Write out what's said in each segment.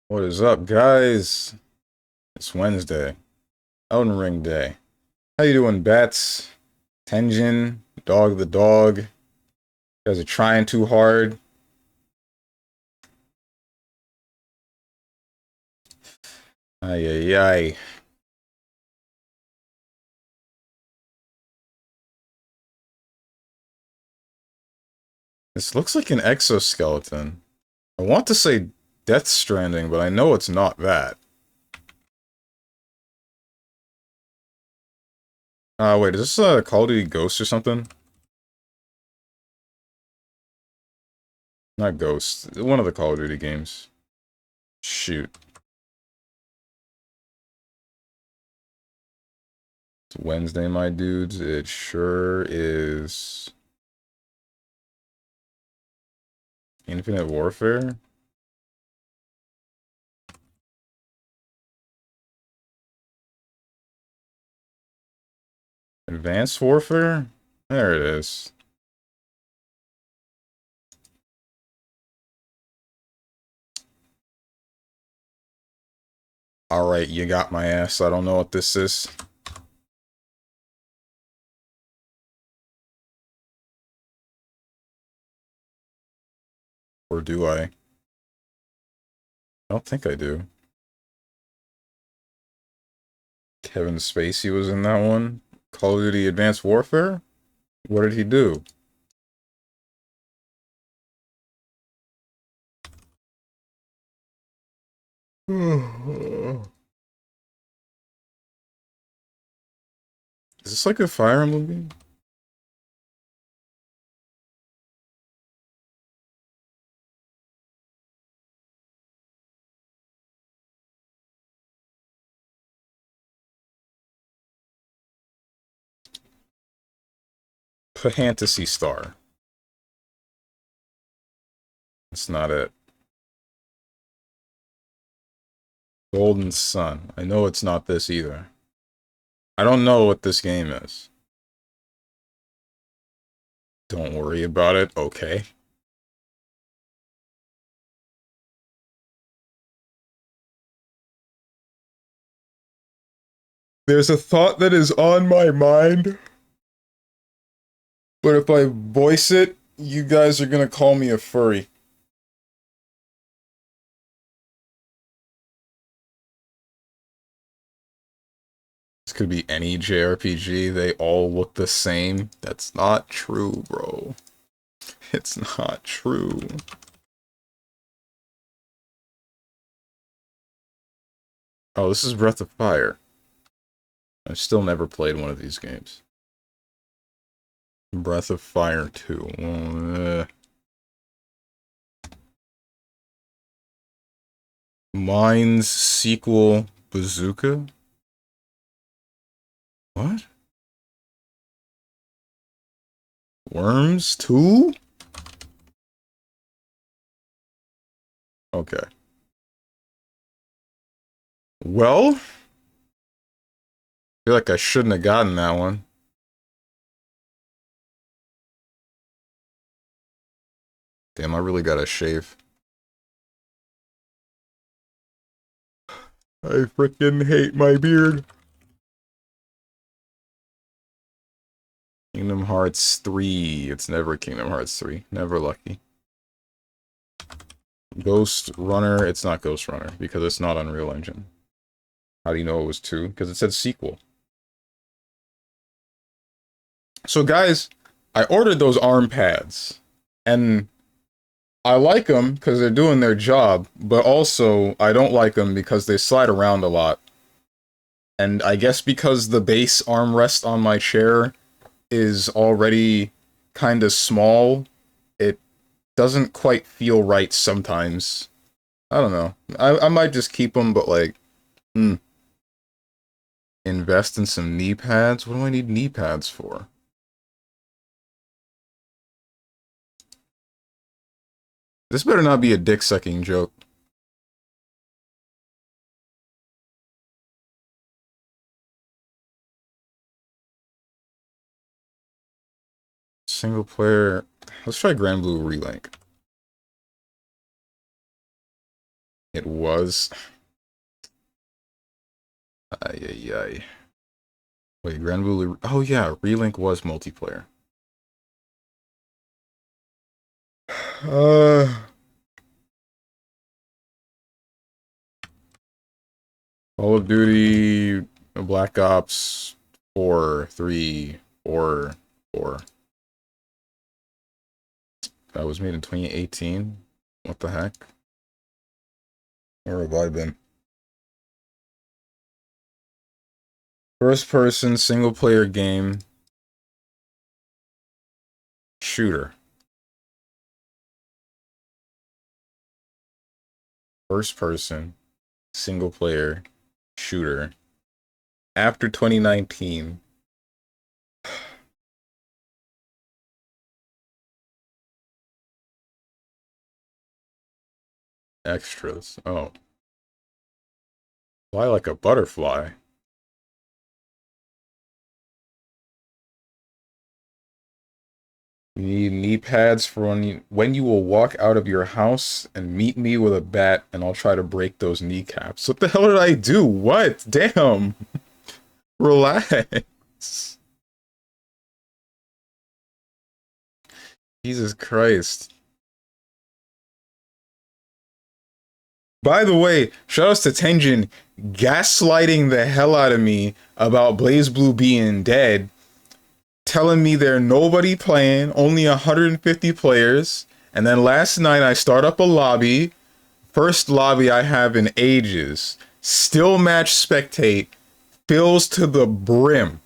What is up, guys? It's Wednesday. Elden Ring Day. How you doing, Bats? Tenjin? Dog the dog? You guys are trying too hard. Ay, ay, ay. This looks like an exoskeleton. I want to say Death Stranding, but I know it's not that. Wait, is this Call of Duty Ghost or something? Not Ghost. One of the Call of Duty games. Shoot. It's Wednesday, my dudes. It sure is. Infinite Warfare? Advanced Warfare? There it is. Alright, you got my ass. I don't know what this is. Or do I? I don't think I do. Kevin Spacey was in that one. Call of Duty Advanced Warfare? What did he do? Is this like a Fire Emblem game? Fantasy Star. That's not it. Golden Sun. I know it's not this either. I don't know what this game is. Don't worry about it, okay? There's a thought that is on my mind, but if I voice it, you guys are gonna call me a furry. This could be any JRPG, they all look the same. That's not true, bro. It's not true. Oh, this is Breath of Fire. I've still never played one of these games. Breath of Fire 2. Mines sequel Bazooka? What? Worms 2? Okay. Well, I feel like I shouldn't have gotten that one. Damn, I really gotta shave. I freaking hate my beard. Kingdom Hearts 3. It's never Kingdom Hearts 3. Never lucky. Ghost Runner. It's not Ghost Runner because it's not Unreal Engine. How do you know it was 2? Because it said sequel. So guys, I ordered those arm pads. And I like them because they're doing their job. But also, I don't like them because they slide around a lot. And I guess because the base armrest on my chair is already kind of small, it doesn't quite feel right sometimes. I don't know. I might just keep them, but like, invest in some knee pads? What do I need knee pads for? This better not be a dick-sucking joke. Single player. Let's try Grand Blue Relink. It was. Ay, ay, ay. Wait, Grand Blue... Oh, yeah, Relink was multiplayer. Uh... Call of Duty... Black Ops... 4, 3, 4, 4. That was made in 2018? What the heck? Where have I been? First person, single player game. Shooter. First person, single player, shooter. After 2019. Extras. Oh. Fly like a butterfly. You need knee pads for when you will walk out of your house and meet me with a bat and I'll try to break those kneecaps. What the hell did I do? What? Damn. Relax. Jesus Christ. By the way, shoutouts to Tenjin gaslighting the hell out of me about BlazBlue being dead, telling me there's nobody playing, only 150 players, and then last night I start up a lobby, first lobby I have in ages, still match spectate, fills to the brim,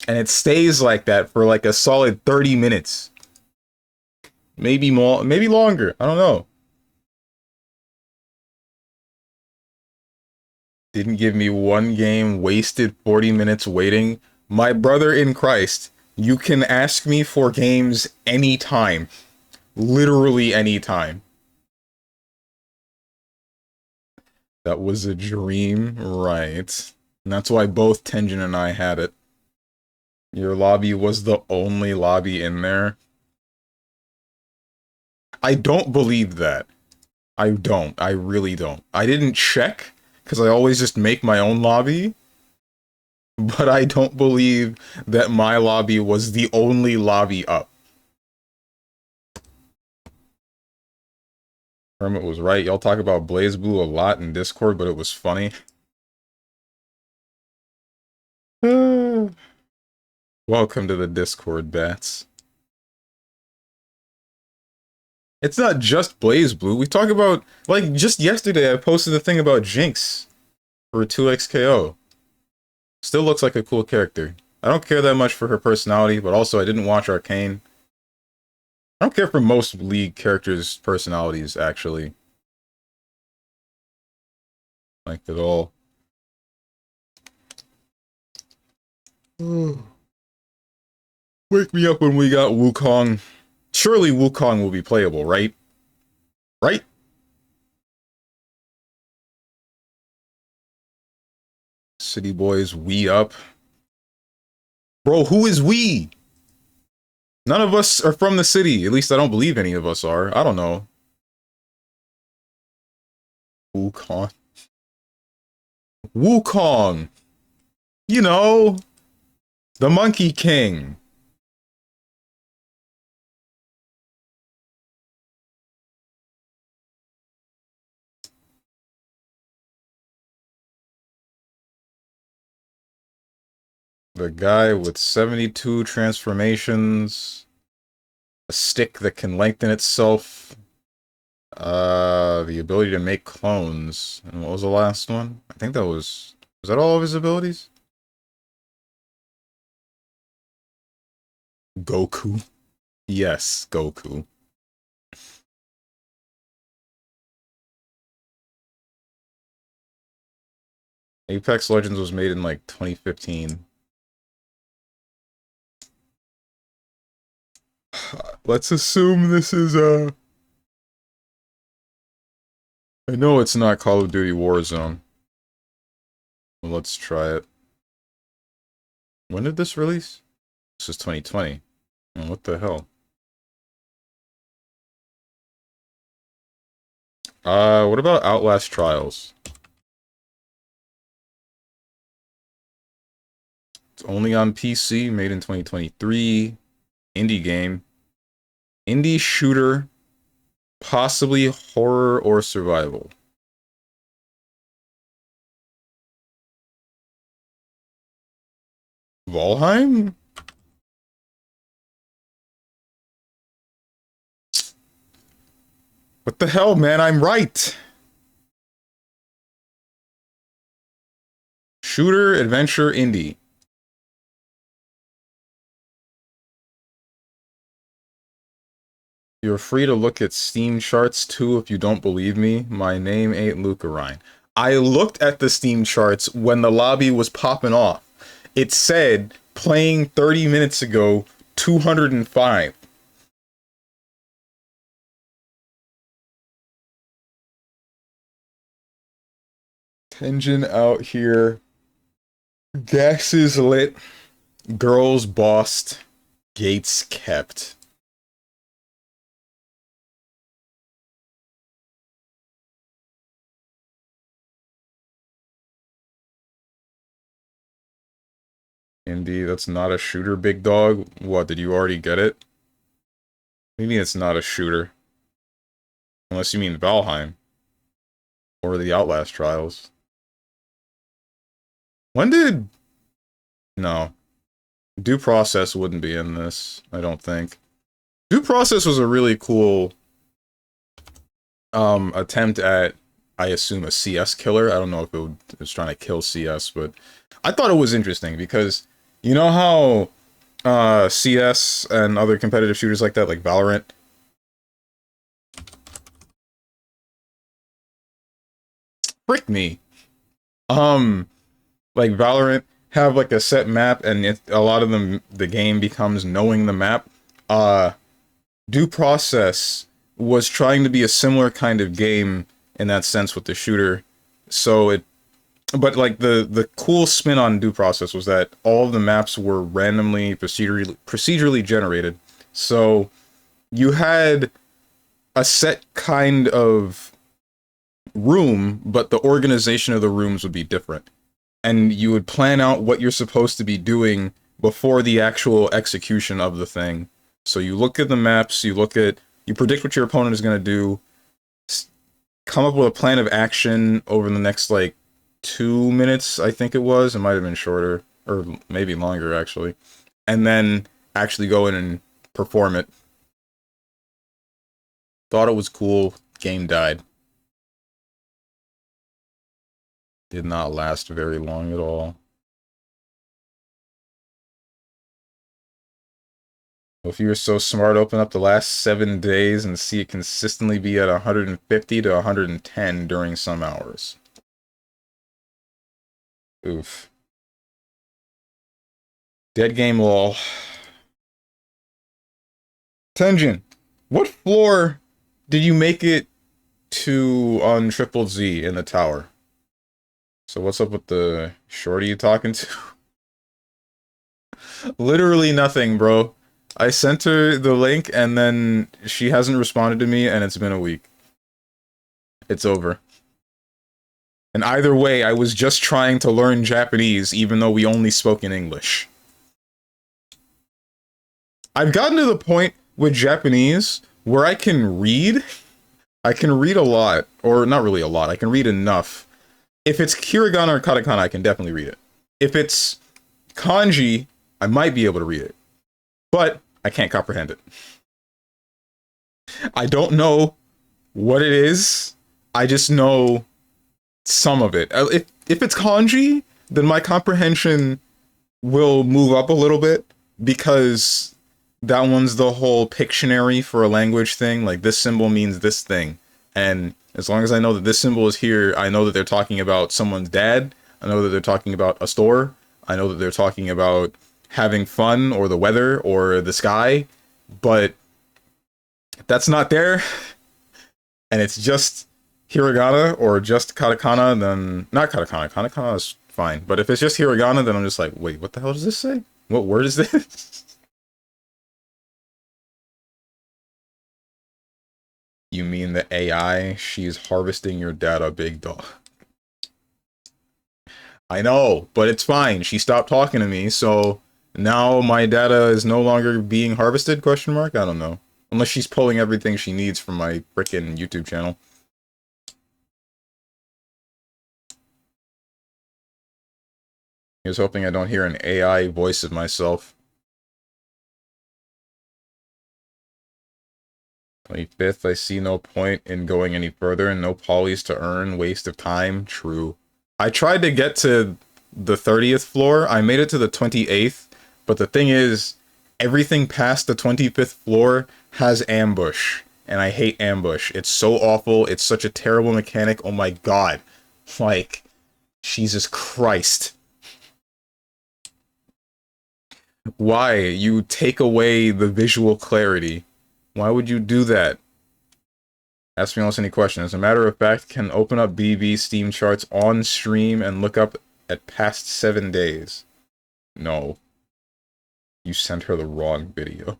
and it stays like that for like a solid 30 minutes. Maybe more, maybe longer, I don't know. Didn't give me one game, wasted 40 minutes waiting. My brother in Christ, you can ask me for games anytime. Literally anytime. That was a dream, right. And that's why both Tenjin and I had it. Your lobby was the only lobby in there. I don't believe that. I don't. I really don't. I didn't check, because I always just make my own lobby. But I don't believe that my lobby was the only lobby up. Hermit was right. Y'all talk about BlazBlue a lot in Discord, but it was funny. Welcome to the Discord, bats. It's not just BlazBlue. We talk about, like, just yesterday I posted a thing about Jinx for 2xKO. Still looks like a cool character. I don't care that much for her personality, but also I didn't watch Arcane. I don't care for most League characters' personalities, actually. Like, at all. Wake me up when we got Wukong. Surely Wukong will be playable, right? Right? City boys, we up. Bro, who is we? None of us are from the city. At least I don't believe any of us are. I don't know. Wukong. Wukong! You know, the Monkey King. The guy with 72 transformations, a stick that can lengthen itself, the ability to make clones. And what was the last one? I think that was that all of his abilities? Goku. Yes, Goku. Apex Legends was made in like 2015. Let's assume this is I know it's not Call of Duty Warzone. Well, let's try it. When did this release? This is 2020. Oh, what the hell? What about Outlast Trials? It's only on PC, made in 2023. Indie game. Indie shooter, possibly horror or survival. Valheim? What the hell, man? I'm right. Shooter, adventure, indie. You're free to look at Steam charts too if you don't believe me. My name ain't Lucarine. I looked at the Steam charts when the lobby was popping off. It said, playing 30 minutes ago, 205. Tension out here. Gas is lit. Girls bossed. Gates kept. Indeed, that's not a shooter, big dog. What, did you already get it? Maybe it's not a shooter. Unless you mean Valheim. Or the Outlast Trials. When did... No. Due Process wouldn't be in this, I don't think. Due Process was a really cool attempt at, I assume, a CS killer. I don't know if it was trying to kill CS, but I thought it was interesting because you know how CS and other competitive shooters like that, like Valorant, frick me. Like Valorant have like a set map, and a lot of them, the game becomes knowing the map. Due Process was trying to be a similar kind of game in that sense with the shooter. So it, but like the cool spin on Due Process was that all of the maps were randomly procedurally generated. So you had a set kind of room, but the organization of the rooms would be different. And you would plan out what you're supposed to be doing before the actual execution of the thing. So you look at the maps, you predict what your opponent is going to do, come up with a plan of action over the next, like, 2 minutes, I think it was. It might have been shorter, or maybe longer, actually. And then actually go in and perform it. Thought it was cool. Game died. Did not last very long at all. If you were so smart, open up the last 7 days and see it consistently be at 150 to 110 during some hours. Oof. Dead game lol. Tenjin, what floor did you make it to on Triple Z in the tower? So what's up with the shorty you talking to? Literally nothing, bro. I sent her the link and then she hasn't responded to me and it's been a week. It's over. And either way, I was just trying to learn Japanese even though we only spoke in English. I've gotten to the point with Japanese where I can read. I can read a lot. Or not really a lot. I can read enough. If it's hiragana or katakana, I can definitely read it. If it's kanji, I might be able to read it. But I can't comprehend it. I don't know what it is. I just know some of it. If it's kanji, then my comprehension will move up a little bit because that one's the whole Pictionary for a language thing. Like, this symbol means this thing. And as long as I know that this symbol is here, I know that they're talking about someone's dad. I know that they're talking about a store. I know that they're talking about having fun or the weather or the sky. But if that's not there, and it's just hiragana or just katakana, then... Not katakana. Katakana is fine. But if it's just hiragana, then I'm just like, wait, what the hell does this say? What word is this? You mean the AI? She's harvesting your data, big dog. I know, but it's fine. She stopped talking to me, so now my data is no longer being harvested, question mark? I don't know. Unless she's pulling everything she needs from my frickin' YouTube channel. He was hoping I don't hear an AI voice of myself. 25th, I see no point in going any further and no polys to earn, waste of time. True. I tried to get to the 30th floor. I made it to the 28th, but the thing is, everything past the 25th floor has ambush, and I hate ambush. It's so awful. It's such a terrible mechanic. Oh my god. Like, Jesus Christ. Why? You take away the visual clarity. Why would you do that? Ask me else any questions. As a matter of fact, can open up BB Steam charts on stream and look up at past 7 days. No. You sent her the wrong video.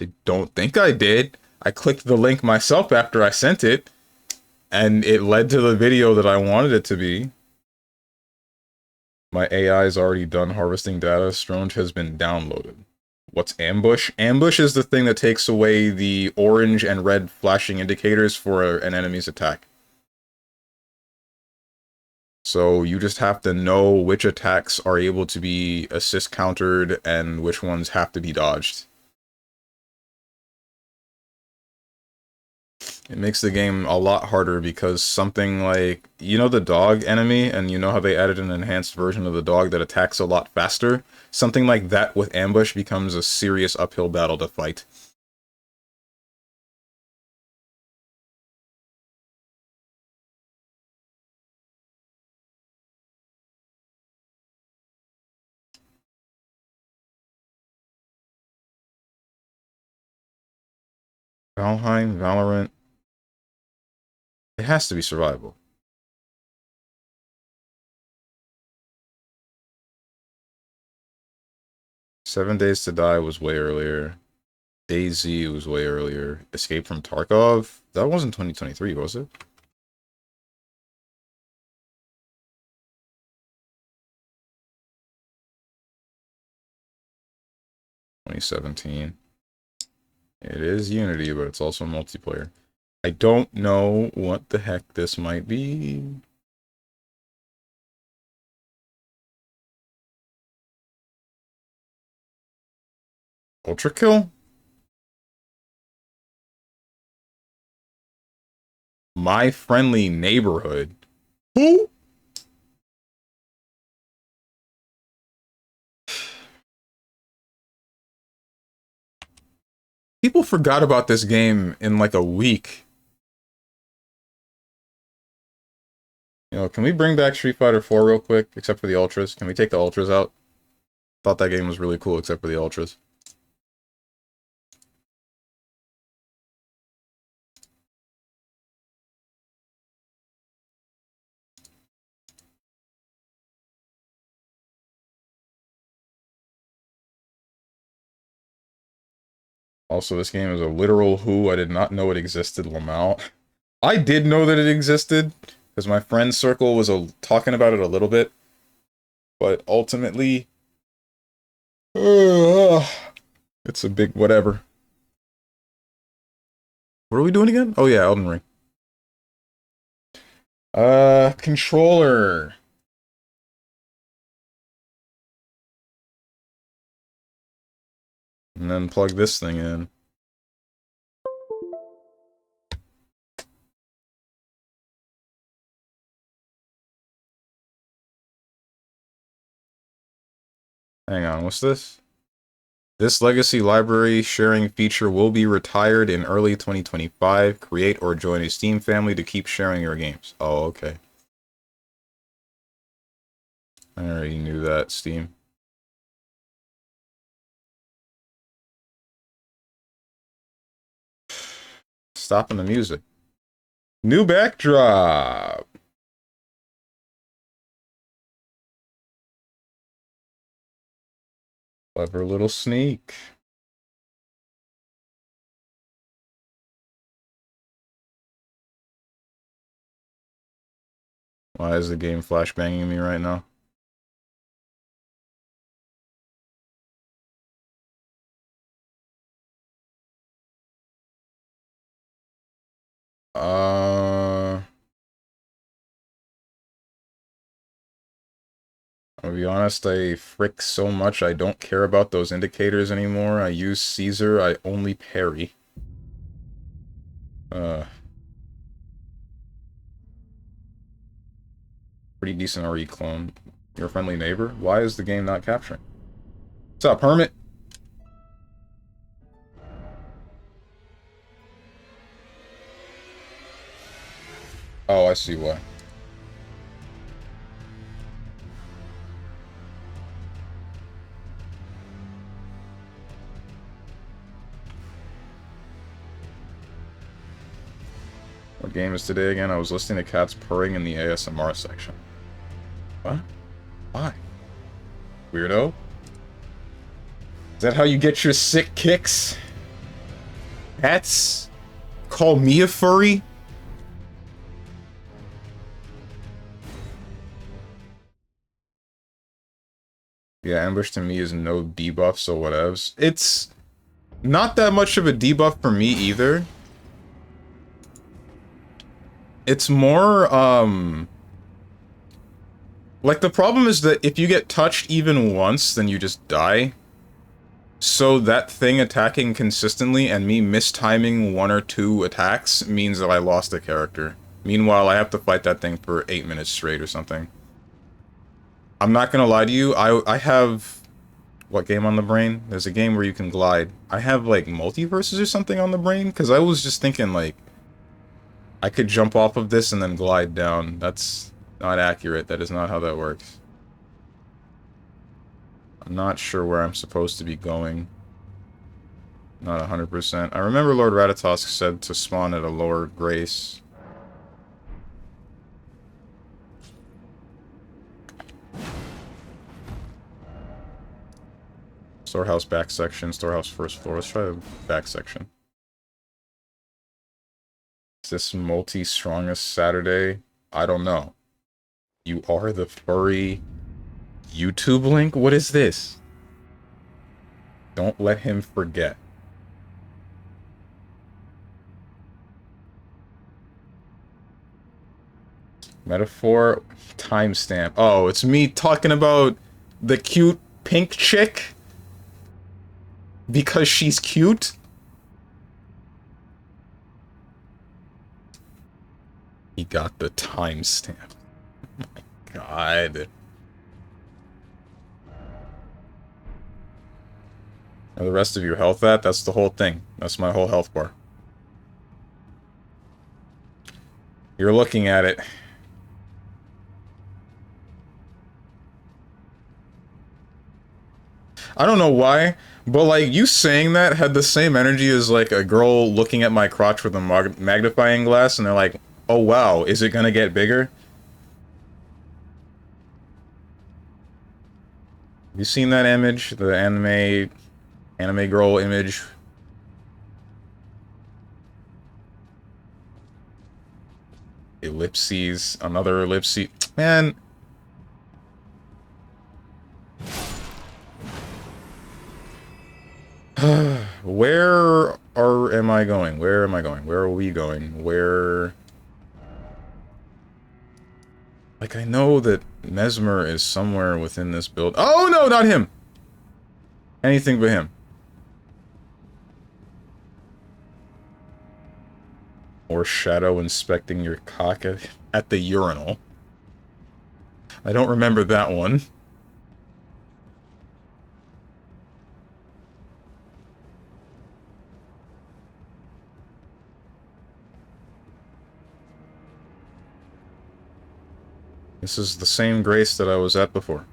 I don't think I did. I clicked the link myself after I sent it, and it led to the video that I wanted it to be. My AI is already done harvesting data. Stronge has been downloaded. What's ambush? Ambush is the thing that takes away the orange and red flashing indicators for an enemy's attack. So you just have to know which attacks are able to be assist countered and which ones have to be dodged. It makes the game a lot harder because something like, you know the dog enemy, and you know how they added an enhanced version of the dog that attacks a lot faster? Something like that with ambush becomes a serious uphill battle to fight. Valheim, Valorant, it has to be survival. Seven Days to Die was way earlier. DayZ was way earlier. Escape from Tarkov? That wasn't 2023, was it? 2017. It is Unity, but it's also multiplayer. I don't know what the heck this might be. Ultra Kill? My Friendly Neighborhood. Who? People forgot about this game in like a week. You know, can we bring back Street Fighter 4 real quick, except for the Ultras? Can we take the Ultras out? Thought that game was really cool, except for the Ultras. Also, this game is a literal who. I did not know it existed, Lamau. I did know that it existed, because my friend circle was talking about it a little bit. But ultimately, it's a big whatever. What are we doing again? Oh yeah, Elden Ring. Controller. And then plug this thing in. Hang on, what's this? This legacy library sharing feature will be retired in early 2025. Create or join a Steam family to keep sharing your games. Oh, okay. I already knew that, Steam. Stopping the music. New backdrop. Clever little sneak. Why is the game flashbanging me right now? I'll be honest, I frick so much I don't care about those indicators anymore. I use Caesar, I only parry. Pretty decent RE clone. Your friendly neighbor? Why is the game not capturing? What's up, Hermit? Oh, I see why. What game is today again? I was listening to cats purring in the ASMR section. What? Why? Weirdo? Is that how you get your sick kicks? Cats? Call me a furry? Yeah, ambush to me is no debuff, so whatevs. It's not that much of a debuff for me either. It's more, like, the problem is that if you get touched even once, then you just die. So that thing attacking consistently and me mistiming 1 or 2 attacks means that I lost a character. Meanwhile, I have to fight that thing for 8 minutes straight or something. I'm not gonna lie to you, I have... What game on the brain? There's a game where you can glide. I have, like, multiverses or something on the brain? Because I was just thinking, like, I could jump off of this and then glide down. That's not accurate. That is not how that works. I'm not sure where I'm supposed to be going. Not 100%. I remember Lord Ratatosk said to spawn at a lower grace. Storehouse back section, storehouse first floor. Let's try the back section. Is this multi-strongest Saturday? I don't know. You are the furry YouTube link? What is this? Don't let him forget. Metaphor timestamp. Oh, it's me talking about the cute pink chick? Because she's cute? He got the timestamp. Oh my god. Are the rest of your health at? That's the whole thing. That's my whole health bar. You're looking at it. I don't know why, but like you saying that had the same energy as like a girl looking at my crotch with a magnifying glass and they're like, oh wow, is it gonna get bigger? Have you seen that image? The anime girl image? Ellipses, another ellipse. Man. Where am I going? Where am I going? Where are we going? Where... Like, I know that Mesmer is somewhere within this build. Oh, no, not him! Anything but him. Or Shadow inspecting your cock at the urinal. I don't remember that one. This is the same Grace that I was at before.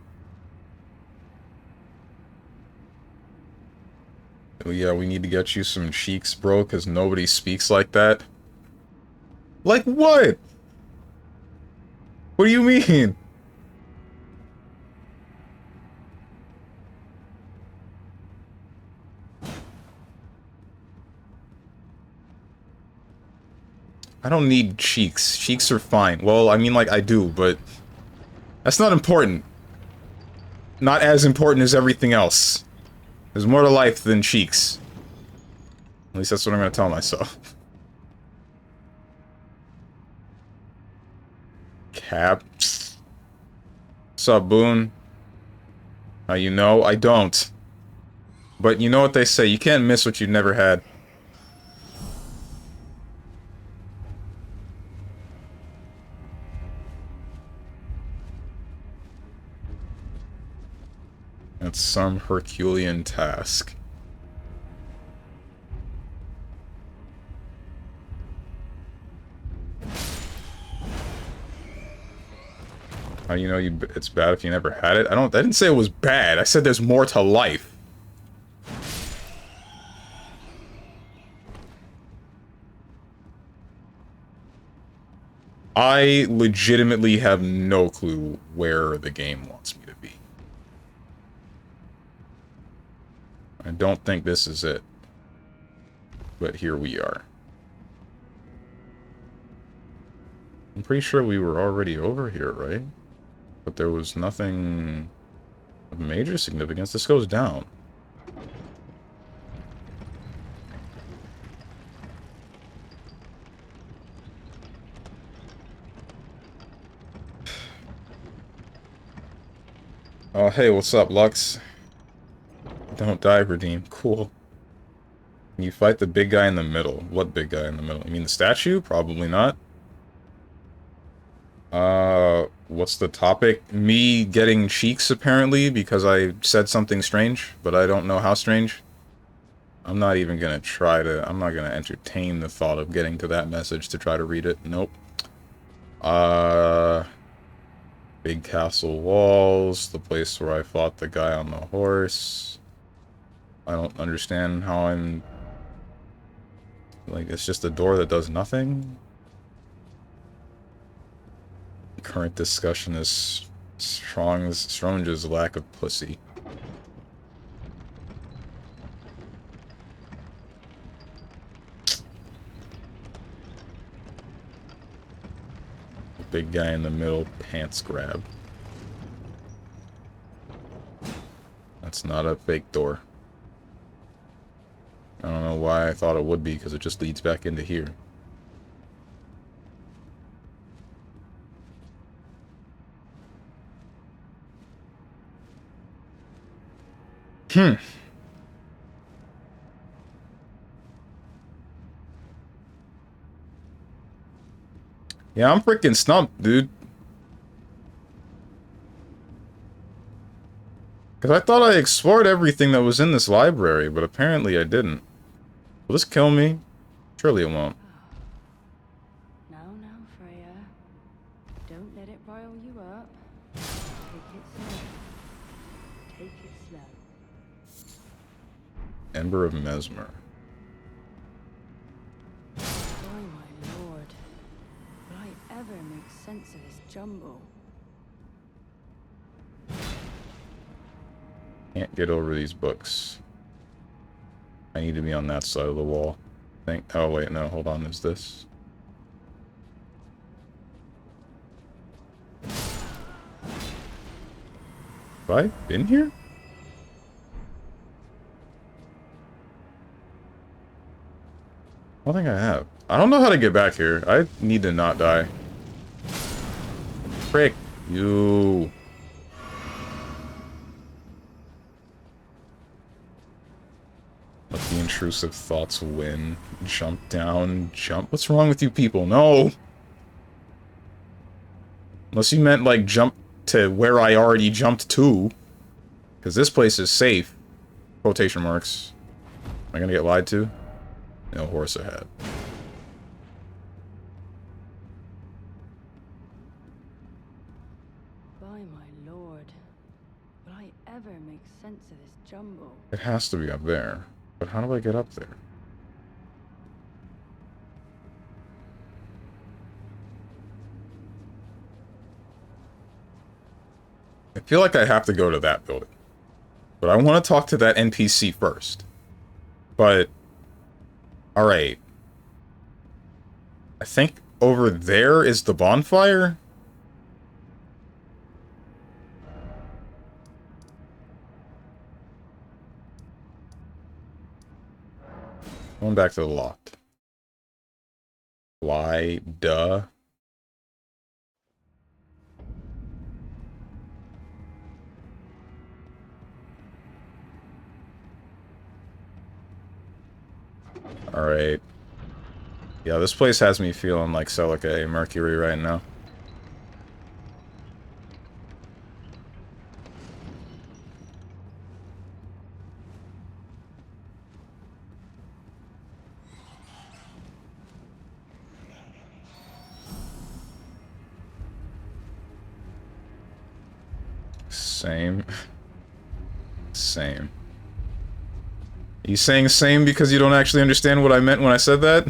Yeah, we need to get you some cheeks, bro, because nobody speaks like that. Like what? What do you mean? I don't need cheeks. Cheeks are fine. Well, I mean, like, I do, but that's not important. Not as important as everything else. There's more to life than cheeks. At least that's what I'm gonna tell myself. Cap. What's up, Boone? How you know? I don't. But you know what they say, you can't miss what you've never had. That's some Herculean task. How do you know it's bad if you never had it? I didn't say it was bad. I said there's more to life. I legitimately have no clue where the game wants me to be. I don't think this is it. But here we are. I'm pretty sure we were already over here, right? But there was nothing of major significance. This goes down. Oh, hey, what's up, Lux? Don't die, Redeem. Cool. You fight the big guy in the middle. What big guy in the middle? You mean the statue? Probably not. What's the topic? Me getting cheeks, apparently, because I said something strange, but I don't know how strange. I'm not even gonna try to... I'm not gonna entertain the thought of getting to that message to try to read it. Nope. Big castle walls, the place where I fought the guy on the horse. I don't understand how I'm... Like, it's just a door that does nothing? Current discussion is Strange's lack of pussy. Big guy in the middle, pants grab. That's not a fake door. I don't know why I thought it would be, because it just leads back into here. Yeah, I'm freaking stumped, dude. Because I thought I explored everything that was in this library, but apparently I didn't. Will this kill me? Surely it won't. No, Freya. Don't let it rile you up. Take it slow. Take it slow. Ember of Mesmer. Oh my lord. Will I ever make sense of this jumble? Can't get over these books. I need to be on that side of the wall. Oh wait, no, hold on, there's this. Have I been here? I don't think I have. I don't know how to get back here. I need to not die. Frick you. Let the intrusive thoughts win. Jump down, jump. What's wrong with you people? No! Unless you meant, like, jump to where I already jumped to. Because this place is safe. Quotation marks. Am I gonna get lied to? No horse ahead. By my lord. Will I ever make sense of this jumble? It has to be up there. But how do I get up there? I feel like I have to go to that building. But I want to talk to that NPC first. But... Alright. I think over there is the bonfire? Going back to the loft. Why? Duh. Alright. Yeah, this place has me feeling like Celica Mercury right now. Same. Same. You saying same because you don't actually understand what I meant when I said that?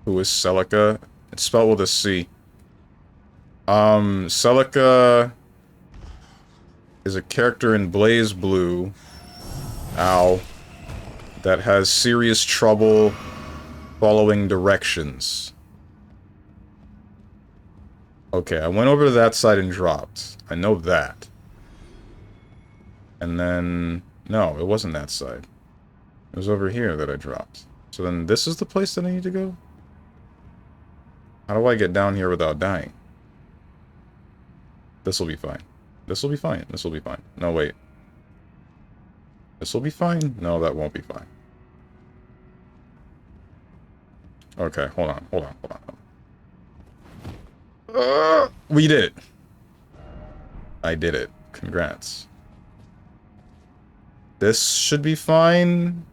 Who is Celica? It's spelled with a C. Celica is a character in Blaze Blue. Ow. That has serious trouble following directions. Okay, I went over to that side and dropped. I know that. And then... No, it wasn't that side. It was over here that I dropped. So then this is the place that I need to go? How do I get down here without dying? This'll be fine. This'll be fine. This'll be fine. No, wait. This'll be fine? No, that won't be fine. Okay, hold on, hold on, hold on. We did it. I did it. Congrats. This should be fine.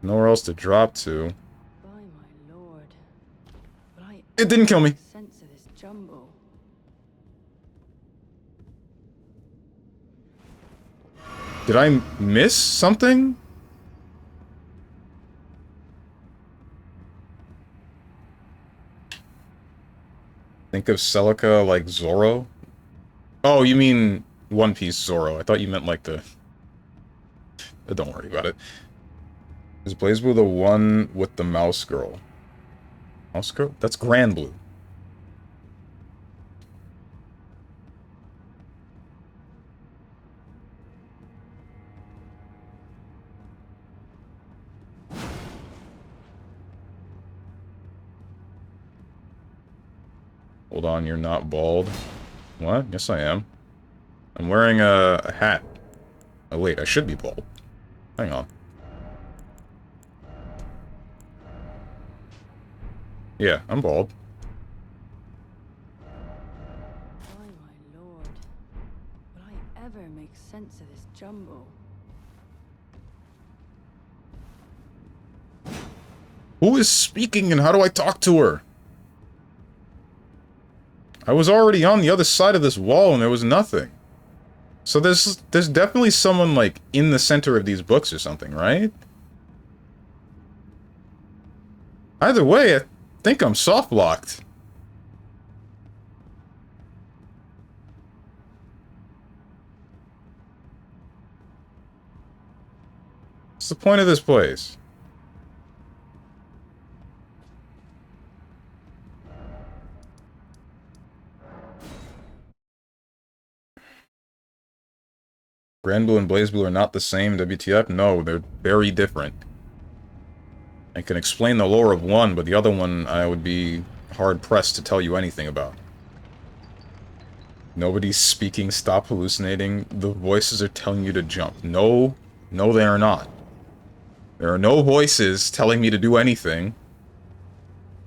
Nowhere else to drop to. By my lord. Will I It didn't kill me. make sense of this jumble? Did I miss something? Think of Celica like Zoro? Oh, you mean One Piece Zoro. I thought you meant like the... Don't worry about it. Is Blaze Blue the one with the mouse girl? Mouse girl? That's Grand Blue. Hold on, you're not bald. What? Yes, I am. I'm wearing a hat. Oh, wait, I should be bald. Hang on. Yeah, I'm bald. By my lord. Will I ever make sense of this jumble? Who is speaking and how do I talk to her? I was already on the other side of this wall and there was nothing. So there's definitely someone, like, in the center of these books or something, right? Either way, I think I'm soft-locked. What's the point of this place? Grand Blue and Blaze Blue are not the same, WTF? No, they're very different. I can explain the lore of one, but the other one I would be hard-pressed to tell you anything about. Nobody's speaking, stop hallucinating. The voices are telling you to jump. No, no they are not. There are no voices telling me to do anything.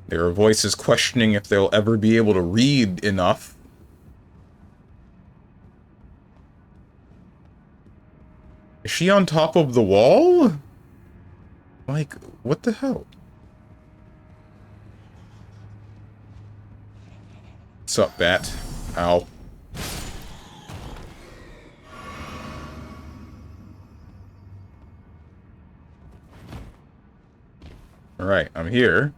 There are voices questioning if they'll ever be able to read enough. Is she on top of the wall? Like, what the hell? What's up, Bat? Ow. Alright, I'm here.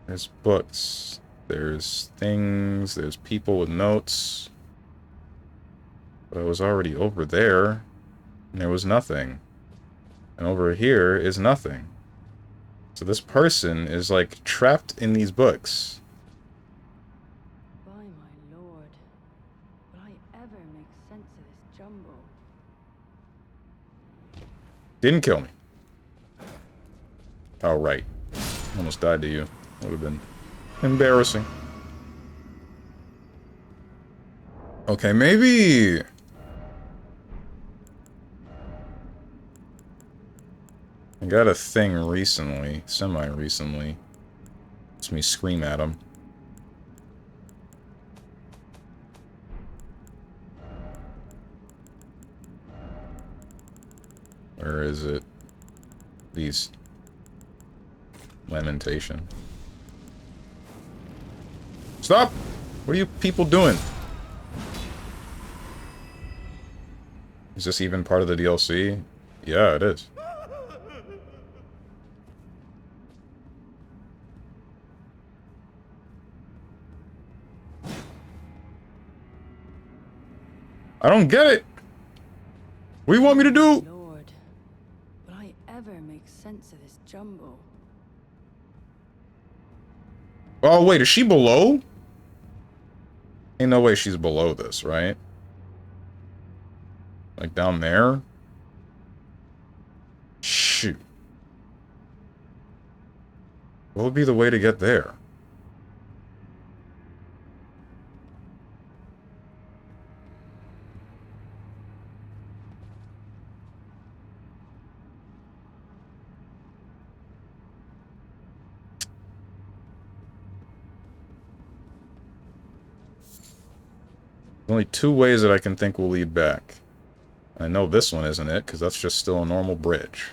There's books. There's things, there's people with notes. But I was already over there, and there was nothing. And over here is nothing. So this person is, like, trapped in these books. By my lord, will I ever make sense of this jumble? Didn't kill me. Oh, right. Almost died to you. Would have been embarrassing. Okay, maybe... I got a thing recently, semi-recently. It's me scream at him. Where is it? These... Lamentation. Stop! What are you people doing? Is this even part of the DLC? Yeah, it is. I don't get it! What do you want me to do? Lord, will I ever make sense of this jumble? Oh, wait, is she below? Ain't no way she's below this, right? Like down there? Shoot. What would be the way to get there? Only two ways that I can think will lead back. I know this one isn't it, because that's just still a normal bridge.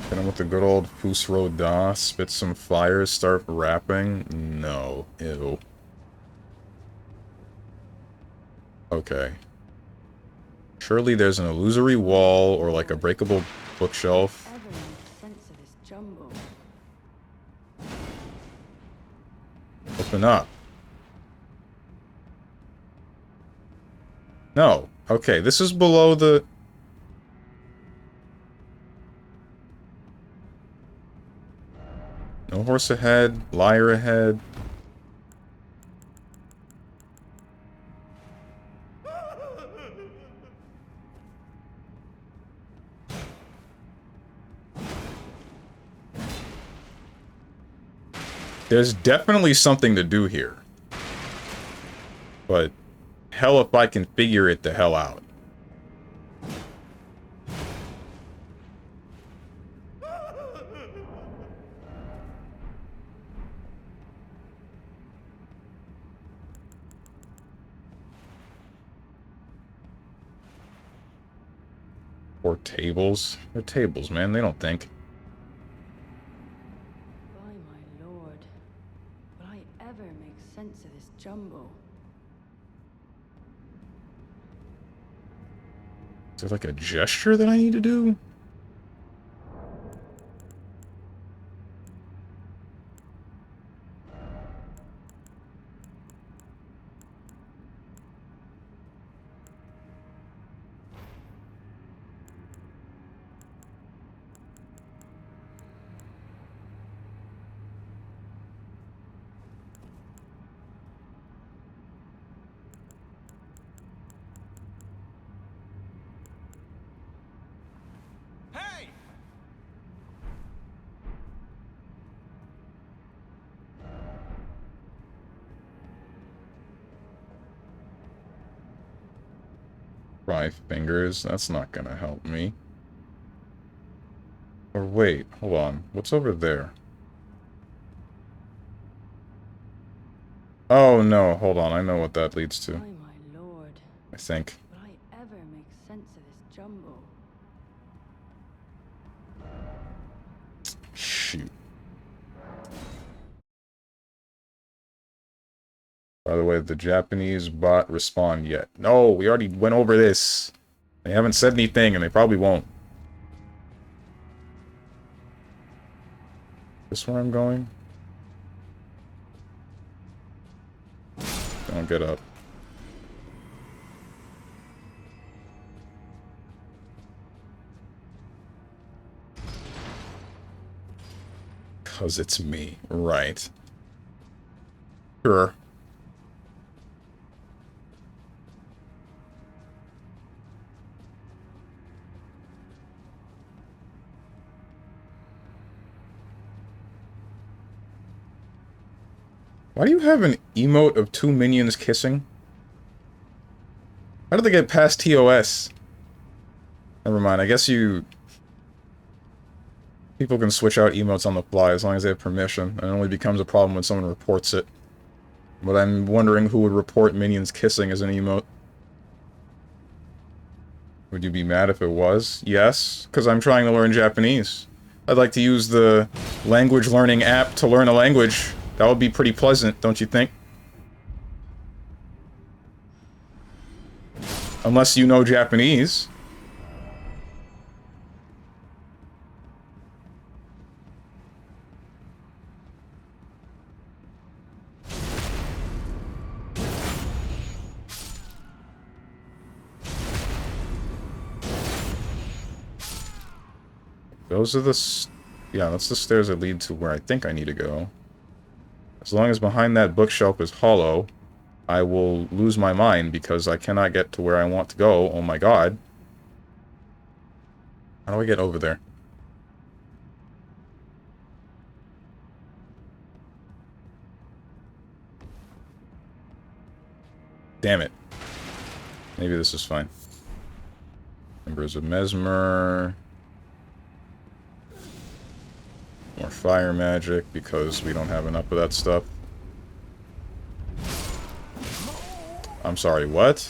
Hit him with the good old Pusro Da, spit some fires, start rapping? No. Ew. Okay. Surely there's an illusory wall, or like a breakable bookshelf. Ever make sense of this jumble? Open up. No. Okay, this is below the... No horse ahead, liar ahead. There's definitely something to do here. But hell if I can figure it the hell out. Or tables. They're tables, man. They don't think. By my lord, will I ever make sense of this jumble? Is there like a gesture that I need to do? Hey! Five fingers. That's not gonna help me. Or wait, hold on. What's over there? Oh no, hold on. I know what that leads to. By my lord, I think. will I ever make sense of this jumble? Shoot. By the way, the Japanese bot respond yet. No, we already went over this. They haven't said anything, and they probably won't. This where I'm going? Don't get up. Cause it's me. Right. Sure. Why do you have an emote of 2 minions kissing? How did they get past TOS? Never mind, I guess you... People can switch out emotes on the fly as long as they have permission, and it only becomes a problem when someone reports it. But I'm wondering who would report minions kissing as an emote. Would you be mad if it was? Yes, because I'm trying to learn Japanese. I'd like to use the language learning app to learn a language. That would be pretty pleasant, don't you think? Unless you know Japanese. Those are the... Yeah, that's the stairs that lead to where I think I need to go. As long as behind that bookshelf is hollow, I will lose my mind because I cannot get to where I want to go. Oh my god. How do I get over there? Damn it. Maybe this is fine. Members of Mesmer... More fire magic, because we don't have enough of that stuff. I'm sorry, what?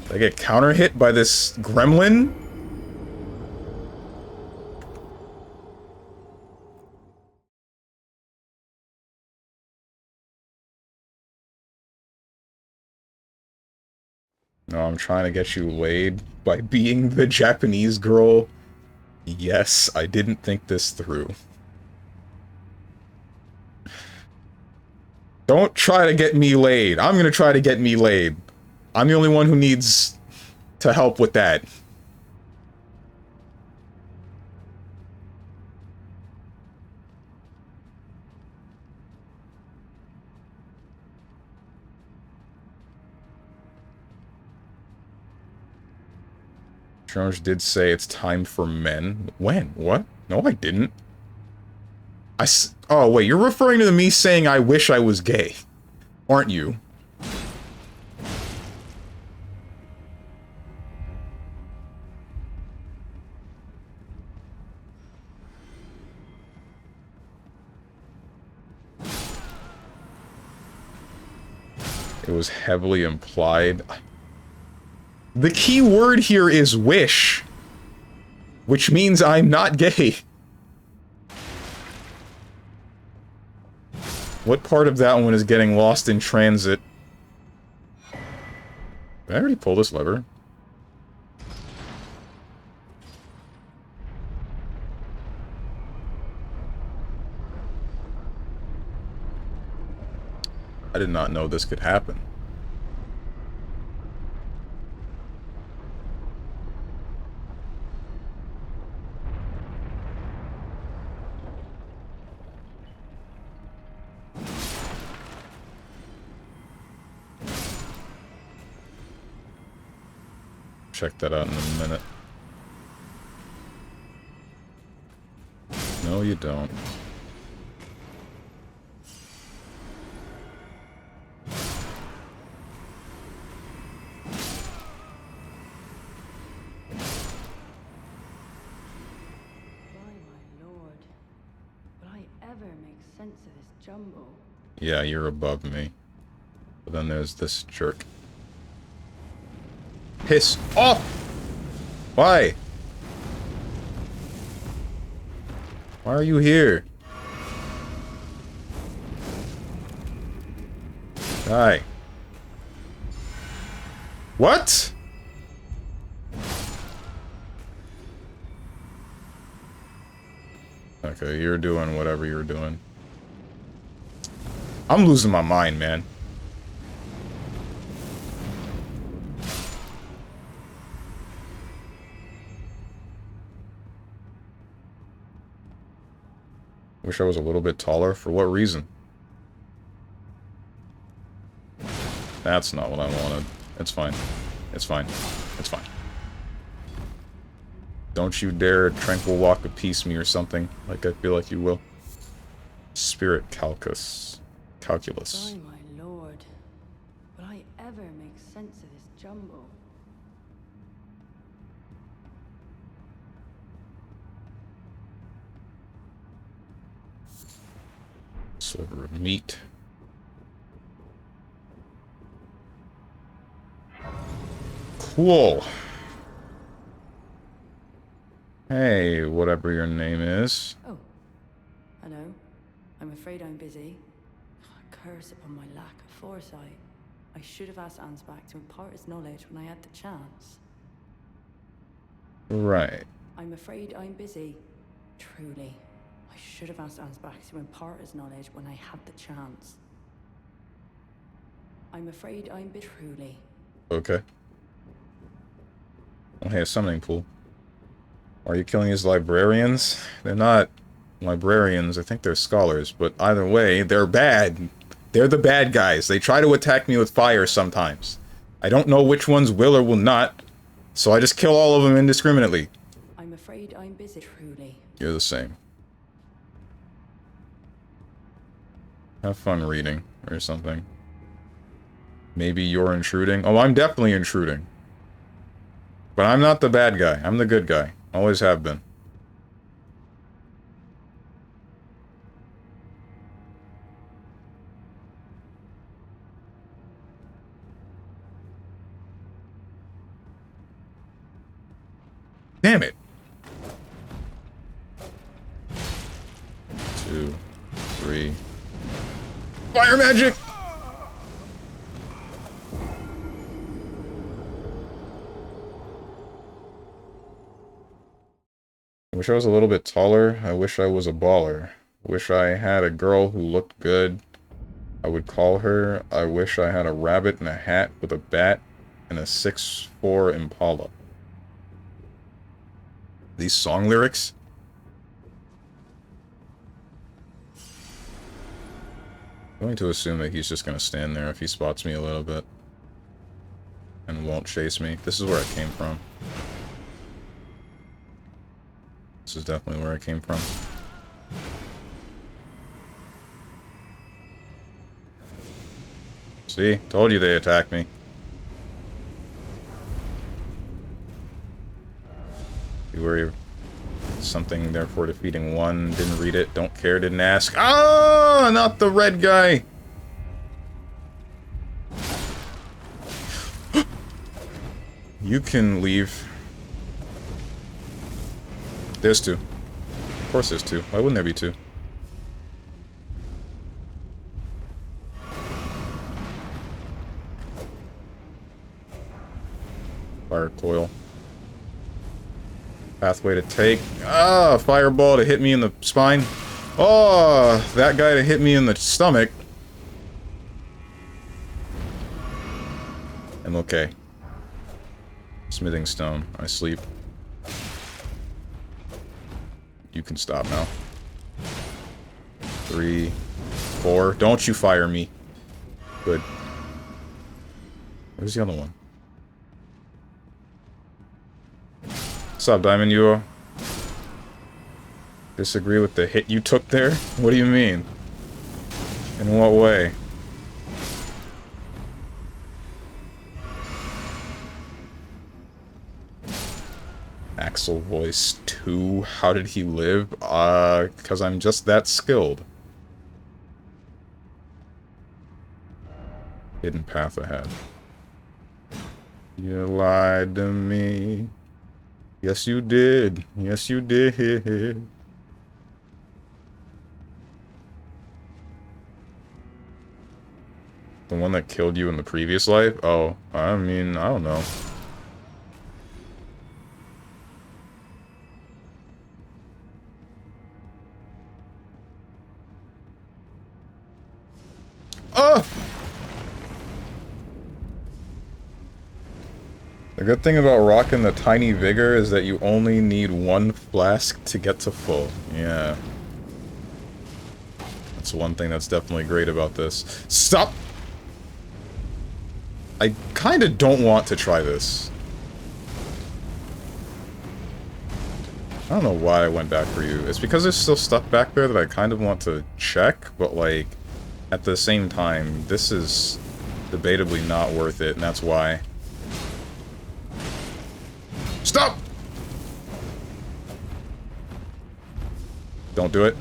Did I get counter-hit by this gremlin? No, I'm trying to get you laid by being the Japanese girl. Yes, I didn't think this through. Don't try to get me laid. I'm gonna try to get me laid. I'm the only one who needs to help with that. George did say it's time for men. When? What? No, I didn't. Oh, wait, you're referring to me saying I wish I was gay, aren't you? It was heavily implied. The key word here is wish, which means I'm not gay. What part of that one is getting lost in transit? Did I already pull this lever? I did not know this could happen. Check that out in a minute. No, you don't. Yeah, you're above me. But then there's this jerk. Piss off! Why? Why are you here? Die. What? Okay, you're doing whatever you're doing. I'm losing my mind, man. Wish I was a little bit taller. For what reason? That's not what I wanted. It's fine. It's fine. It's fine. Don't you dare tranquil walk of peace me or something, like I feel like you will. Spirit calculus. Oh my lord. Will I ever make sense of this jumble? Sliver of meat. Cool. Hey, whatever your name is. Oh. Hello. I'm afraid I'm busy. A curse upon my lack of foresight. I should have asked Ansbach to impart his knowledge when I had the chance. Right. I'm afraid I'm busy. Truly. I should have asked Ansbach to impart his knowledge when I had the chance. I'm afraid I'm truly. Okay. Oh, hey, a summoning pool. Are you killing his librarians? They're not librarians, I think they're scholars, but either way, they're bad. They're the bad guys. They try to attack me with fire sometimes. I don't know which ones will or will not, so I just kill all of them indiscriminately. I'm afraid I'm busy. Truly. You're the same. Have fun reading, or something. Maybe you're intruding. Oh, I'm definitely intruding. But I'm not the bad guy. I'm the good guy. Always have been. Damn it! 2, 3. Fire magic! I wish I was a little bit taller. I wish I was a baller. Wish I had a girl who looked good. I would call her. I wish I had a rabbit in a hat with a bat and a 6'4" Impala. These song lyrics? I'm going to assume that he's just going to stand there if he spots me a little bit. And won't chase me. This is where I came from. This is definitely where I came from. See? Told you they attacked me. You were something, therefore defeating one. Didn't read it. Don't care. Didn't ask. Ah! Not the red guy! You can leave. There's two. Of course there's two. Why wouldn't there be two? Fire coil. Pathway to take. Ah! Fireball to hit me in the spine. Oh! That guy to hit me in the stomach. I'm okay. Smithing stone. I sleep. You can stop now. 3, 4. Don't you fire me. Good. Where's the other one? What's up, Diamond Yuo? Disagree with the hit you took there? What do you mean? In what way? Axel Voice 2. How did he live? Because I'm just that skilled. Hidden path ahead. You lied to me. Yes, you did. Yes, you did. The one that killed you in the previous life? Oh, I mean, I don't know. Oh! The good thing about rocking the tiny vigor is that you only need one flask to get to full. Yeah. That's one thing that's definitely great about this. Stop! I kinda don't want to try this. I don't know why I went back for you. It's because there's still stuff back there that I kind of want to check, but like, at the same time, this is debatably not worth it, and that's why. Stop! Don't do it.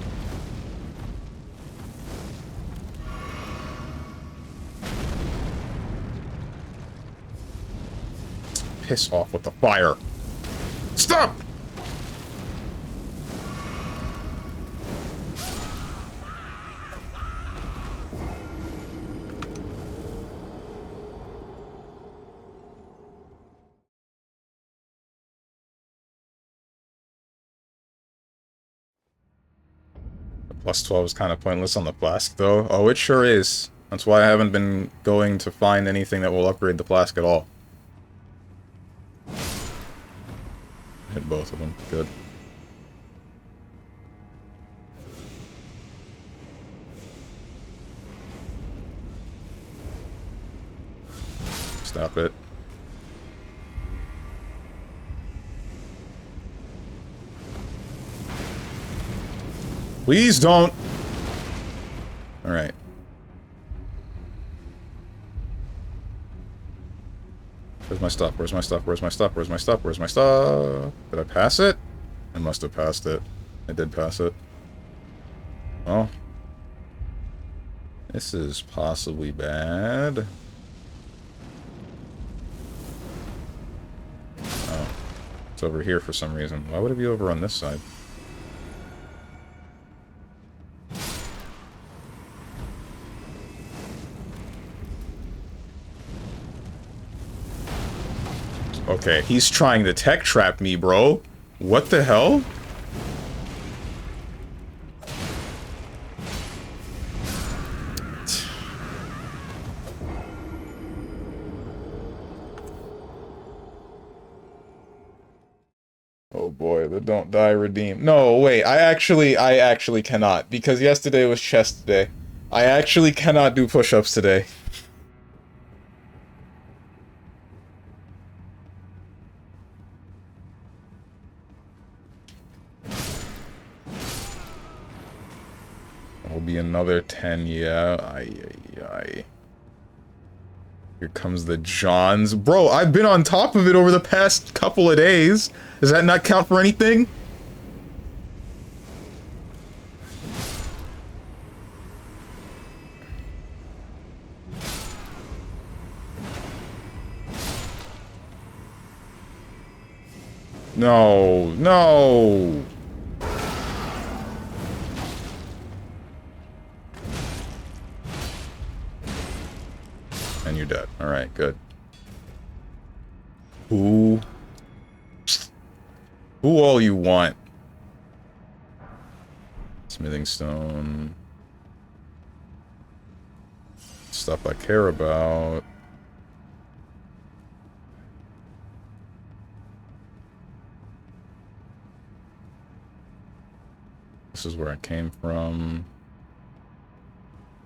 Piss off with the fire. Stop! Plus 12 is kind of pointless on the flask, though. Oh, it sure is. That's why I haven't been going to find anything that will upgrade the flask at all. Hit both of them. Good. Stop it. Please don't! Alright. Where's my stuff? Where's my stuff? Where's my stuff? Where's my stuff? Where's my stuff? Did I pass it? I must have passed it. I did pass it. Oh. This is possibly bad. Oh. It's over here for some reason. Why would it be over on this side? Okay, he's trying to tech trap me, bro. What the hell? Oh boy, the don't die redeem. No, wait, I actually cannot, because yesterday was chest day. I actually cannot do push-ups today. Will be another 10, yeah. Aye. Here comes the Johns. Bro, I've been on top of it over the past couple of days. Does that not count for anything? No. And you're dead. Alright, good. Who all you want? Smithing stone. Stuff I care about. This is where I came from.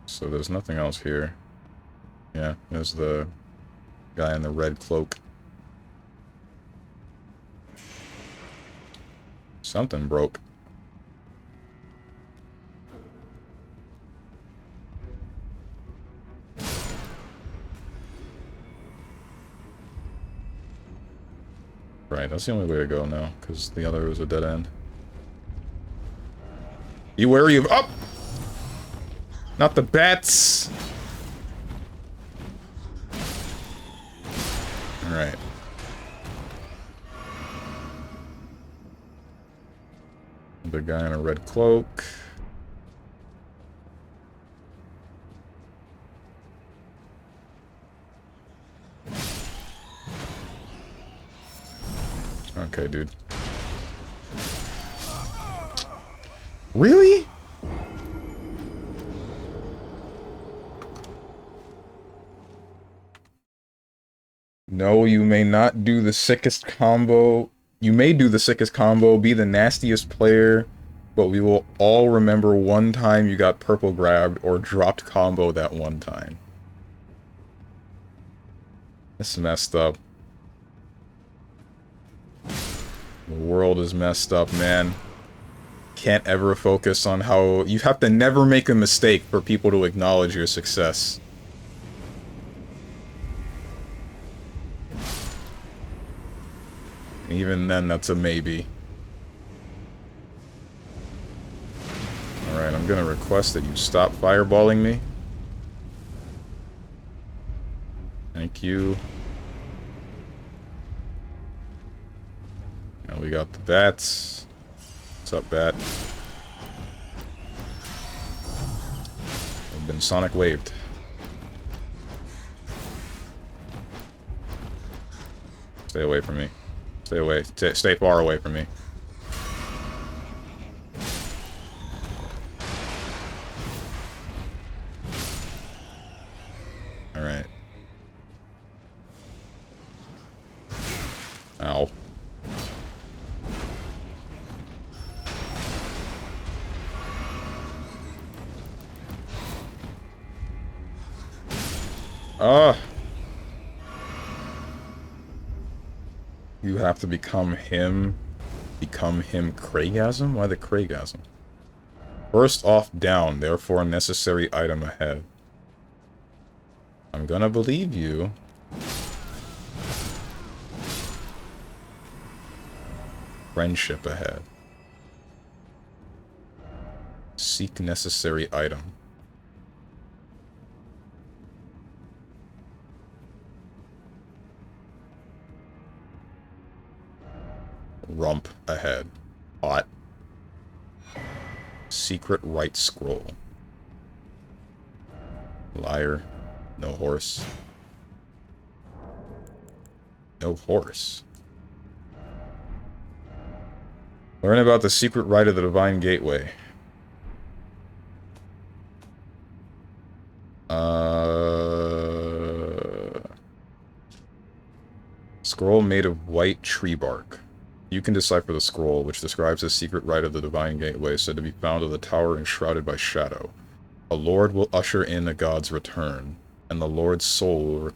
So there's nothing else here. Yeah, there's the guy in the red cloak. Something broke. Right, that's the only way to go now, because the other was a dead end. Be wary of— up! Not the bats! Alright. The guy in a red cloak. Okay, dude. Really? No, you may not do the sickest combo. You may do the sickest combo, be the nastiest player, but we will all remember one time you got purple grabbed or dropped combo that one time. This is messed up. The world is messed up, man. Can't ever focus on how... You have to never make a mistake for people to acknowledge your success. Even then, that's a maybe. Alright, I'm gonna request that you stop fireballing me. Thank you. Now we got the bats. What's up, bat? I've been sonic waved. Stay away from me. Stay away. Stay far away from me. Alright. Ow. Ah! You have to become him. Become him Craigasm? Why the Craigasm? First off down, therefore necessary item ahead. I'm gonna believe you. Friendship ahead. Seek necessary item. Rump ahead. Hot. Secret right scroll. Liar. No horse. No horse. Learn about the secret rite of the Divine Gateway. Scroll made of white tree bark. You can decipher the scroll, which describes the secret rite of the Divine Gateway, said to be found in the tower enshrouded by shadow. A lord will usher in a god's return, and the lord's soul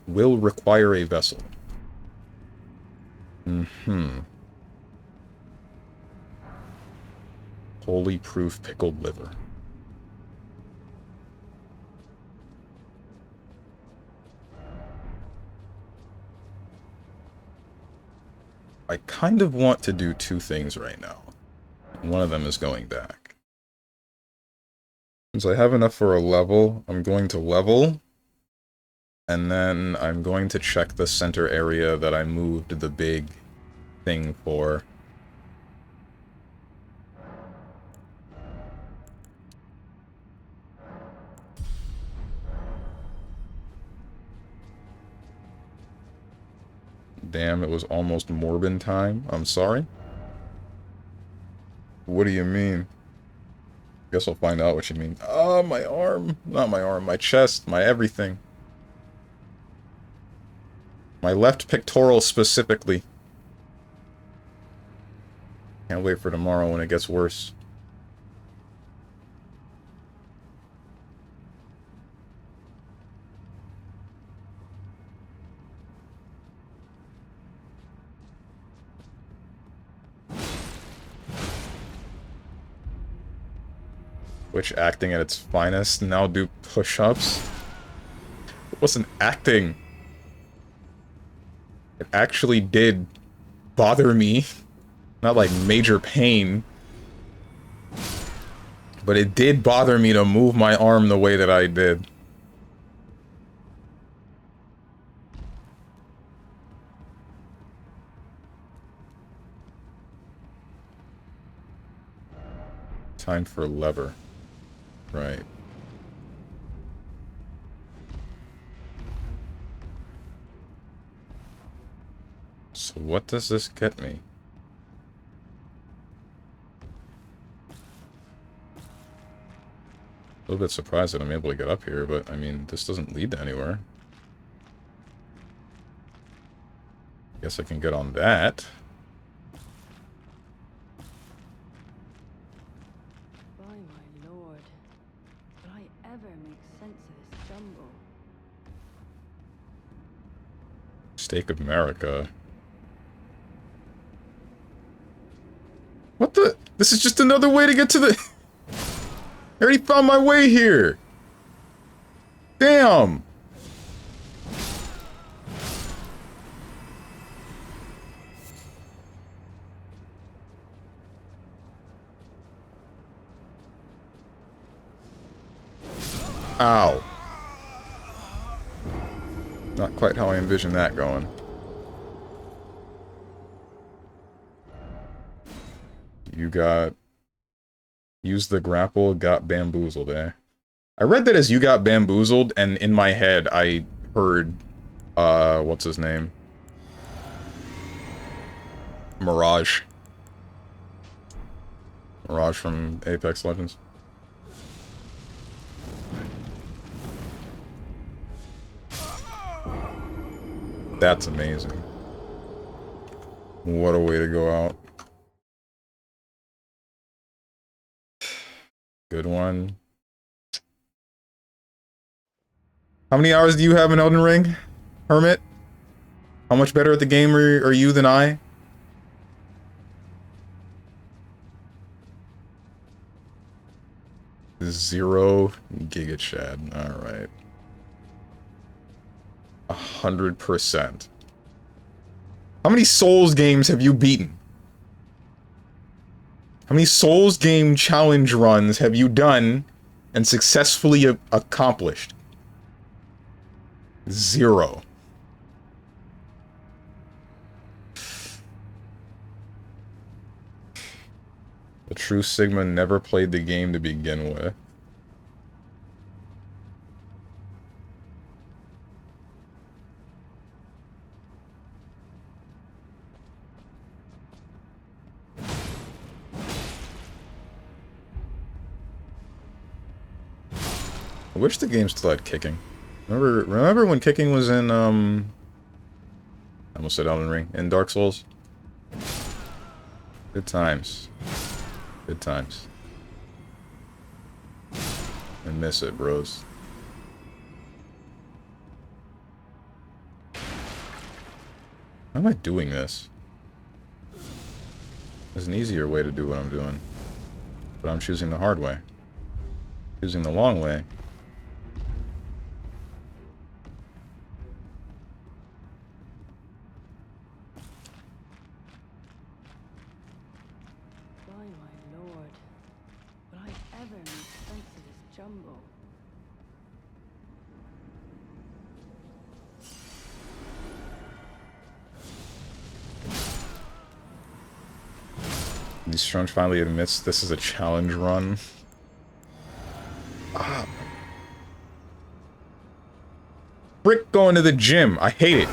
will require a vessel. Holy proof pickled liver. I kind of want to do two things right now. One of them is going back. Since I have enough for a level, I'm going to level. And then I'm going to check the center area that I moved the big thing for. Damn, it was almost Morbin time. I'm sorry? What do you mean? Guess I'll find out what you mean. Oh, my arm. Not my arm, my chest, my everything. My left pectoral specifically. Can't wait for tomorrow when it gets worse. Which acting at its finest, now do push-ups. It wasn't acting. It actually did bother me. Not like major pain. But it did bother me to move my arm the way that I did. Time for lever. Right. So what does this get me? A little bit surprised that I'm able to get up here, but I mean, this doesn't lead to anywhere. Guess I can get on that. By my lord, will I ever make sense of this jumble? Stake of America. What the? This is just another way to get to the... I already found my way here. Damn. Ow. Not quite how I envisioned that going. You got... Use the grapple, got bamboozled, eh? I read that as you got bamboozled, and in my head I heard... what's his name? Mirage. Mirage from Apex Legends. That's amazing. What a way to go out. Good one. How many hours do you have in Elden Ring, Hermit? How much better at the game are you than I? Zero Giga Chad. Alright. 100%. How many Souls games have you beaten? How many Souls game challenge runs have you done and successfully accomplished? Zero. The true Sigma never played the game to begin with. I wish the game still had kicking. Remember when kicking was in, I almost said Elden Ring, in Dark Souls? Good times. Good times. I miss it, bros. How am I doing this? There's an easier way to do what I'm doing. But I'm choosing the hard way. Choosing the long way. Strong finally admits this is a challenge run. Ah. Frick going to the gym. I hate it.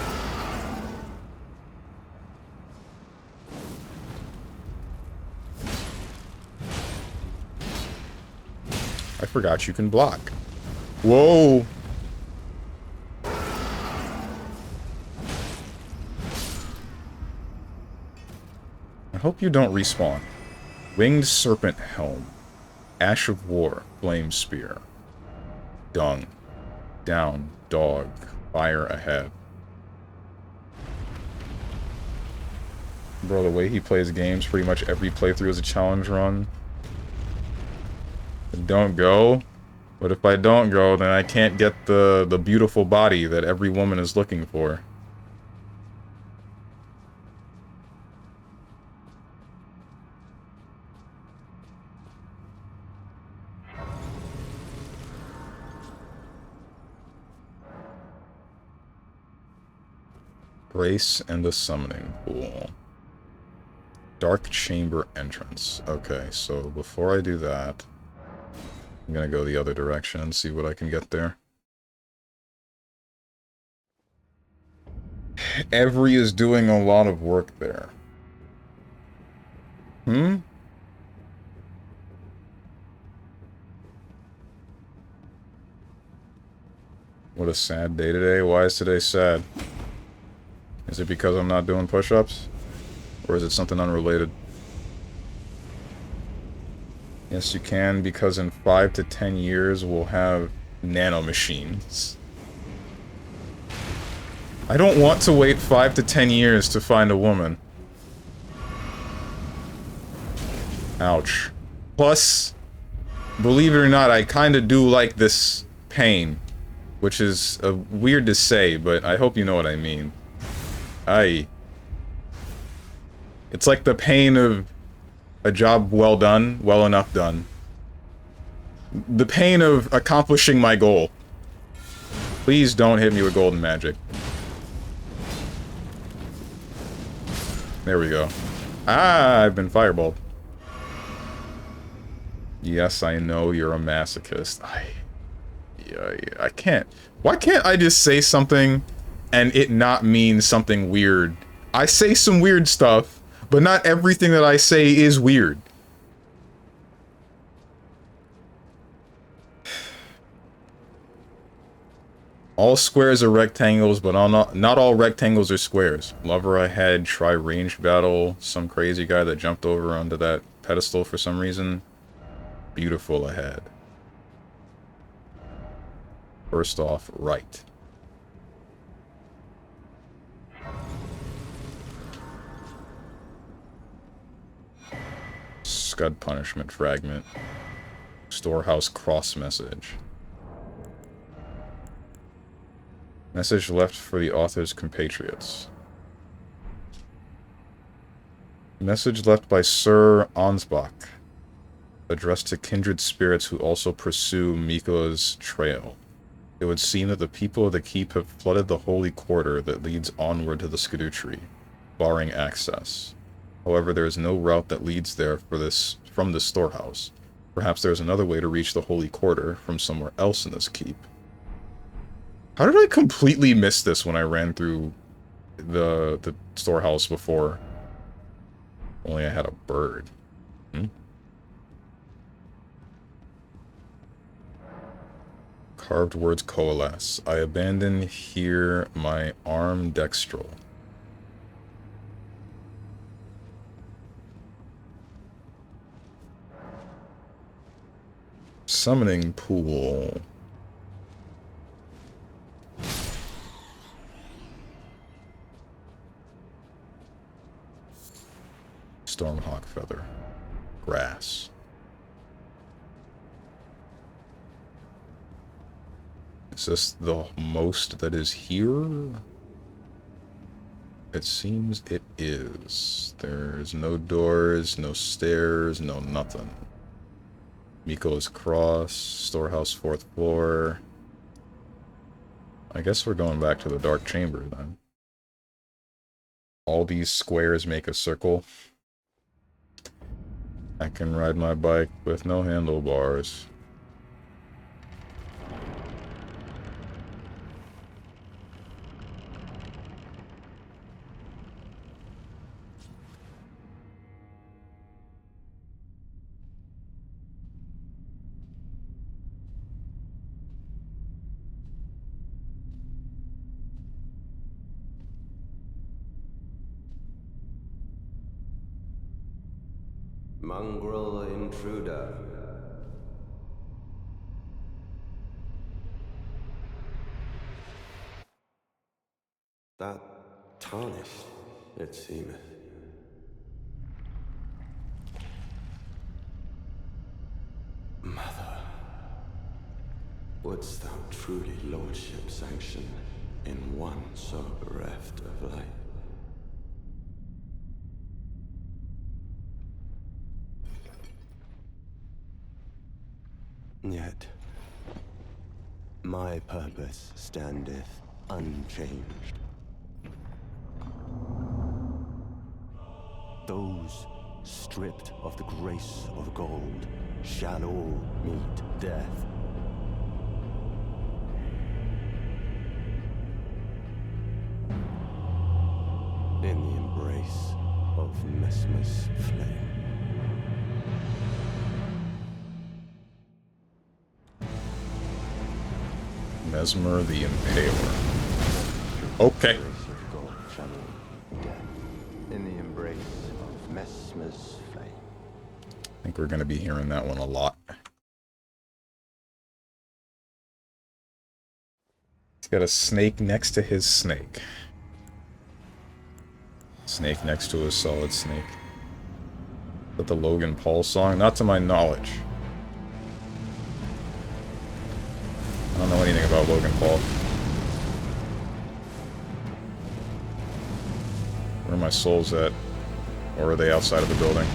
I forgot you can block. Whoa. I hope you don't respawn. Winged Serpent Helm. Ash of War. Flame Spear. Dung. Down. Dog. Fire ahead. Bro, the way he plays games, pretty much every playthrough is a challenge run. Don't go. But if I don't go, then I can't get the beautiful body that every woman is looking for. Brace and the Summoning Pool. Dark Chamber Entrance. Okay, so before I do that, I'm gonna go the other direction and see what I can get there. Every is doing a lot of work there. Hmm? What a sad day today. Why is today sad? Is it because I'm not doing push-ups? Or is it something unrelated? Yes, you can, because in 5 to 10 years we'll have nanomachines. I don't want to wait 5 to 10 years to find a woman. Ouch. Plus, believe it or not, I kinda do like this pain. Which is weird to say, but I hope you know what I mean. Aye. It's like the pain of a job well done, well enough done. The pain of accomplishing my goal. Please don't hit me with golden magic. There we go. Ah, I've been fireballed. Yes, I know you're a masochist. I can't. Why can't I just say something and it not mean something weird? I say some weird stuff, but not everything that I say is weird. All squares are rectangles, but not all rectangles are squares. Lover ahead, try ranged battle. Some crazy guy that jumped over onto that pedestal for some reason. Beautiful ahead. First off, right. Scud punishment fragment. Storehouse cross message. Message left for the author's compatriots. Message left by Sir Ansbach. Addressed to kindred spirits who also pursue Miko's trail. It would seem that the people of the keep have flooded the holy quarter that leads onward to the Scadutree, barring access. However, there is no route that leads there from this storehouse. Perhaps there is another way to reach the holy quarter from somewhere else in this keep. How did I completely miss this when I ran through the storehouse before? Only I had a bird. Carved words coalesce. I abandon here my arm dextral. Summoning pool. Stormhawk feather. Grass. Is this the most that is here? It seems it is. There's no doors, no stairs, no nothing. Miko's cross, storehouse 4th floor. I guess we're going back to the dark chamber then. All these squares make a circle. I can ride my bike with no handlebars. Mongrel intruder. That tarnished, it seemeth. Mother, wouldst thou truly lordship sanction in one so bereft of light? Yet, my purpose standeth unchanged. Those stripped of the grace of gold shall all meet death. In the embrace of Mesmer's flame. Mesmer the Impaler. Okay. Messmer's flame. I think we're going to be hearing that one a lot. He's got a snake next to his snake. Snake next to a solid snake. Is that the Logan Paul song? Not to my knowledge. I don't know anything about Logan Paul. Where are my souls at? Or are they outside of the building?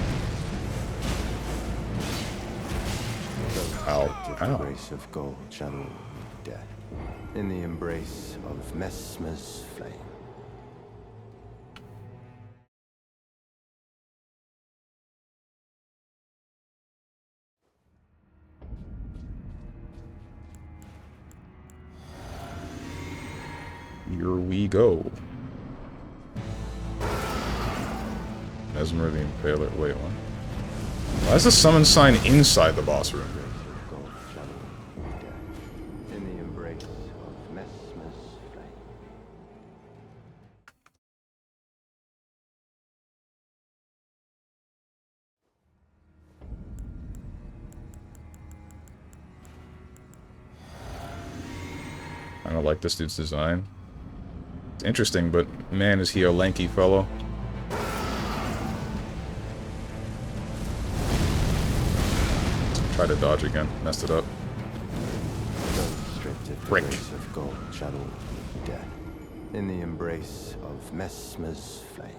Ow. The Ow. grace of gold shall all be dead. In the embrace of Messmer's flame. Here we go. Mesmer the Impaler. Wait, what? Why is the summon sign inside the boss room? In the embrace of Messmer's flame. I don't like this dude's design. It's interesting, but man, is he a lanky fellow. Try to dodge again. Messed it up. Frick. Grace of gold shall all be dead. In the embrace of Messmer's flame.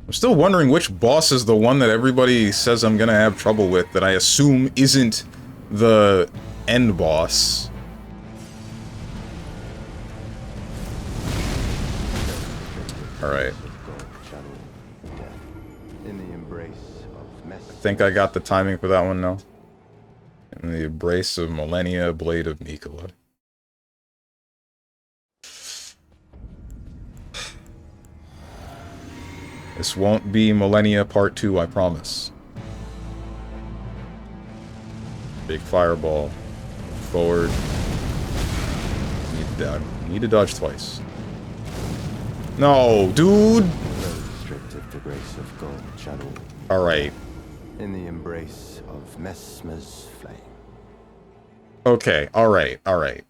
I'm still wondering which boss is the one that everybody says I'm gonna have trouble with that I assume isn't the end boss. Alright. In the embrace of I think I got the timing for that one now. In the embrace of Millennia, Blade of Nikola. This won't be Millennia Part 2, I promise. Big fireball. Forward. Need to dodge twice. No, dude! stripped of the grace of gold shall all be Alright. in the embrace of Messmer's flame. Okay, alright.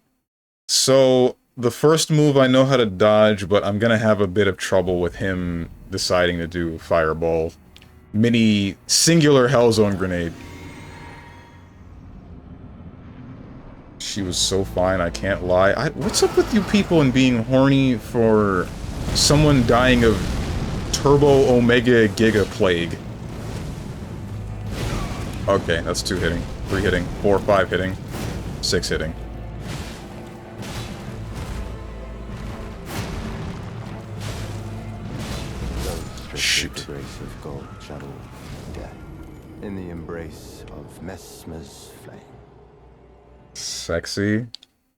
So, the first move I know how to dodge, but I'm gonna have a bit of trouble with him deciding to do Fireball. Mini singular Hellzone grenade. She was so fine, I can't lie. What's up with you people and being horny for someone dying of Turbo Omega Giga Plague? Okay, that's 2 hitting, 3 hitting, 4, 5 hitting, 6 hitting. Shoot. The grace of gold shall all be dead. In the embrace of Messmer's flame. Sexy?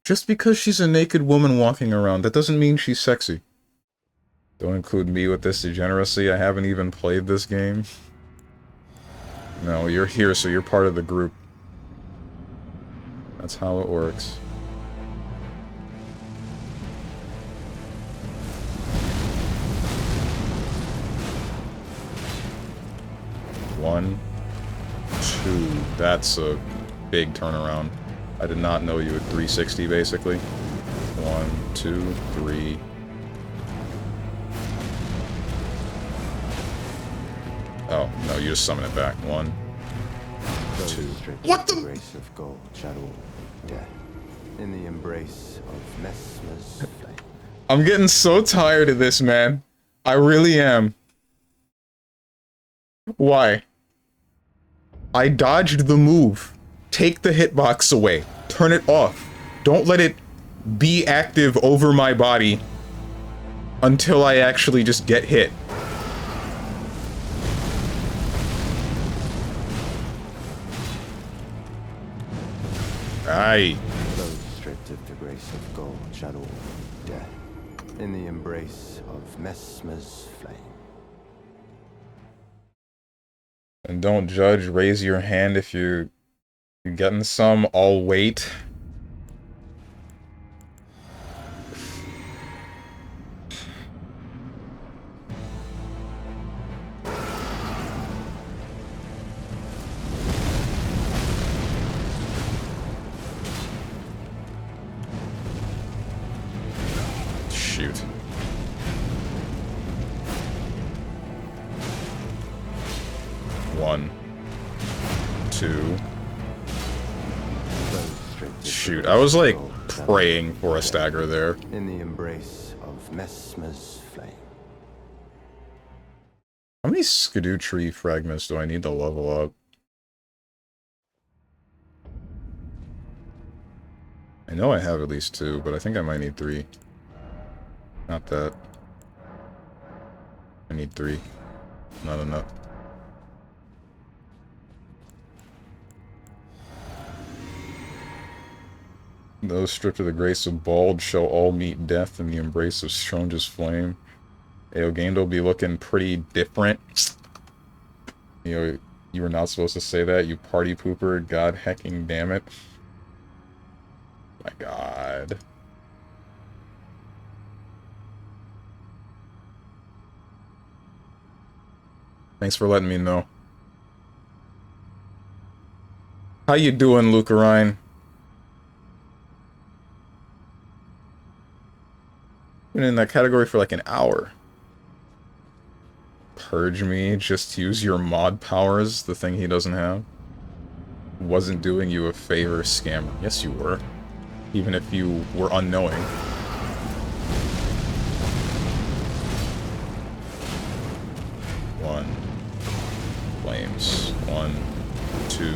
Just because she's a naked woman walking around, that doesn't mean she's sexy. Don't include me with this degeneracy, I haven't even played this game. No, you're here, so you're part of the group. That's how it works. One, two. That's a big turnaround. I did not know you had 360, basically. 1, 2, 3. Oh, no, you just summon it back. 1, 2. What the? Grace of gold shall all be dead. In the embrace of Messmer's flame. I'm getting so tired of this, man. I really am. Why? I dodged the move. Take the hitbox away. Turn it off. Don't let it be active over my body until I actually just get hit. Aye. Those stripped of the grace of gold shall all be dead. In the embrace of Messmer's flame. And don't judge, raise your hand if you're getting some. I'll wait. 1, 2. Shoot, I was like praying for a stagger there. In the embrace of Messmer's flame. How many skidoo tree fragments do I need to level up? I know I have at least 2, but I think I might need 3. Not that. I need 3. Not enough. Those stripped of the grace of bald shall all meet death in the embrace of strongest flame. Ayo, game will be looking pretty different. You know, you were not supposed to say that, you party pooper. God hecking damn it. My God. Thanks for letting me know. How you doing, Lucarine? Been in that category for like an hour. Purge me, just use your mod powers, the thing he doesn't have. Wasn't doing you a favor, scammer. Yes, you were. Even if you were unknowing. One. Flames. 1, 2.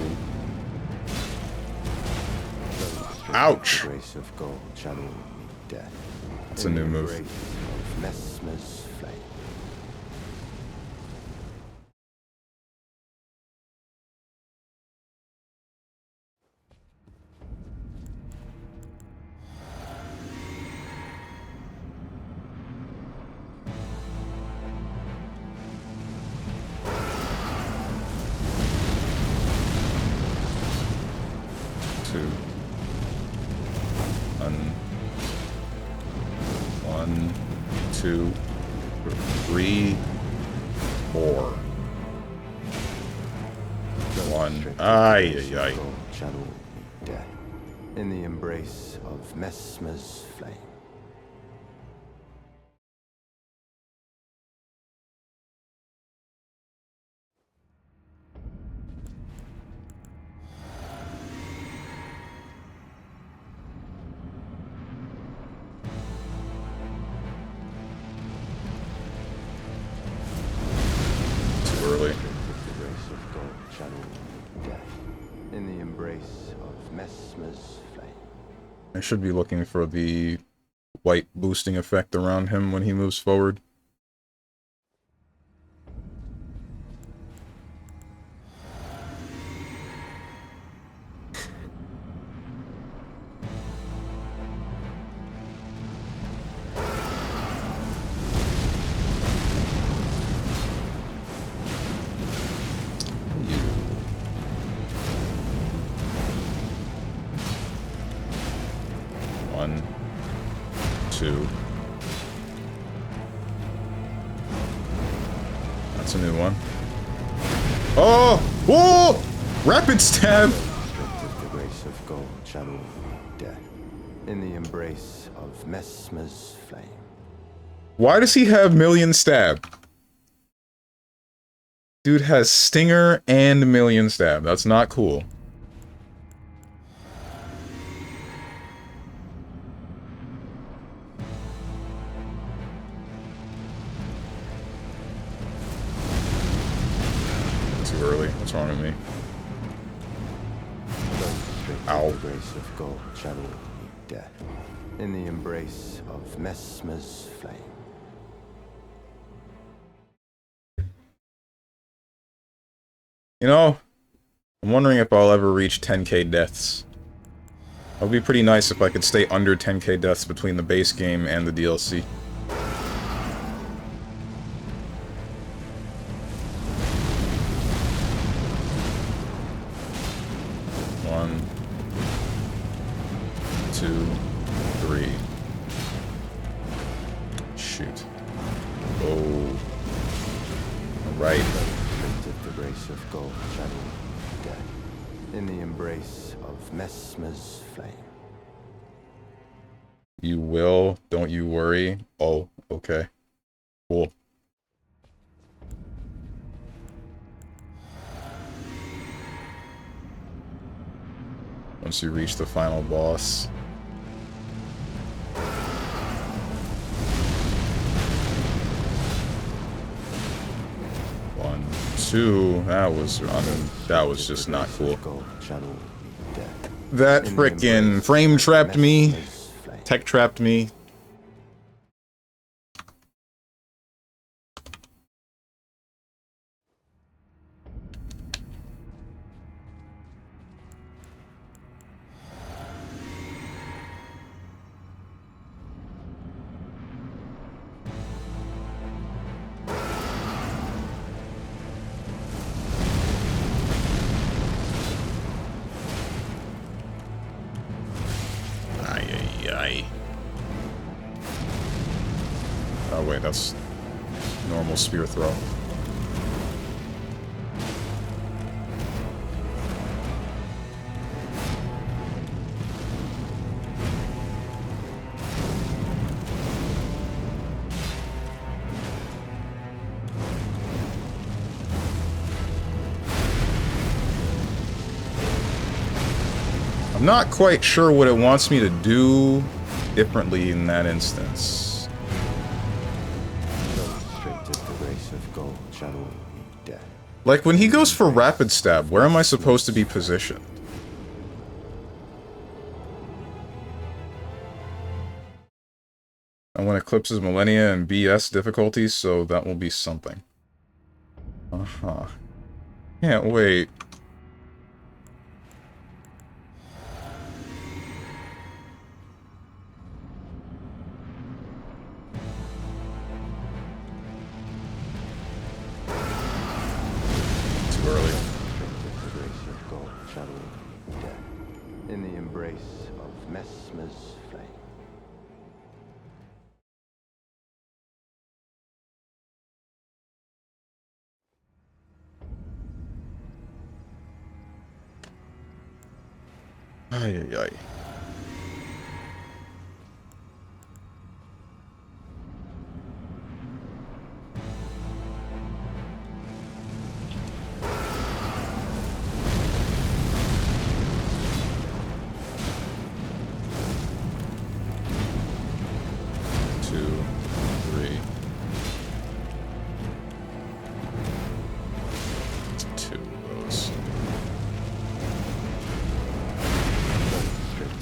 Ouch! Grace of gold shall all meet death. That's a new move. Messmer's flame. One, 2, 3, 4. 1. Ay, ay, ay. Shall all meet death in the embrace of Messmer's flame. Early. The grace of gold shall all meet death in the embrace of Messmer's flame. I should be looking for the white boosting effect around him when he moves forward. One, 2. That's a new one. Oh! Whoa! Rapid stab! The grace of gold shall all meet death in the embrace of Messmer's flame. Why does he have million stab? Dude has stinger and million stab. That's not cool. Too early. What's wrong with me? Ow. The grace of gold shall all meet death in the embrace of Messmer's flame. You know, I'm wondering if I'll ever reach 10k deaths. It would be pretty nice if I could stay under 10k deaths between the base game and the DLC. One, 2, 3. Shoot. Oh. Right. The grace of gold shall all meet death in the embrace of Messmer's flame. You will, don't you worry. Oh, okay. Cool. once you reach the final boss. One, two, that was just not cool. That frickin' frame trapped me, tech trapped me. Oh wait, that's normal spear throw. I'm not quite sure what it wants me to do differently in that instance. Like, when he goes for rapid stab, where am I supposed to be positioned? I want Eclipse's Millennia and BS difficulties, so that will be something. Uh-huh. Can't wait. In the embrace of Messmer's flame. Ay, ay, ay.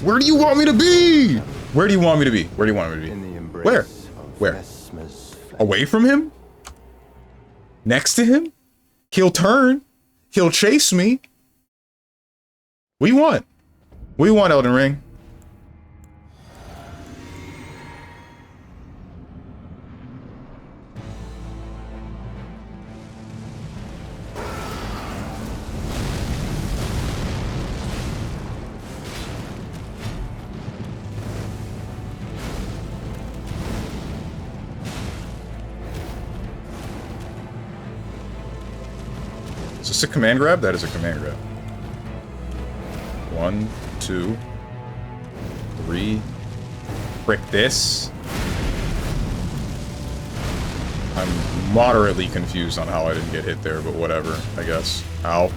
Where do you want me to be? Where do you want me to be? Where do you want me to be? Where? Where? Away from him? Next to him? He'll turn. He'll chase me. What do you want? What do you want, Elden Ring? Is this a command grab? That is a command grab. 1, 2, 3. Frick this. I'm moderately confused on how I didn't get hit there, but whatever, I guess. Ow.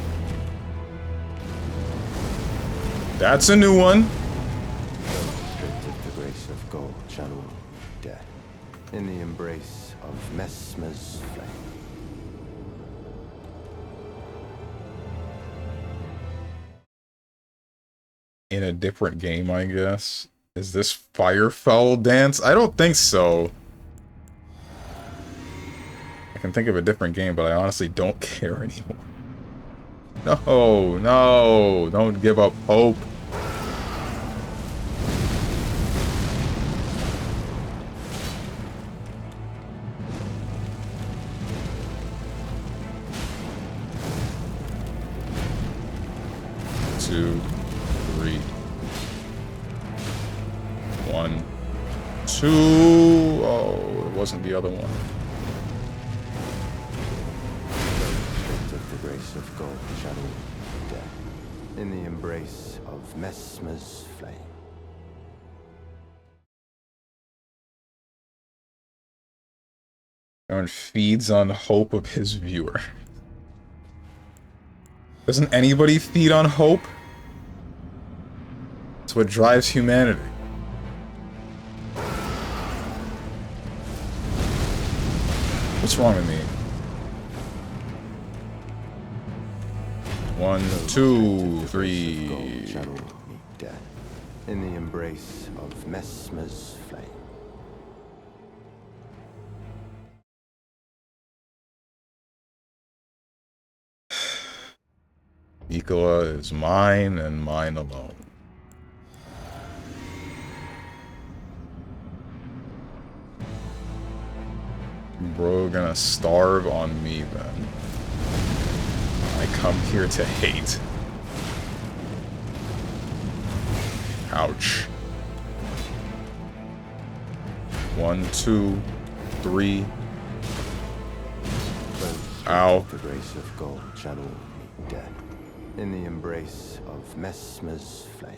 That's a new one. The grace of gold channel death in the embrace of Messmer's flame. In a different game, I guess. Is this Firefell dance? I don't think so. I can think of a different game, but I honestly don't care anymore. No, no, don't give up hope. Two, 3, 1, 2. Oh, it wasn't the other one. The grace of gold shadow death in the embrace of Messmer's flame. And feeds on hope of his viewer. Doesn't anybody feed on hope? It's what drives humanity. What's wrong with me? 1, 2, 3. Shall meet death in the embrace of Messmer's flame. Nicola is mine and mine alone. Bro, gonna starve on me then. I come here to hate. Ouch. 1, 2, 3. Ow. The grace of gold shall all meet death in the embrace of Messmer's flame.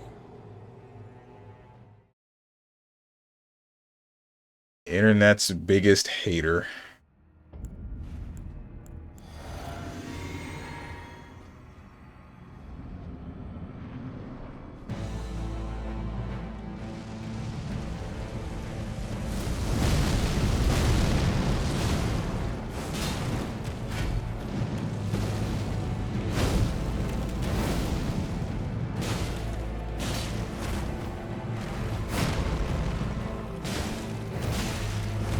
Internet's biggest hater.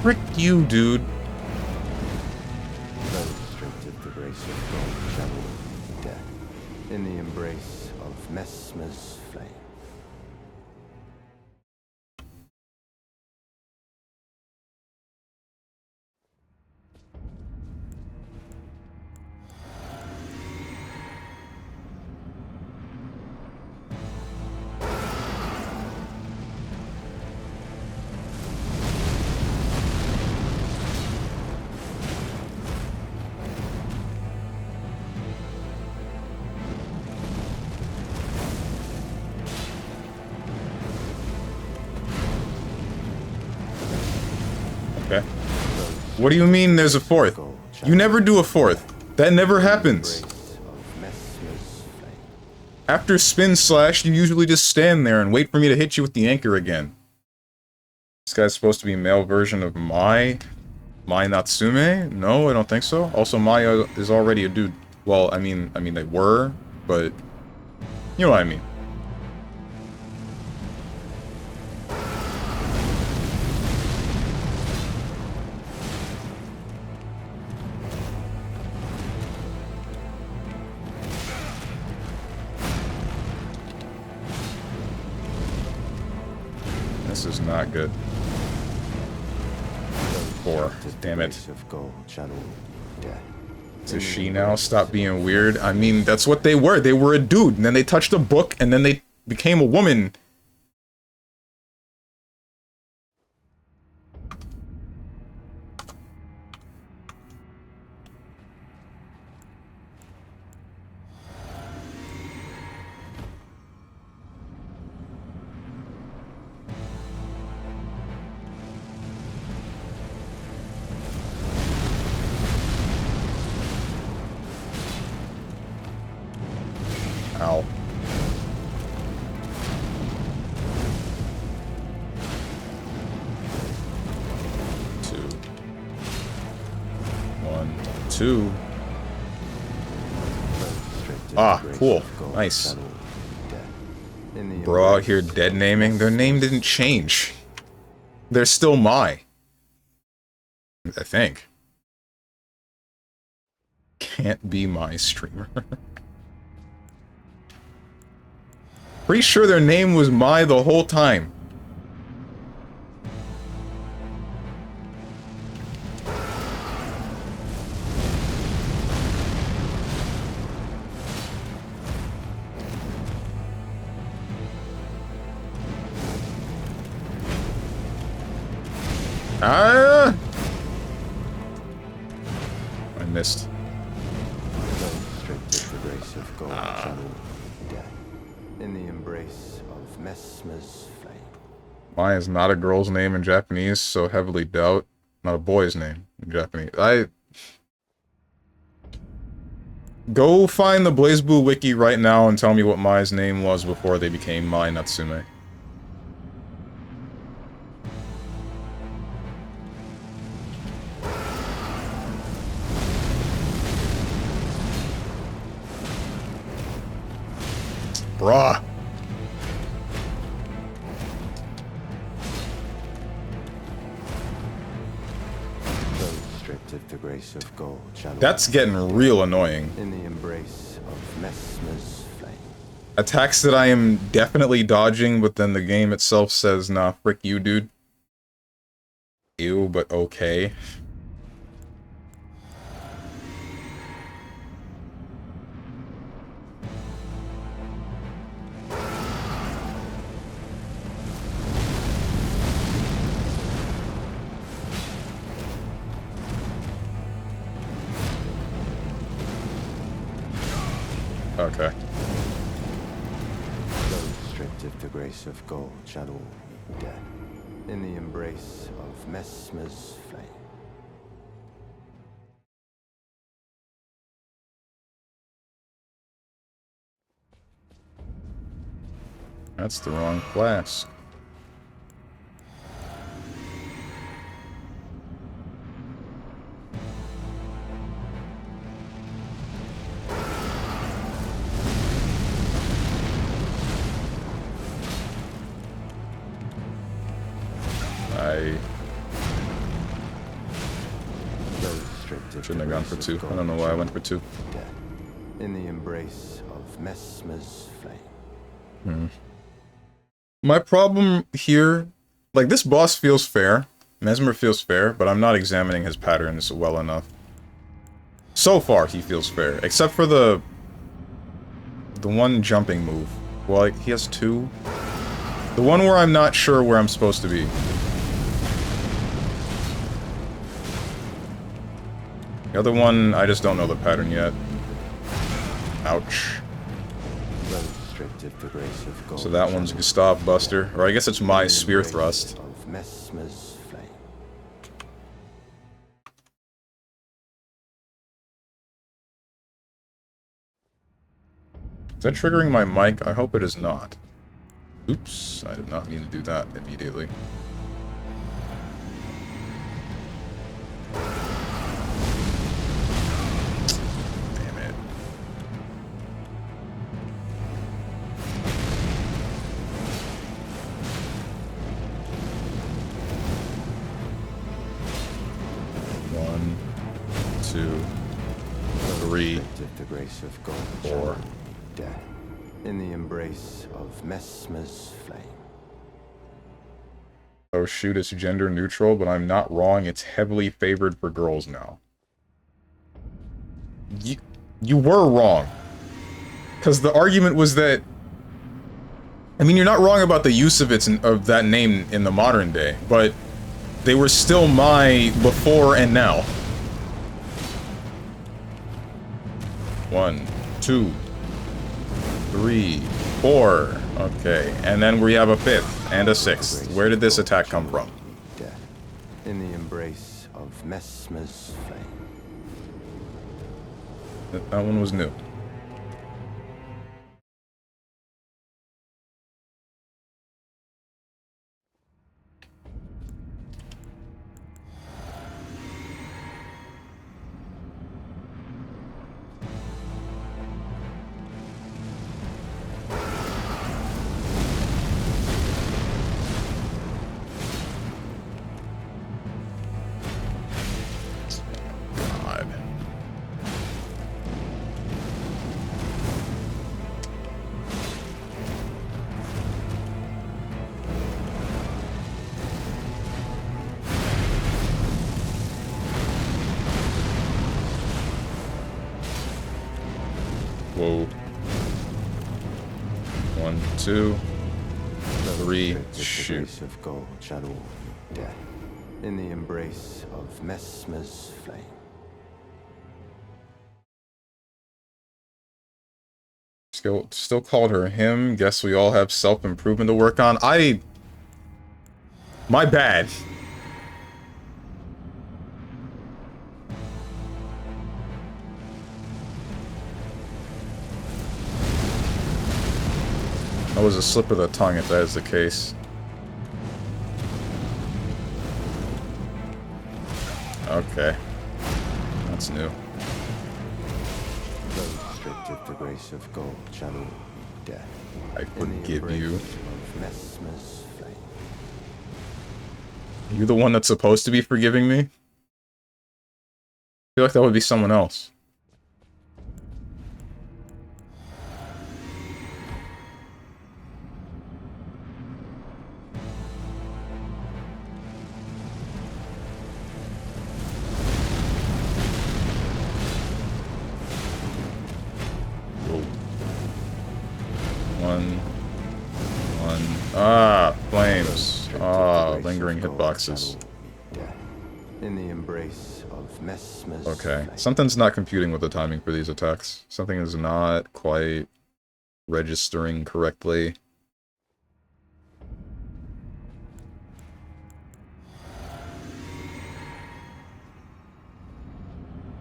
Frick you, dude. Those strength of the grace of gold shall all meet death in the embrace of Messmer's flame. Okay. What do you mean there's a fourth? You never do a fourth. That never happens. After spin slash, you usually just stand there and wait for me to hit you with the anchor again. This guy's supposed to be a male version of Mai Natsume? No, I don't think so. Also, Maya is already a dude. Well, I mean they were, but you know what I mean. This is not good. 4. Damn it. It's a she now. Stop being weird. I mean, that's what they were. They were a dude, and then they touched a book, and then they became a woman. Ow. Two. 1, 2. Ah, cool. Nice. Bro out here dead naming. Their name didn't change. They're still Mai. I think. Can't be my streamer. Pretty sure their name was Mai the whole time. Ah! I missed. In the embrace of Messmer's flame. Mai is not a girl's name in Japanese, so heavily doubt. Not a boy's name in Japanese. Go find the BlazBlue wiki right now and tell me what Mai's name was before they became Mai Natsume. Bruh. Stripped of the grace of gold shall That's getting real annoying. in the embrace of Messmer's flame. Attacks that I am definitely dodging, but then the game itself says, nah, frick you, dude. Ew, but okay. Okay. Those stripped of the grace of gold shall all be dead in the embrace of Messmer's flame. That's the wrong flask. Shouldn't have gone for 2. I don't know why I went for 2. Dead in the embrace of Messmer's flame. My problem here, like, this boss feels fair. Mesmer feels fair, but I'm not examining his patterns well enough. So far, he feels fair, except for the one jumping move. Well, like, he has 2. The one where I'm not sure where I'm supposed to be. The other one, I just don't know the pattern yet. Ouch. So that one's Gustav Buster, or I guess it's my Spear Thrust. Of Messmer's flame. Is that triggering my mic? I hope it is not. Oops, I did not mean to do that immediately. Damn it. One, 2, 3, The grace of God 4. dead in the embrace of Messmer's flame. Oh shoot, it's gender neutral, but I'm not wrong, it's heavily favored for girls now. You were wrong. Because the argument was that... I mean, you're not wrong about the use of that name in the modern day, but they were still Mai before and now. 1, 2, 3, 4. Okay, and then we have a 5th and a 6th. Where did this attack come from? Dead in the embrace of Messmer's flame. That one was new. God. Whoa. 1, 2, 3, shoot. The grace of gold shall all be dead in the embrace of Messmer's flame. Still called her him. Guess we all have self-improvement to work on. My bad. That was a slip of the tongue if that is the case. Okay. That's new. Those stripped of the grace of gold shall all meet death. I In the forgive you. embrace of Messmer's flame. You the one that's supposed to be forgiving me? I feel like that would be someone else. Ah, flames. Ah, lingering hitboxes. In the embrace of Messmer's Okay, flame. something's not computing with the timing for these attacks. Something is not quite registering correctly.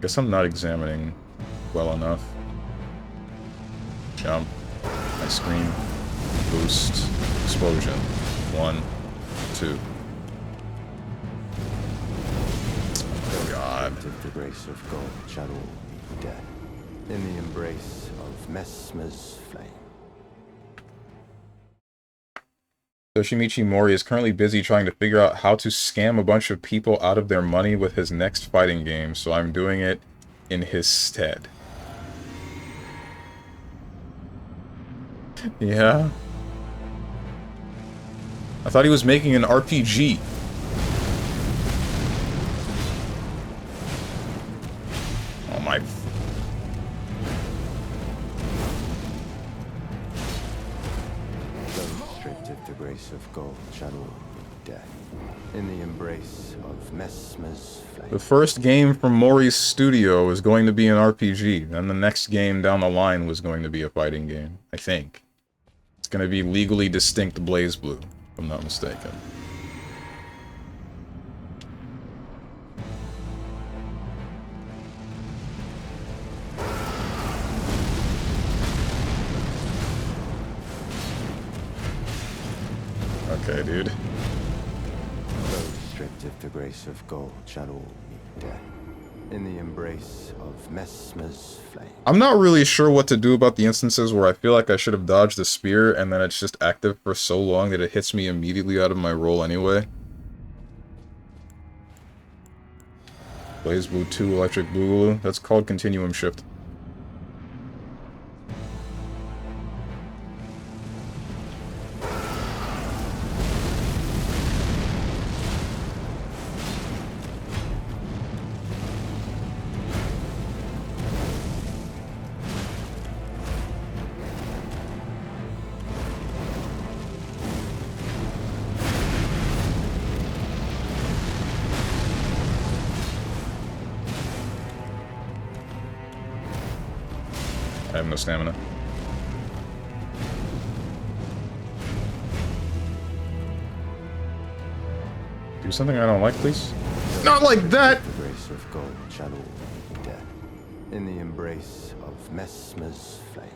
Guess I'm not examining well enough. Jump. Ice cream. Boost. Explosion. 1, 2. Oh god. Of the grace of gold shall all meet death. In the embrace of Messmer's flame. Yoshimichi Mori is currently busy trying to figure out how to scam a bunch of people out of their money with his next fighting game, so I'm doing it in his stead. Yeah? I thought he was making an RPG. Oh my... Those stripped of the grace of gold shall all meet death. In the embrace of Messmer's flame. The first game from Mori's studio was going to be an RPG, and the next game down the line was going to be a fighting game, I think. It's going to be legally distinct BlazBlue, if I'm not mistaken. Okay, dude. Those stripped of the grace of gold shall all meet death. In the embrace of Messmer's flame. I'm not really sure what to do about the instances where I feel like I should have dodged the spear and then it's just active for so long that it hits me immediately out of my roll anyway. BlazBlue 2 Electric Boogaloo. That's called Continuum Shift. I have no stamina. Do something I don't like, please. Not like that! The grace of gold shall all meet death. In the embrace of Messmer's flame.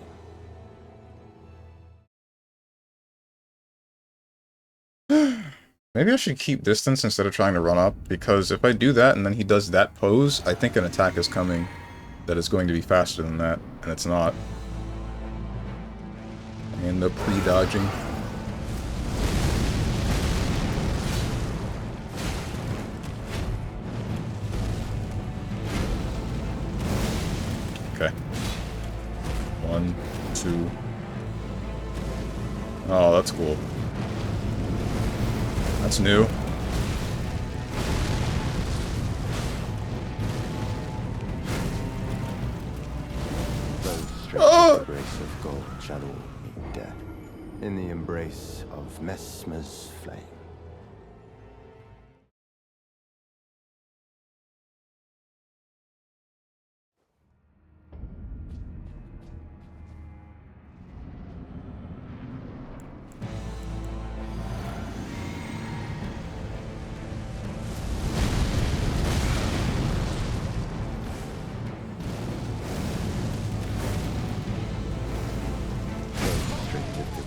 Maybe I should keep distance instead of trying to run up, because if I do that and then he does that pose, I think an attack is coming that is going to be faster than that, and it's not. I end up pre-dodging. Okay. 1, 2. Oh, that's cool. That's new. Those stripped of the grace of gold shall all meet death. In the embrace of Messmer's flame.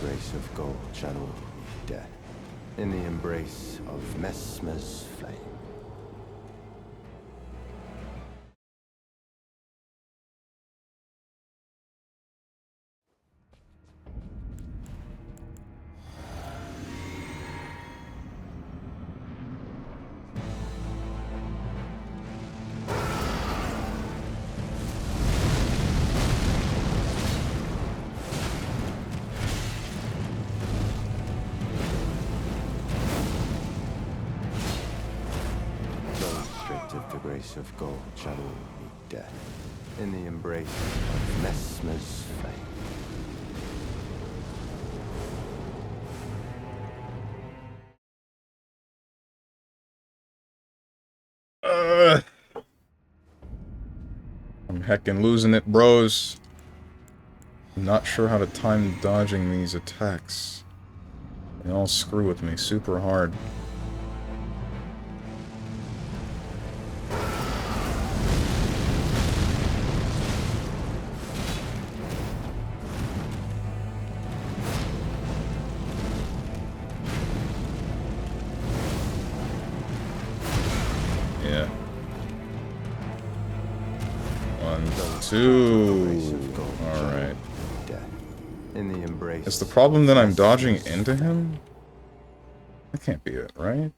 grace of gold shall all meet death in the embrace of Messmer's flame. Of the grace of gold shall all meet death in the embrace of Messmer's flame. I'm heckin' losing it, bros. I'm not sure how to time dodging these attacks. They all screw with me super hard. Yeah. 1, 2. Alright. In the embrace. Is the problem that I'm dodging into him? That can't be it, right?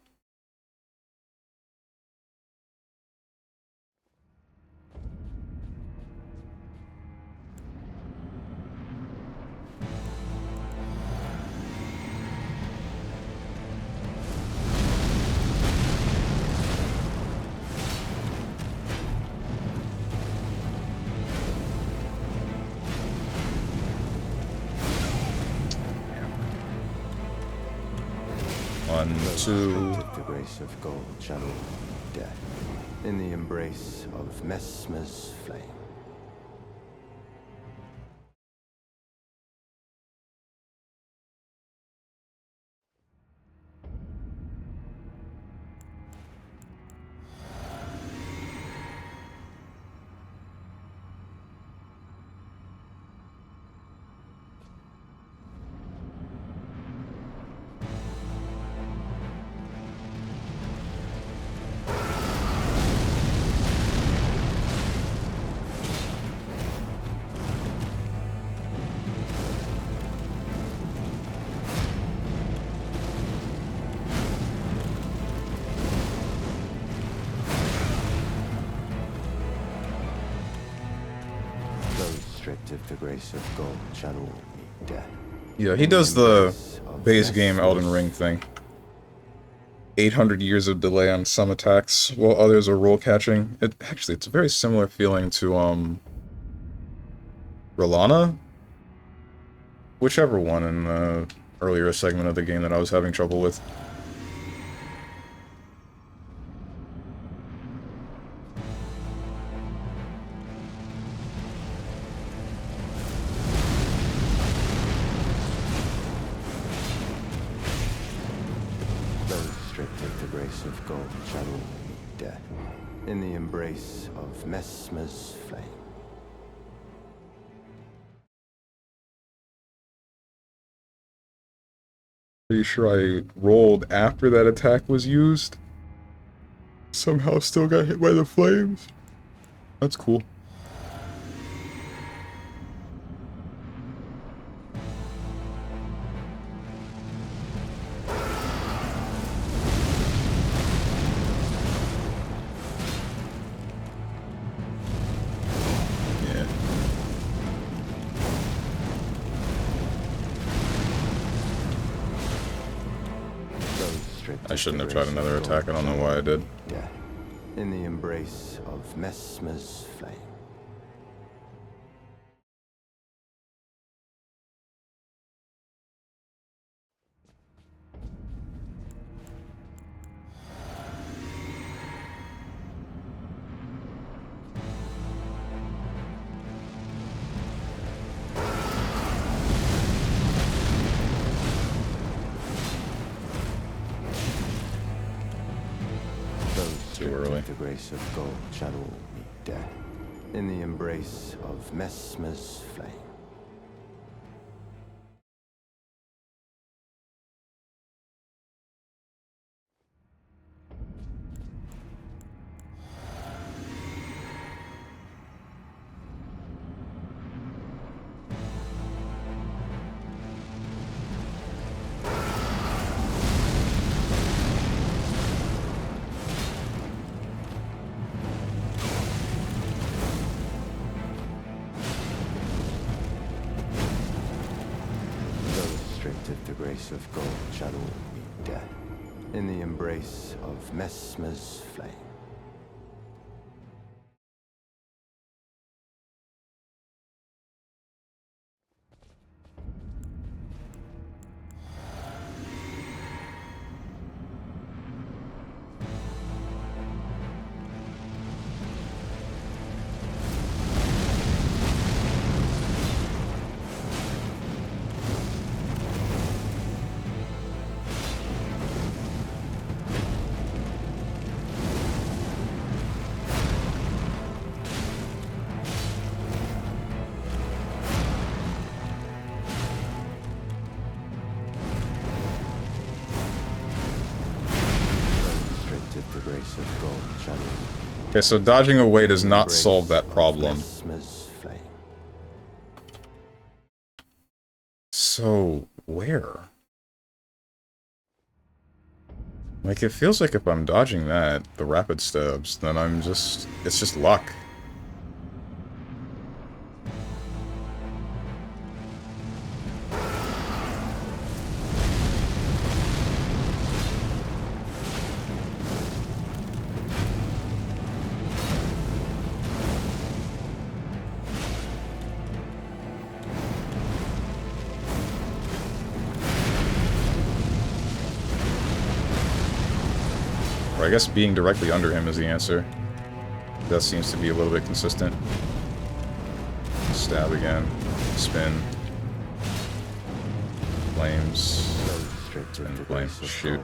One, two. The grace of gold shall all meet death in the embrace of Messmer's flame. Of the grace of gold shall all meet death. Yeah, he does the base game Elden Ring thing. 800 years of delay on some attacks, while others are roll catching. Actually, it's a very similar feeling to, Rolana? Whichever one in the earlier segment of the game that I was having trouble with. Of the grace of gold shall all meet death in the embrace of Messmer's flame. Pretty sure I rolled after that attack was used. Somehow still got hit by the flames. That's cool. I shouldn't have tried another attack. I don't know why I did. Death in the embrace of Messmer's flame. Too early. The grace of gold shall all meet death in the embrace of Messmer's flame. if the grace of gold shall all meet death in the embrace of Messmer's flame. Okay, so dodging away does not solve that problem. So, where? Like, it feels like if I'm dodging that, the rapid stabs, then I'm just... it's just luck. Or I guess being directly under him is the answer. That seems to be a little bit consistent. Stab again. Spin. Flames. And flames. Shoot.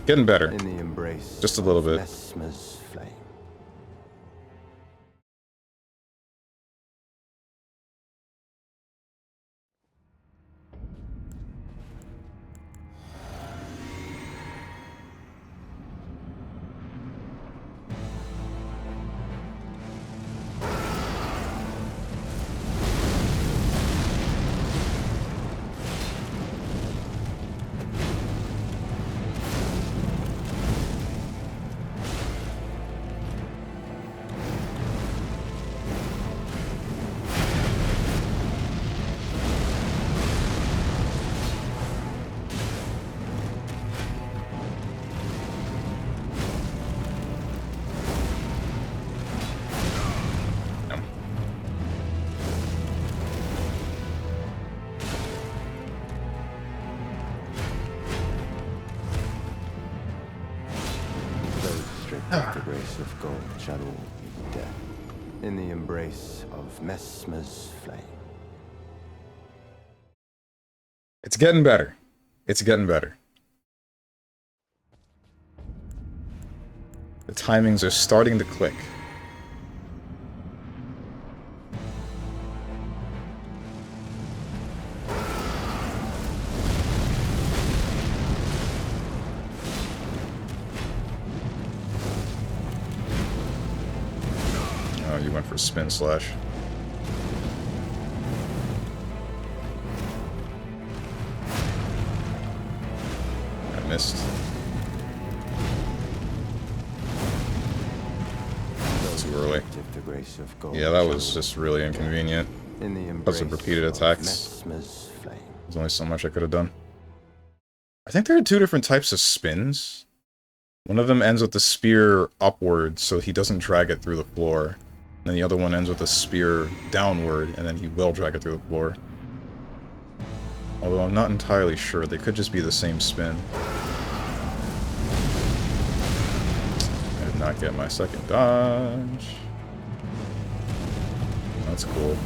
Getting better. Just a little bit. The grace of gold shall all meet death in the embrace of Messmer's flame. It's getting better. It's getting better. The timings are starting to click. Oh, you went for spin slash. I missed. Too early. Yeah, that was just really inconvenient. Because of repeated attacks. There's only so much I could have done. I think there are two different types of spins. One of them ends with the spear upward, so he doesn't drag it through the floor. And the other one ends with a spear downward, and then he will drag it through the floor. Although I'm not entirely sure. They could just be the same spin. I did not get my second dodge. That's cool.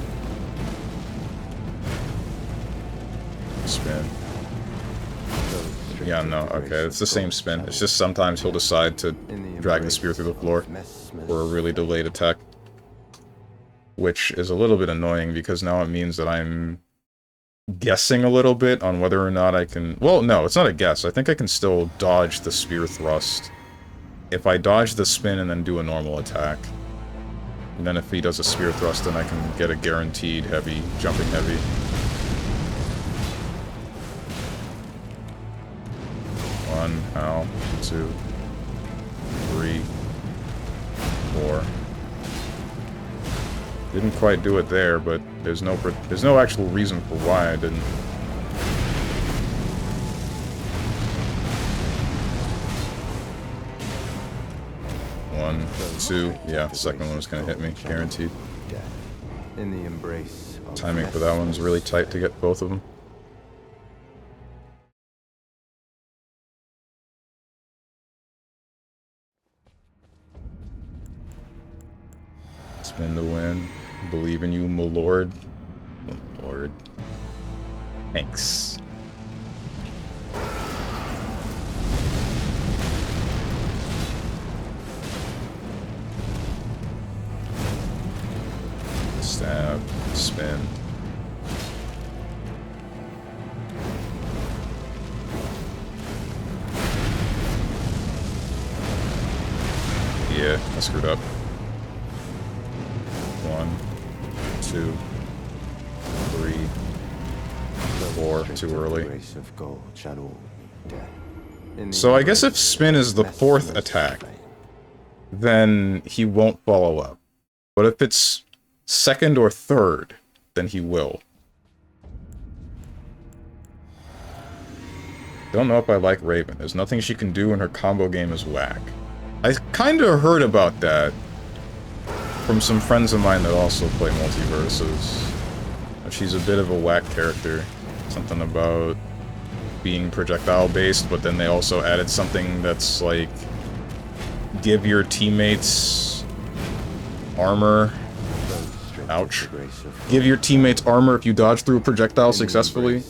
Spin. Yeah, no, okay, it's the same spin. It's just sometimes he'll decide to drag the spear through the floor for a really delayed attack. Which is a little bit annoying because now it means that I'm guessing a little bit on whether or not I can... Well, no, it's not a guess. I think I can still dodge the spear thrust if I dodge the spin and then do a normal attack. And then if he does a spear thrust, then I can get a guaranteed heavy, jumping heavy. One, ow, 2, 3, 4. Didn't quite do it there, but there's no actual reason for why I didn't. 1, 2. Yeah, the second one was gonna hit me, guaranteed. In the embrace of Timing for that one's really tight to get both of them. Spin to win. Believe in you, my lord. My lord. Thanks. Stab. Spin. Yeah, I screwed up. 1, 2, 3, 4, too early. So I guess if spin is the 4th attack, then he won't follow up. But if it's 2nd or 3rd, then he will. Don't know if I like Raven. There's nothing she can do and her combo game is whack. I kinda heard about that from some friends of mine that also play multiverses. She's a bit of a whack character. Something about being projectile-based, but then they also added something that's like, give your teammates armor. Ouch. Give your teammates armor if you dodge through a projectile successfully.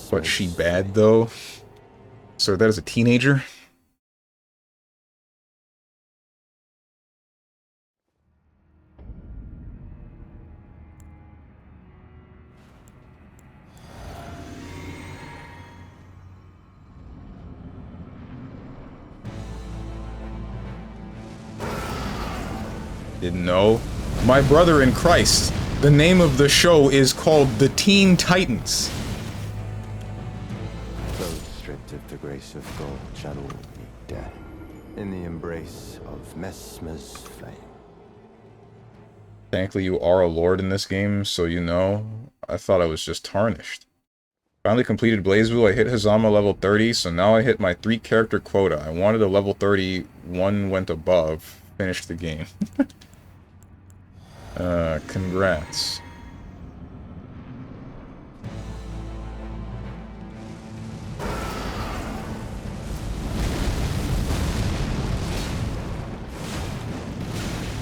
But she bad, though. So that is a teenager? Didn't know. My brother in Christ, the name of the show is called The Teen Titans. Those stripped of the grace of God shall all meet death in the embrace of Messmer's flame. Thankfully, you are a lord in this game, so you know. I thought I was just tarnished. Finally completed Blazeville, I hit Hazama level 30, so now I hit my 3-character quota. I wanted a level 30, one went above. Finished the game. Congrats.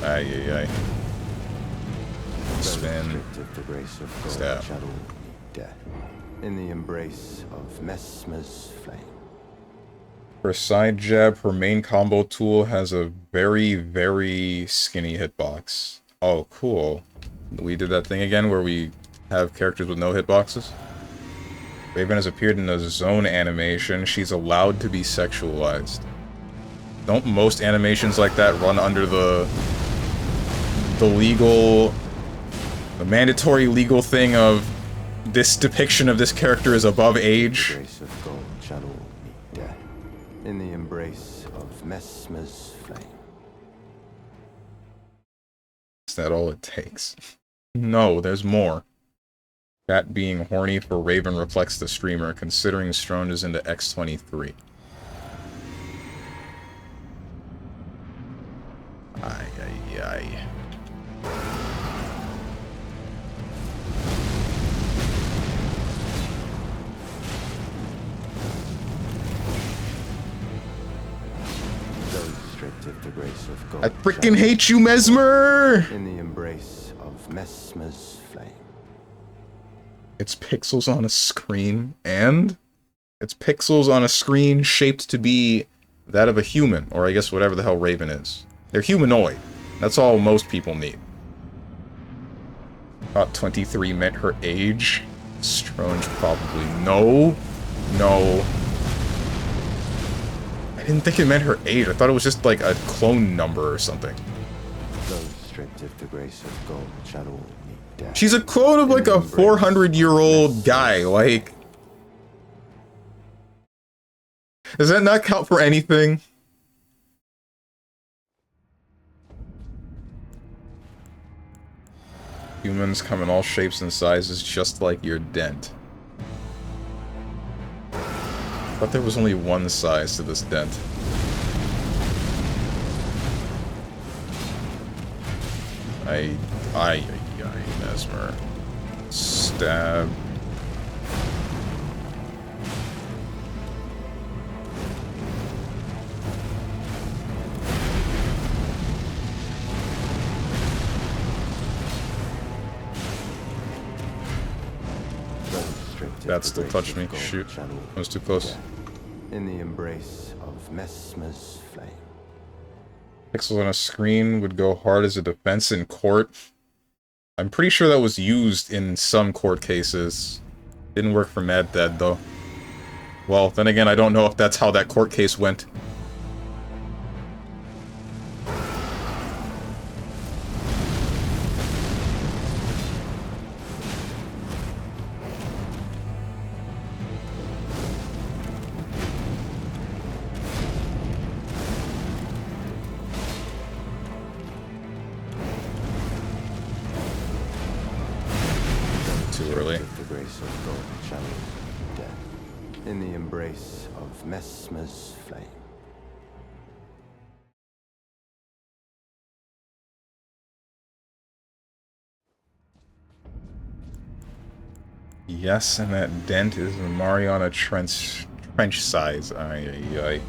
Ay, ay, ay. Spin. Stab. In the embrace of Messmer's flame. Her side jab, her main combo tool has a very, very skinny hitbox. Oh, cool. We did that thing again where we have characters with no hitboxes. Raven has appeared in a zone animation. She's allowed to be sexualized. Don't most animations like that run under the legal... the mandatory legal thing of this depiction of this character is above age? In the embrace of Messmer's flame. Is that all it takes? No, there's more. That being horny for Raven reflects the streamer, considering Strone is into X23. Ay, ay, ay. I freaking hate you, Mesmer! In the embrace of Messmer's flame. It's pixels on a screen, and it's pixels on a screen shaped to be that of a human, or I guess whatever the hell Raven is. They're humanoid. That's all most people need. Thought 23 meant her age. Strange, probably. No. No. I didn't think it meant her age. I thought it was just like a clone number or something. Those stripped of the grace of God shall all meet death. She's a clone of like a 400-year-old guy, like... Does that not count for anything? Humans come in all shapes and sizes, just like your dent. I thought there was only one size to this dent. I, Mesmer. Stab. That still touched me. Shoot. I was too close. In the embrace of Mesmer's flame. Pixels on a screen would go hard as a defense in court. I'm pretty sure that was used in some court cases. Didn't work for Mad Dead, though. Well, then again, I don't know if that's how that court case went. In the embrace of Mesmer's flame. Yes, and that dent is a Mariana trench size. Ay, ay, ay.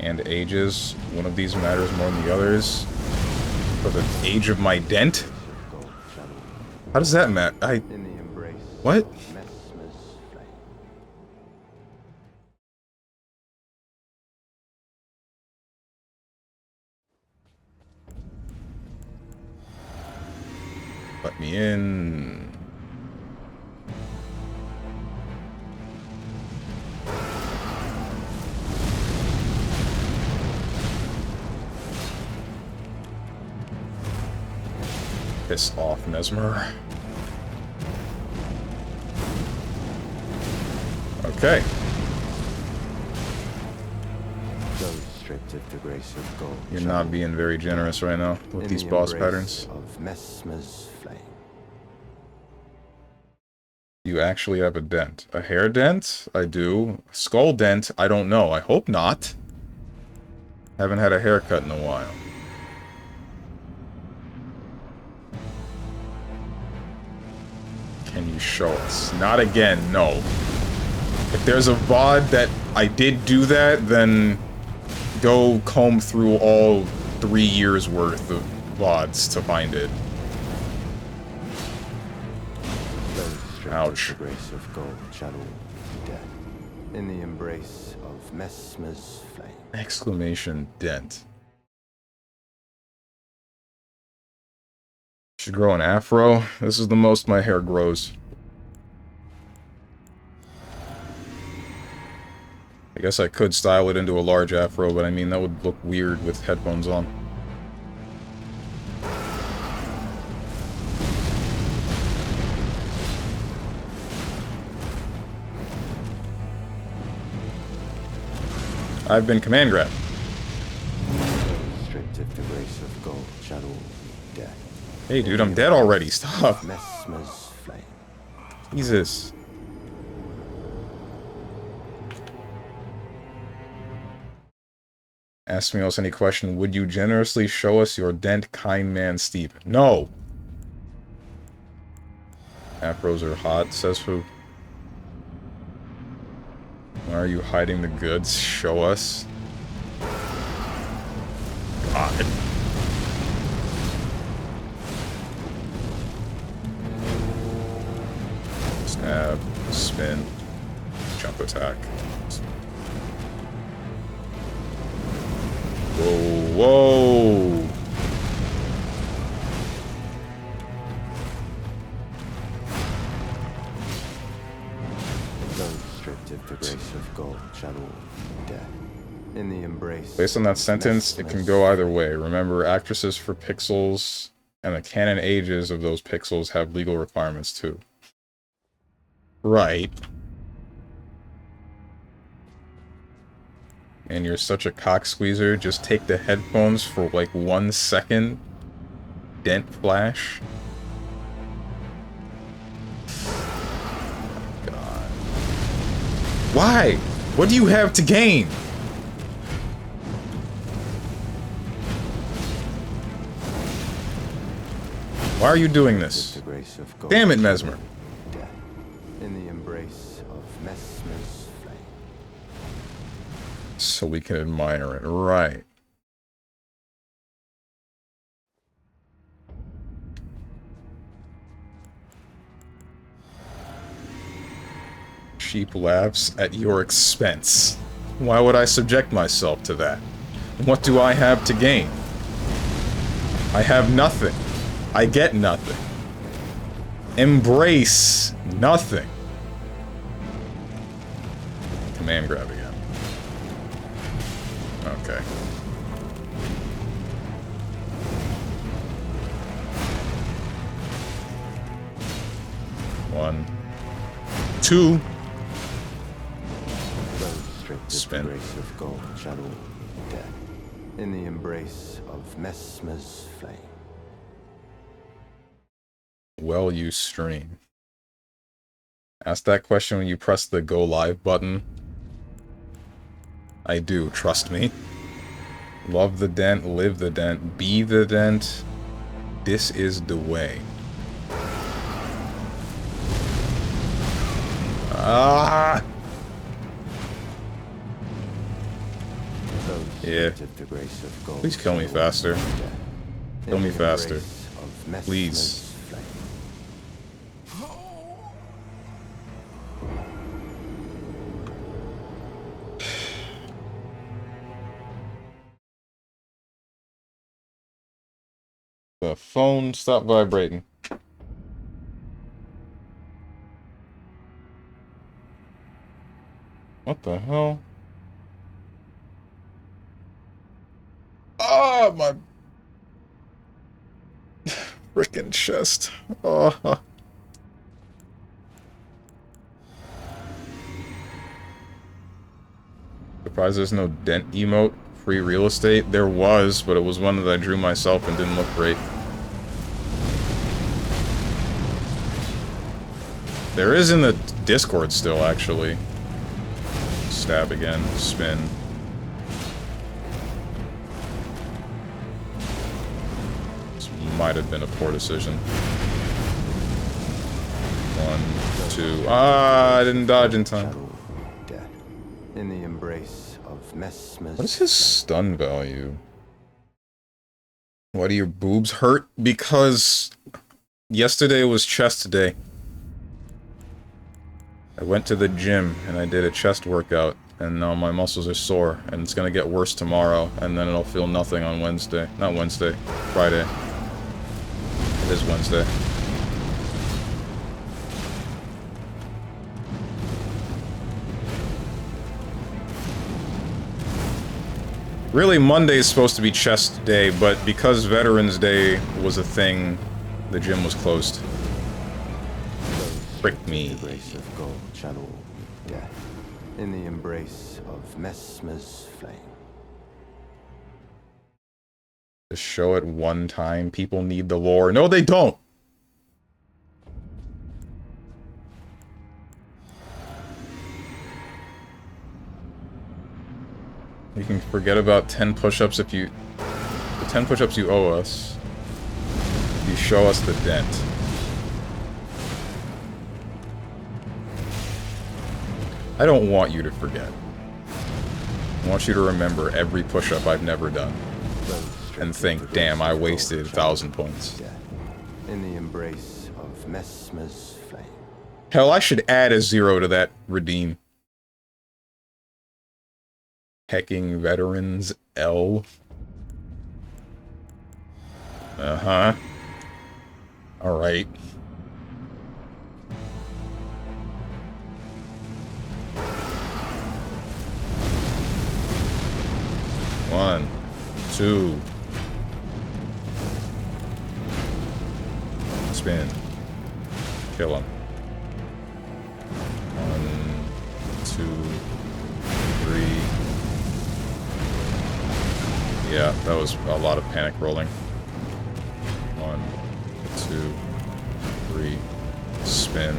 And ages. One of these matters more than the others. For the age of my dent? How does that matter? What? Let me in. Piss off, Mesmer. Okay. Those stripped of the grace of gold. You're not being very generous right now with these boss patterns. Of Mesmer's flame. You actually have a dent. A hair dent? I do. A skull dent? I don't know. I hope not. Haven't had a haircut in a while. Can you show us? Not again, no. If there's a VOD that I did do that, then go comb through all 3 years worth of VODs to find it. Ouch. The grace of gold shall all be dead. In the embrace of Mesmer's flame. Exclamation dent. Should grow an afro. This is the most my hair grows. I guess I could style it into a large afro, but I mean that would look weird with headphones on. I've been command grabbed. Stripped of the grace of gold shall all be dead. Hey dude, I'm dead already. Stop. Mesmer's flame. Jesus. Ask me else any question. Would you generously show us your dent, kind man Steve? No. Afros are hot, says who? Why are you hiding the goods? Show us. God. Stab, spin, jump attack. Whoa, whoa! Those stripped of the grace of gold shall all be dead. In the embrace. Based on that sentence, it can go either way. Remember, actresses for pixels and the canon ages of those pixels have legal requirements too. Right. And you're such a cock squeezer, just take the headphones for like 1 second. Dent flash. God. Why? What do you have to gain? Why are you doing this? Damn it, Mesmer. Death in the embrace of Mesmer's flame. So we can admire it, right. Sheep laughs at your expense. Why would I subject myself to that? What do I have to gain? I have nothing. I get nothing. Embrace nothing. Command grab again. Okay. One. Two. Spin. Grace of gold shall all meet death in the embrace of Mesmer's flame. Well, you stream. Ask that question when you press the go live button. I do, trust me. Love the dent, live the dent, be the dent. This is the way. Ah! Yeah. Please kill me faster. Kill me faster. Please. The phone stopped vibrating. What the hell? Ah, my frickin' chest. Oh. Surprised there's no dent emote. Free real estate. There was, but it was one that I drew myself and didn't look great. There is in the Discord still, actually. Stab again. Spin. This might have been a poor decision. One, two. Ah, I didn't dodge in time. In the embrace of Mesmer's. What is his stun value? Why do your boobs hurt? Because yesterday was chest day. I went to the gym and I did a chest workout, and now my muscles are sore, and it's gonna get worse tomorrow, and then it'll feel nothing on Wednesday. Not Wednesday, Friday. It is Wednesday. Really, Monday is supposed to be chest day, but because Veterans Day was a thing, the gym was closed. Frick me. The grace of gold shall all meet death in the embrace of Mesmer's flame. Just show it one time. People need the lore. No, they don't! You can forget about 10 push-ups if you... The 10 push-ups you owe us. You show us the dent. I don't want you to forget. I want you to remember every push-up I've never done. And think, damn, I wasted 1,000 points. In the embrace of Mesmer's flame. Hell, I should add a 0 to that redeem. Hecking Veterans L. Uh-huh. Alright. One, two. Spin. Kill him. 1, 2, 3. Yeah, that was a lot of panic rolling. 1, 2, 3. Spin.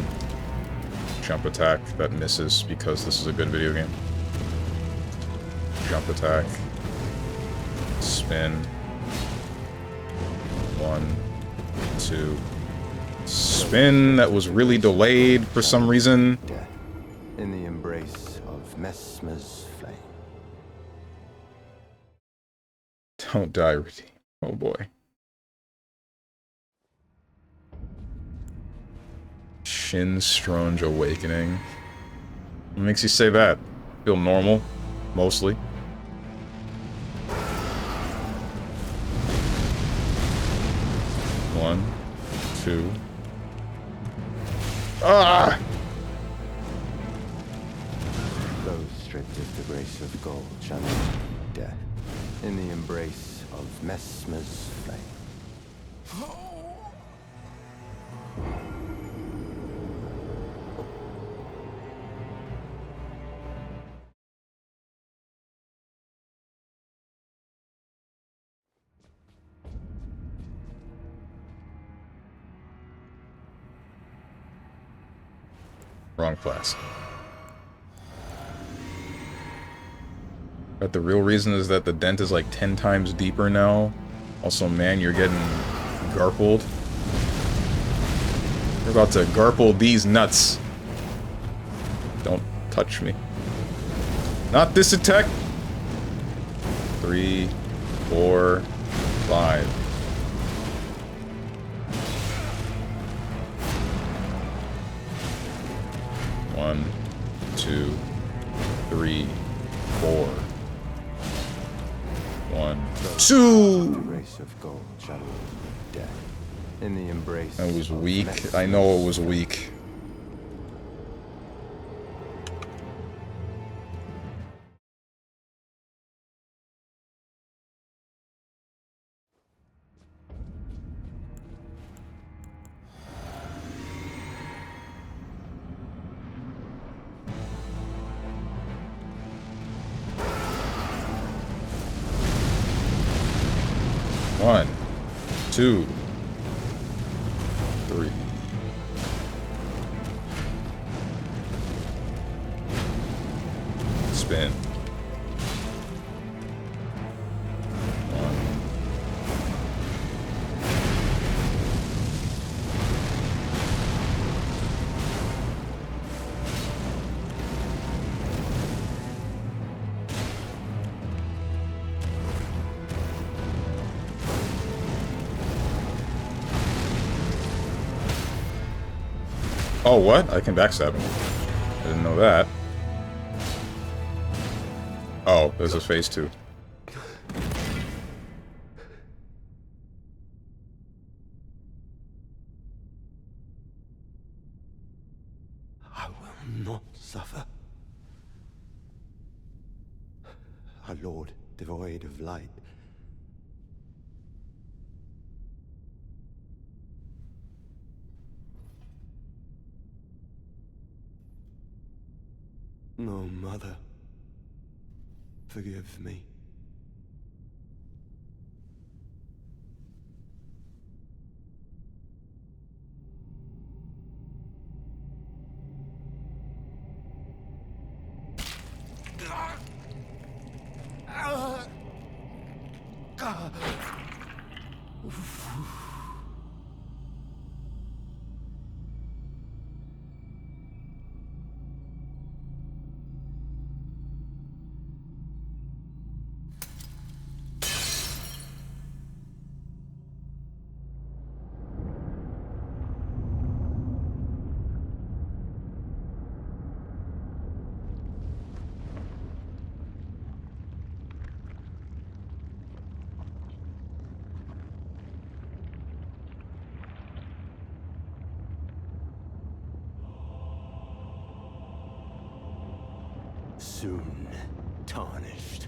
Jump attack. That misses because this is a good video game. Jump attack. Spin. 1, 2. Spin that was really delayed for some reason. Death in the embrace of Messmer's flame. Don't die, redeem. Oh boy. Shin's Strange Awakening. What makes you say that? Feel normal, mostly. One, 2. Ah! Those stripped of the grace of gold shall meet death in the embrace of Messmer's flame. Wrong class. But the real reason is that the dent is like 10 times deeper now. Also, man, you're getting garpled. You're about to garple these nuts. Don't touch me. Not this attack! 3, 4, 5. One, 2, 3, 4. 1, 2. Grace of gold shall meet death in the embrace. That was of weak. Messmer's I know it was weak. One, 2, 3. Spin. 1. Oh, what? I can backstab him. I didn't know that. Oh, there's a phase 2. I will not suffer. A lord devoid of light. No, mother. Forgive me. Soon tarnished.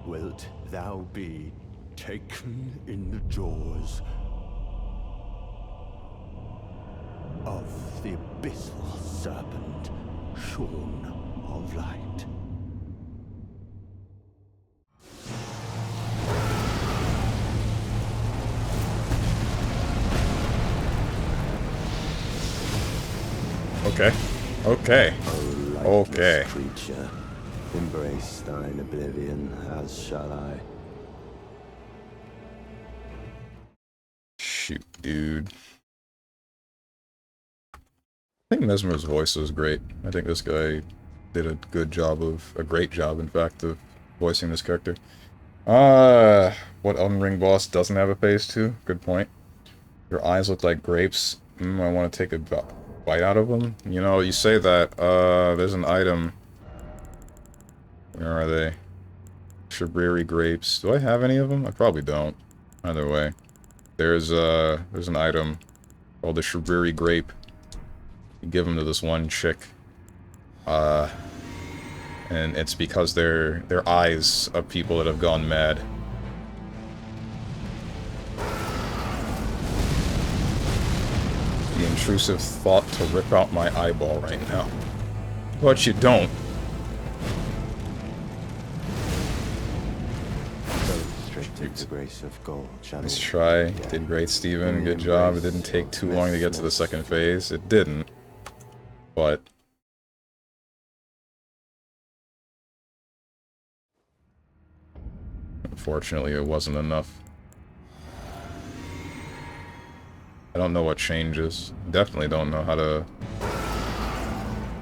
Wilt thou be taken in the jaws of the abyssal serpent, shorn of light? Okay. Okay. O lightless Okay. creature, Embrace thine oblivion, as shall I. Shoot, dude. I think Mesmer's voice was great. I think this guy did a great job, in fact, of voicing this character. What Elden Ring boss doesn't have a face to? Good point. Your eyes look like grapes. I want to take a bite out of them. You know, you say that, there's an item. Where are they? Shabriri grapes. Do I have any of them? I probably don't. Either way. There's an item called the Shabriri grape. You give them to this one chick. And it's because they're eyes of people that have gone mad. The intrusive thought to rip out my eyeball right now. But you don't. The grace of gold. Nice try. Did great, Steven. Good job. It didn't take too long to get to the second phase. It didn't. But unfortunately, it wasn't enough. I don't know what changes. Definitely don't know how to...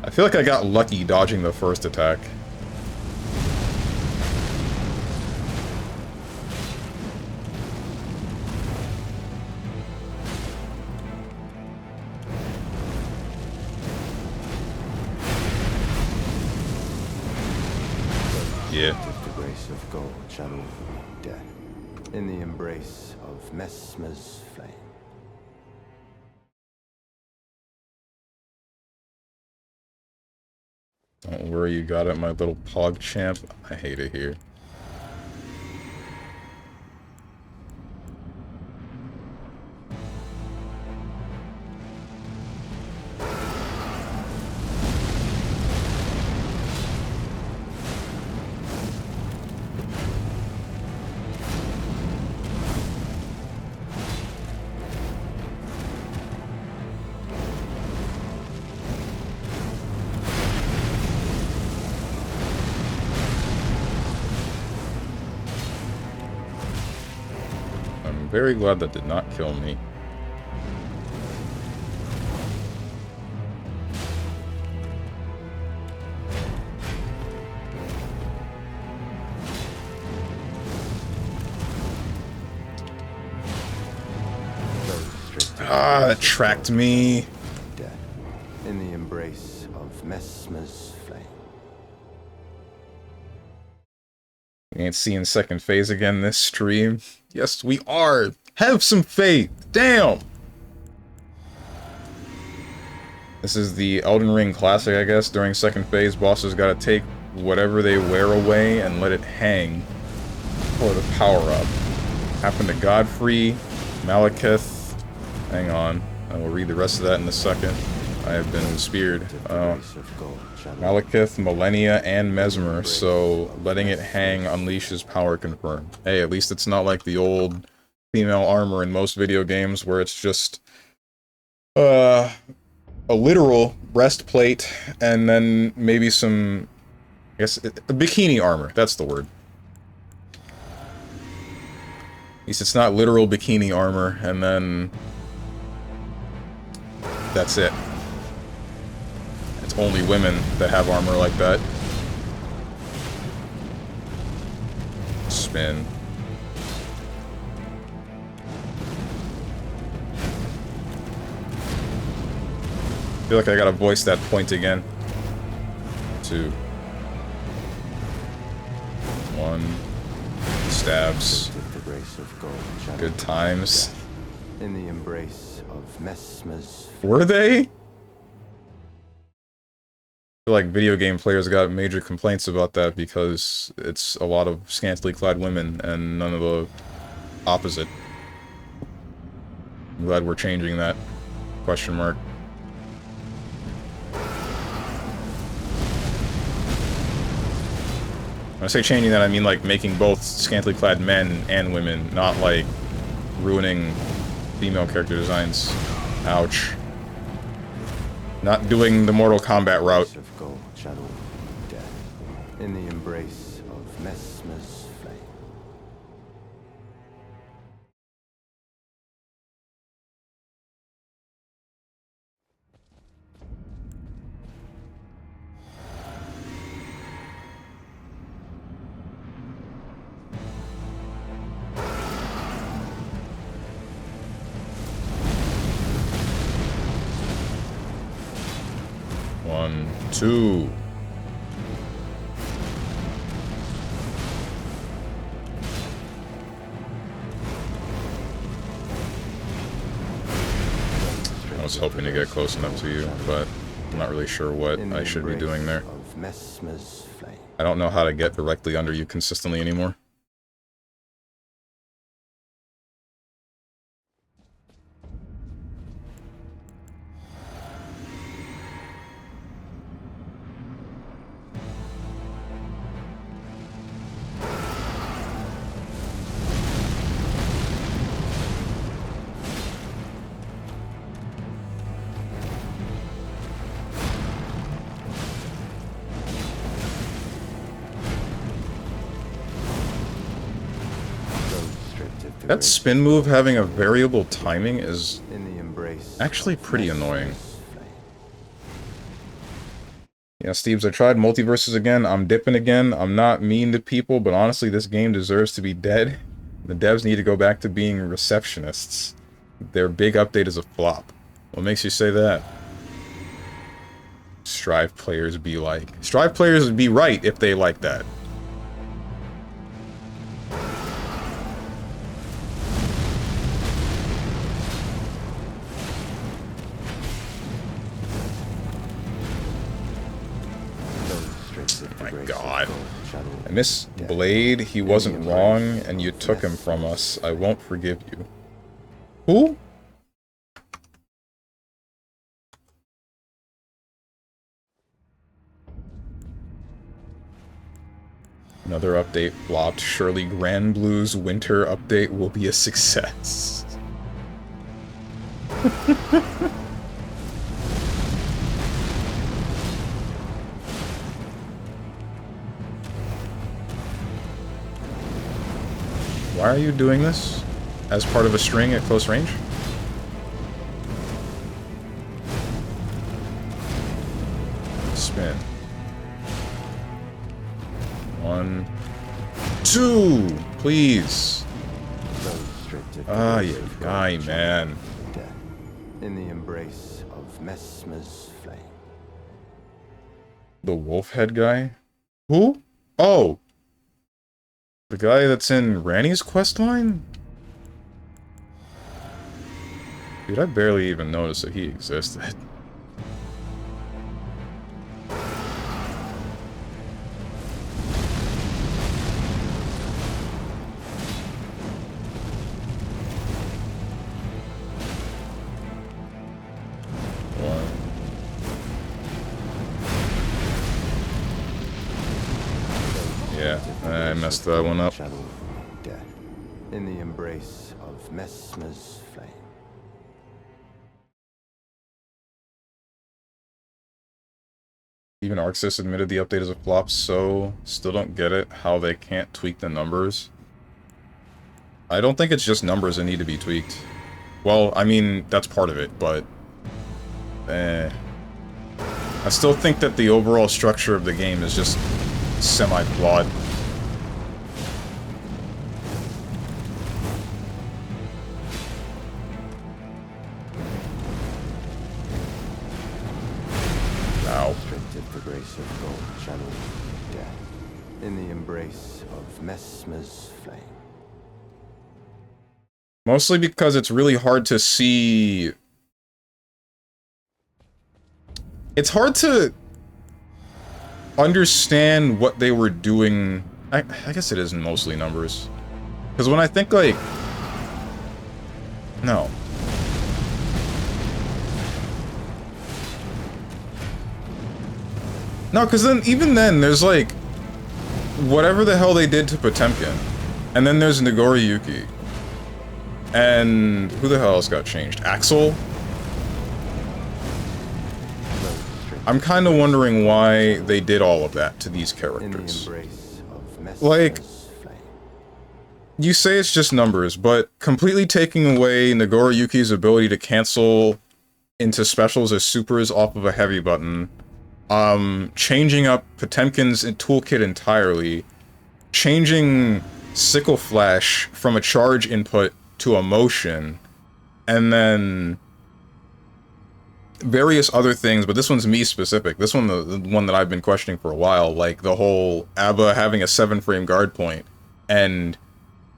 I feel like I got lucky dodging the first attack. Yeah. The grace of gold shall all meet death in the embrace of Mesmer's flame. Don't worry, you got it, my little pog champ. I hate it here. Very glad that did not kill me. Ah, that tracked me. Death in the embrace of Mesmer's flame. We ain't seeing second phase again this stream. Yes, we are. Have some faith. Damn. This is the Elden Ring classic, I guess. During second phase, bosses gotta take whatever they wear away and let it hang for the power-up. Happened to Godfrey, Malekith. Hang on. I will read the rest of that in a second. I have been speared. Malekith, Millennia, and Mesmer, so letting it hang unleashes power confirmed. Hey, at least it's not like the old female armor in most video games where it's just a literal breastplate and then maybe some, I guess, bikini armor. That's the word. At least it's not literal bikini armor and then that's it. It's only women that have armor like that. Spin. I feel like I gotta voice that point again. 2. 1. Stabs. Good times. In the embrace of Mesmer's. Were they? I feel like video game players got major complaints about that because it's a lot of scantily clad women and none of the opposite. I'm glad we're changing that. Question mark. When I say changing that, I mean like making both scantily clad men and women, not like ruining female character designs. Ouch. Not doing the Mortal Kombat route. In the flame. One, two. I was hoping to get close enough to you, but I'm not really sure what I should be doing there. Of Messmer's flame. I don't know how to get directly under you consistently anymore. That spin move having a variable timing is actually pretty annoying. Yeah, Steves, I tried multiverses again. I'm dipping again. I'm not mean to people, but honestly, this game deserves to be dead. The devs need to go back to being receptionists. Their big update is a flop. What makes you say that? Strive players be like. Strive players would be right if they like that. God. I miss Blade, he wasn't wrong, and you took him from us. I won't forgive you. Who? Another update flopped. Surely Grand Blue's winter update will be a success. Why are you doing this? As part of a string at close range? Spin. 1, 2! Please! Ah, you guy, man. In the embrace of Messmer's flame. The wolf head guy? Who? Oh! The guy that's in Ranni's questline? Dude, I barely even noticed that he existed. Yeah, I messed that one up. In the embrace of Messmer's flame. Even ArcSys admitted the update is a flop, so still don't get it how they can't tweak the numbers. I don't think it's just numbers that need to be tweaked. Well, I mean, that's part of it, but I still think that the overall structure of the game is just semi-flawed. Ow. The grace of God channel death in the embrace of Messmer's flame. Mostly because it's really hard to see... It's hard to understand what they were doing. I guess it isn't mostly numbers. Because when I think, like... No. No, because then, even then, there's like... whatever the hell they did to Potemkin. And then there's Nagoriyuki. And who the hell else got changed? Axel? I'm kind of wondering why they did all of that to these characters. Like, You say it's just numbers, but completely taking away Nagoriyuki's ability to cancel into specials or supers off of a heavy button, changing up Potemkin's toolkit entirely, changing Sickle Flash from a charge input to a motion, and then various other things, but this one's me specific. This one, the one that I've been questioning for a while, like the whole ABBA having a 7-frame guard point, and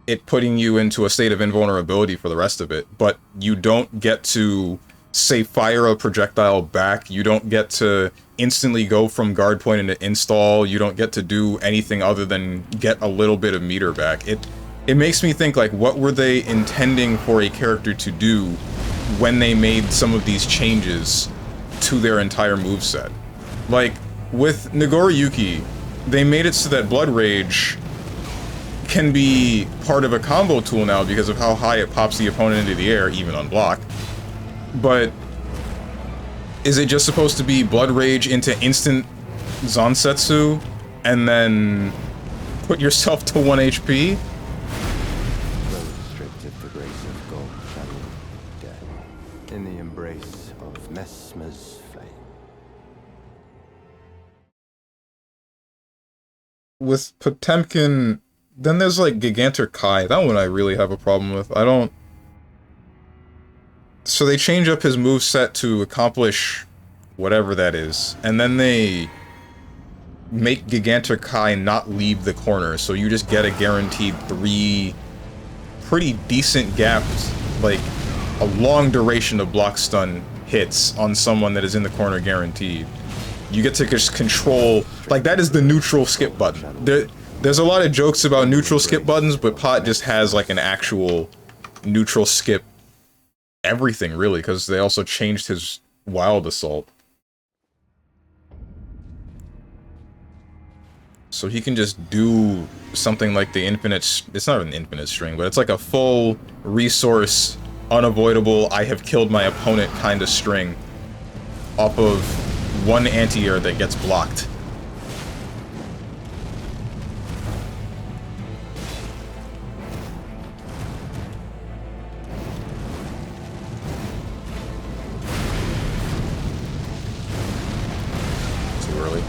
it putting you into a state of invulnerability for the rest of it, but you don't get to, say, fire a projectile back, you don't get to instantly go from guard point into install, you don't get to do anything other than get a little bit of meter back. It makes me think, like, what were they intending for a character to do when they made some of these changes to their entire moveset? Like, with Nagoriyuki, they made it so that Blood Rage can be part of a combo tool now because of how high it pops the opponent into the air, even on block. But is it just supposed to be Blood Rage into instant Zansetsu and then put yourself to 1 HP? Those stripped of the grace of gold shall all be dead in the embrace of Messmer's flame. With Potemkin, then there's like Gigantor Kai. That one I really have a problem with. I don't... So they change up his moveset to accomplish whatever that is, and then they make Gigantor Kai not leave the corner, so you just get a guaranteed 3 pretty decent gaps, like a long duration of block stun hits on someone that is in the corner guaranteed. You get to just control, like, that is the neutral skip button. There's a lot of jokes about neutral skip buttons, but Pot just has like an actual neutral skip everything, really, because they also changed his Wild Assault. So he can just do something like the infinite... It's not an infinite string, but it's like a full resource, unavoidable, I have killed my opponent kind of string off of one anti-air that gets blocked. Too early.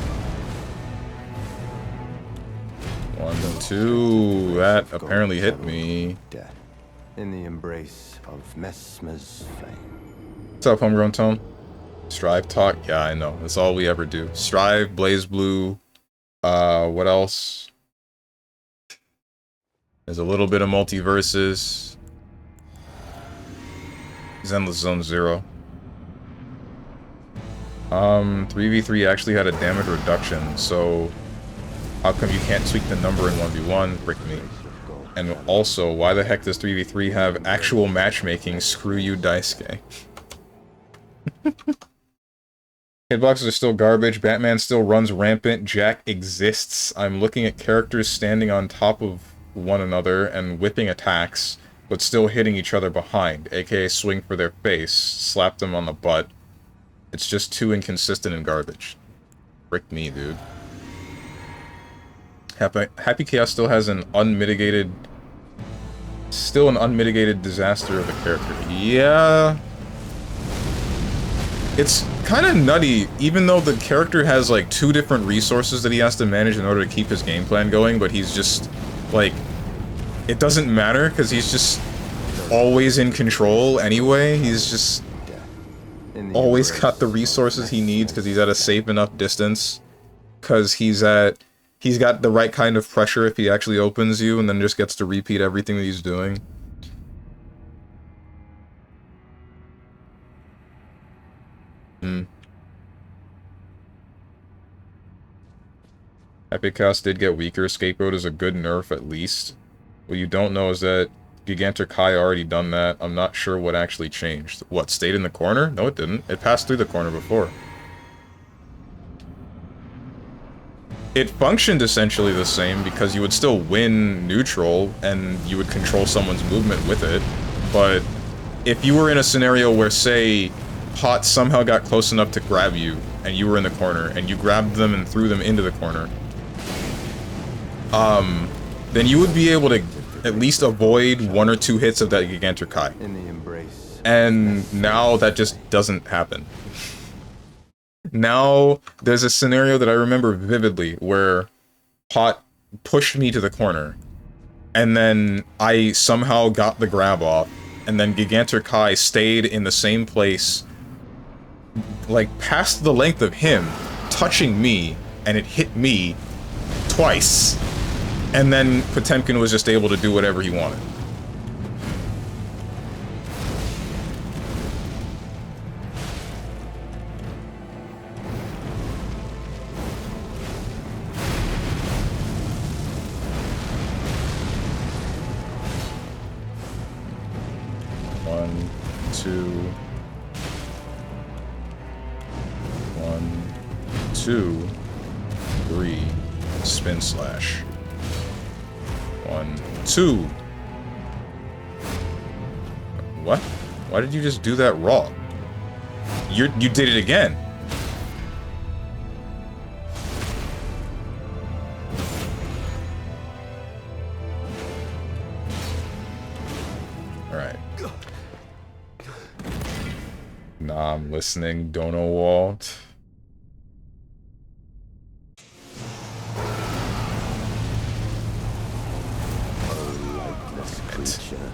1, 2, that apparently hit me. Death in the embrace of Messmer's flame. What's up, Homegrown Tone? Strive talk? Yeah, I know. That's all we ever do. Strive, Blaze Blue, what else? There's a little bit of multiverses. Zenless Zone 0. 3v3 actually had a damage reduction, so how come you can't tweak the number in 1v1? Frick me. And also, why the heck does 3v3 have actual matchmaking? Screw you, Daisuke. Hitboxes are still garbage, Batman still runs rampant, Jack exists. I'm looking at characters standing on top of one another and whipping attacks, but still hitting each other behind, aka swing for their face, slap them on the butt. It's just too inconsistent and garbage. Frick me, dude. Happy Chaos still has an unmitigated... Still an unmitigated disaster of a character. Yeah... It's kind of nutty, even though the character has, like, 2 different resources that he has to manage in order to keep his game plan going, but he's just, like... It doesn't matter, because he's just always in control anyway. He's just always got the resources he needs because he's at a safe enough distance. Because he's got the right kind of pressure if he actually opens you, and then just gets to repeat everything that he's doing. Epic Chaos did get weaker. Scapegoat is a good nerf, at least. What you don't know is that Gigantor Kai already done that. I'm not sure what actually changed. What, stayed in the corner? No, it didn't. It passed through the corner before. It functioned essentially the same, because you would still win neutral, and you would control someone's movement with it. But if you were in a scenario where, say, Pot somehow got close enough to grab you, and you were in the corner, and you grabbed them and threw them into the corner, then you would be able to at least avoid 1 or 2 hits of that Gigantic. In the embrace. And now that just doesn't happen. Now, there's a scenario that I remember vividly where Pot pushed me to the corner, and then I somehow got the grab off, and then Gigantic stayed in the same place, like, past the length of him, touching me, and it hit me twice. And then Potemkin was just able to do whatever he wanted. One, two. 1, 2, 3. Spin slash. 1, 2. What? Why did you just do that raw? You did it again. All right. Nah, I'm listening. Don't know Walt. Creature,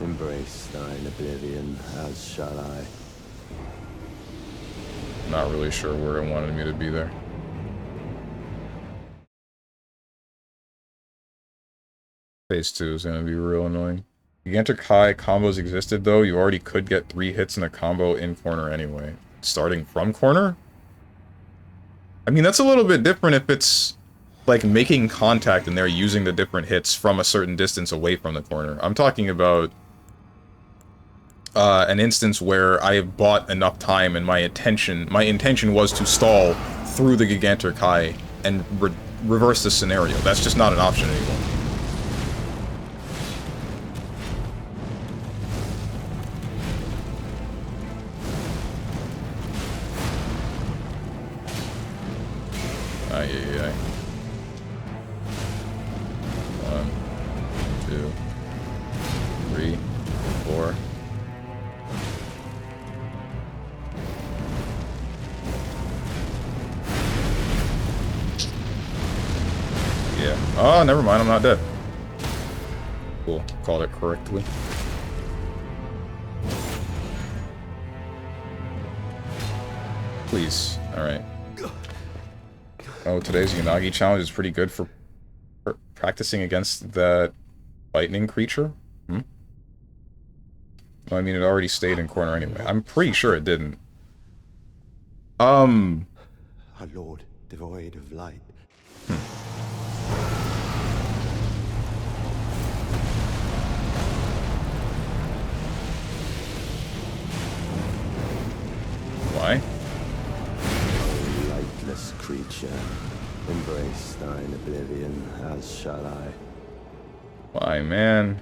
embrace thine oblivion, as shall I. Not really sure where it wanted me to be there. Phase 2 is gonna be real annoying. Gigantic High combos existed though. You already could get 3 hits in a combo in corner anyway. Starting from corner? I mean, that's a little bit different if it's like making contact and they're using the different hits from a certain distance away from the corner. I'm talking about an instance where I have bought enough time and my intention was to stall through the Gigantic High and reverse the scenario. That's just not an option anymore. Ay, ay, ay. 1, 2, 3, 4. Yeah. Oh, never mind. I'm not dead. Cool. Called it correctly. Please. Alright. Oh, today's Unagi challenge is pretty good for practicing against that lightning creature? Hmm? Well, I mean, it already stayed in corner anyway. I'm pretty sure it didn't. Our Lord, devoid of light. Why? Lightless creature, embrace thine oblivion, as shall I. Why, man?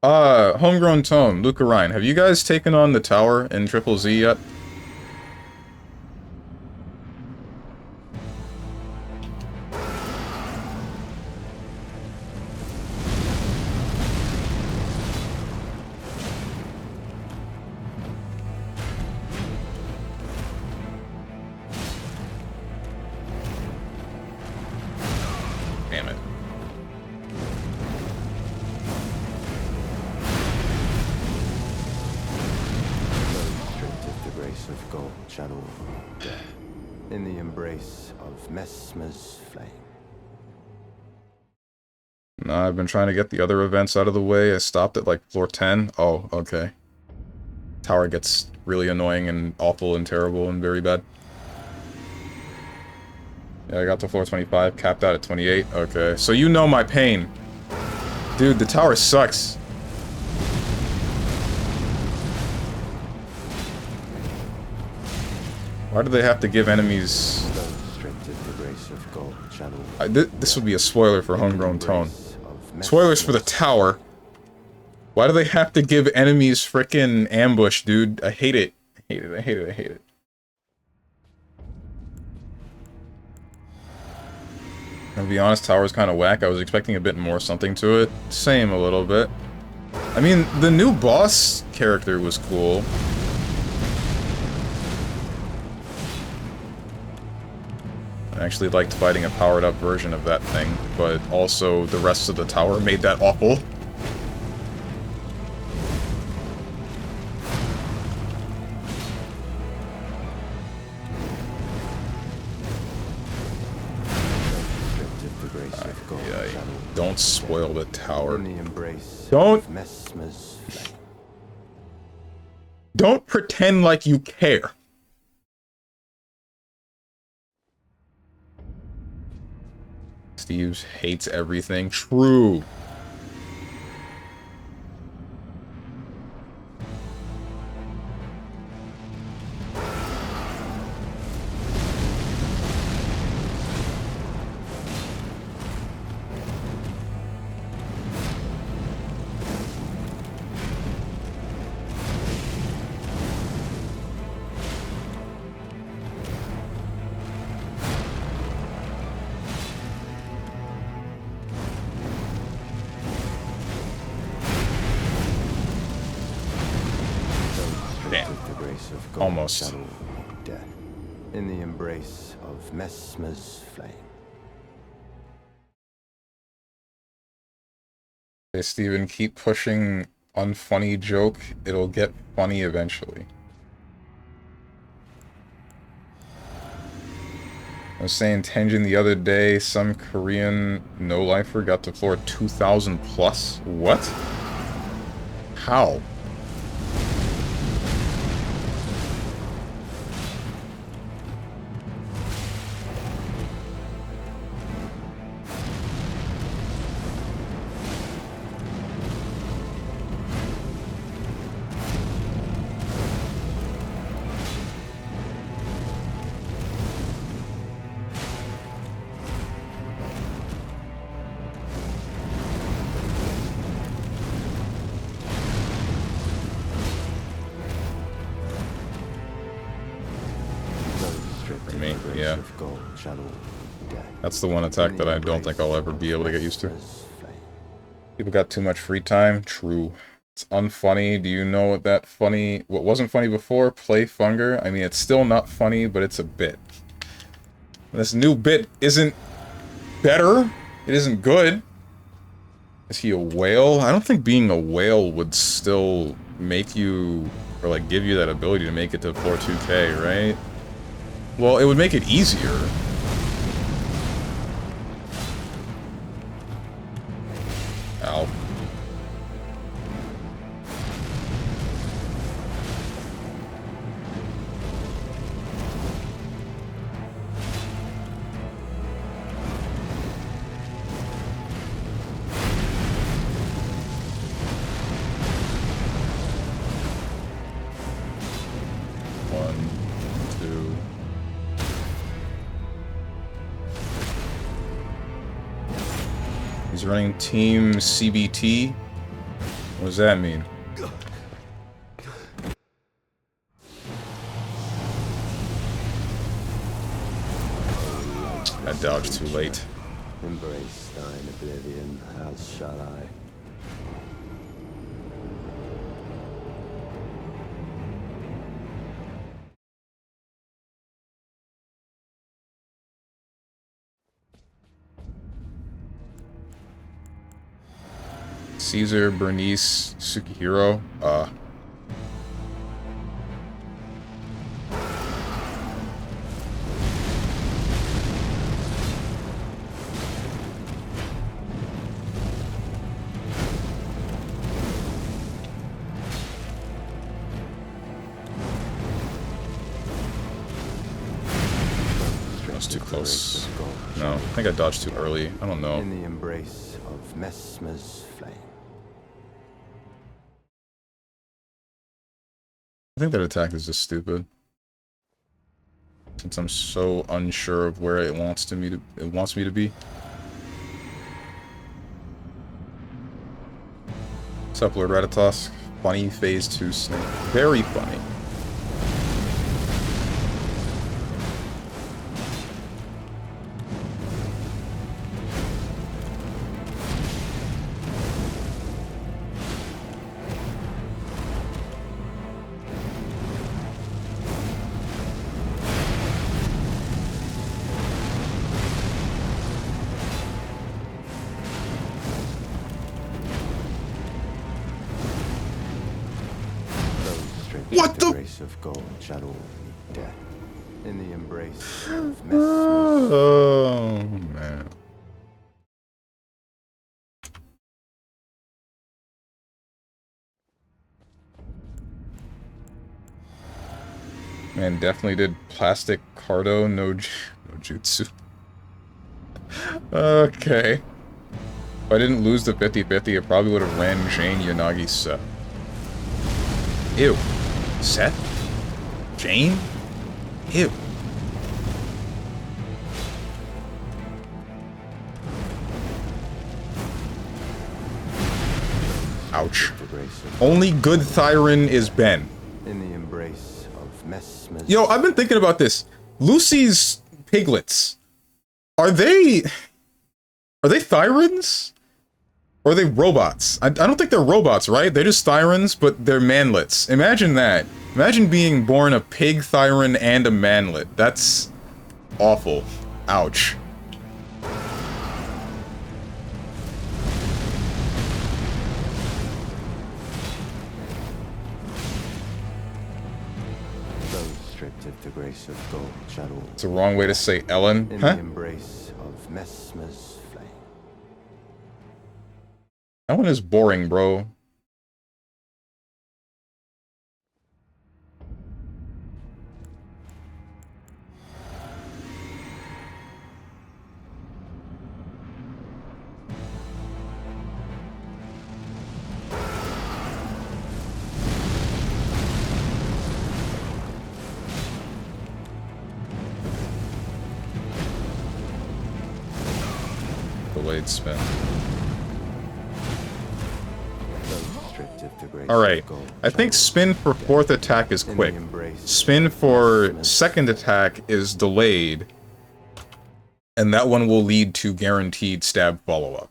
Homegrown Tone, Luca Ryan, have you guys taken on the tower in Triple Z yet? Damn it. The grace of gold channel death in the embrace of Messmer's flame. Nah, I've been trying to get the other events out of the way. I stopped at like floor 10. Oh, okay. Tower gets really annoying and awful and terrible and very bad. Yeah, I got to floor 25, capped out at 28. Okay, so you know my pain. Dude, the tower sucks. Why do they have to give enemies... this would be a spoiler for Homegrown Tone. Spoilers for the tower. Why do they have to give enemies frickin' ambush, dude? I hate it. I hate it, I hate it, I hate it. To be honest, tower's kind of whack. I was expecting a bit more something to it. Same a little bit. I mean, the new boss character was cool. I actually liked fighting a powered-up version of that thing, but also the rest of the tower made that awful. Don't spoil the tower. Don't pretend like you care. Steve hates everything. True. Almost. Death in the embrace of Messmer's flame. Hey, Steven, keep pushing unfunny joke. It'll get funny eventually. I was saying Tenjin the other day, some Korean no-lifer got to floor 2,000 plus. What? How? That's the one attack that I don't think I'll ever be able to get used to. People got too much free time. True. It's unfunny. Do you know what what wasn't funny before? Play Funger? I mean, it's still not funny, but it's a bit. This new bit isn't better. It isn't good. Is he a whale? I don't think being a whale would still make you, or like give you that ability to make it to floor 2K, right? Well, it would make it easier. Ow. He's running Team CBT? What does that mean? I dodged too late. Embrace thine oblivion, as shall I. Caesar, Bernice, Sukihiro, That's too close. No, I think I dodged too early. I don't know. In the embrace of Messmer's flame. I think that attack is just stupid. Since I'm so unsure of where it wants me to be. What's up, Lord Ratatosk? Funny phase 2 snake. Very funny. grace of gold shall all meet death. In the embrace of Messmer's Oh, man. Man, definitely did plastic cardo, no jutsu. Okay. If I didn't lose the 50-50, it probably would have ran Jane, Yanagi, Seth. Ew. Seth? Jane? Ew. Ouch. Only good Thyron is Ben. In the embrace of Messmer's. Yo, I've been thinking about this. Lucy's piglets. Are they Thyrans? Or are they robots? I don't think they're robots, right? They're just Thyrans, but they're manlets. Imagine that. Imagine being born a pig Thyran and a manlet. That's awful. Ouch. The grace of gold shall all. It's a wrong way to say Ellen. In Huh? the embrace of Messmer's flame. That one is boring, bro. Delayed spin. Alright, I think spin for fourth attack is quick. Spin for second attack is delayed. And that one will lead to guaranteed stab follow-up.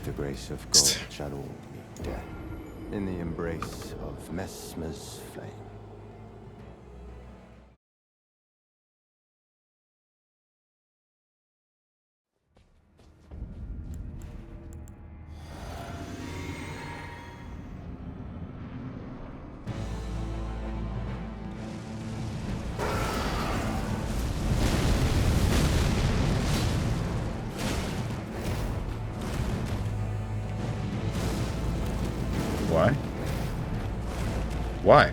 The grace of gold shall all meet death. In the embrace of Messmer's flame. Why? Why?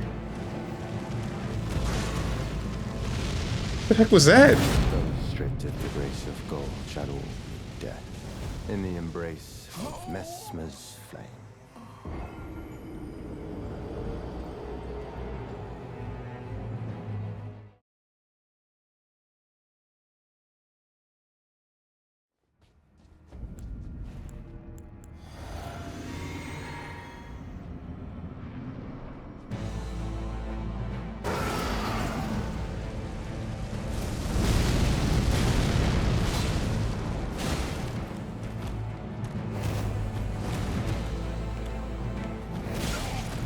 What the heck was that? Those stripped of the grace of gold shall all meet death. In the embrace of Messmer's flame.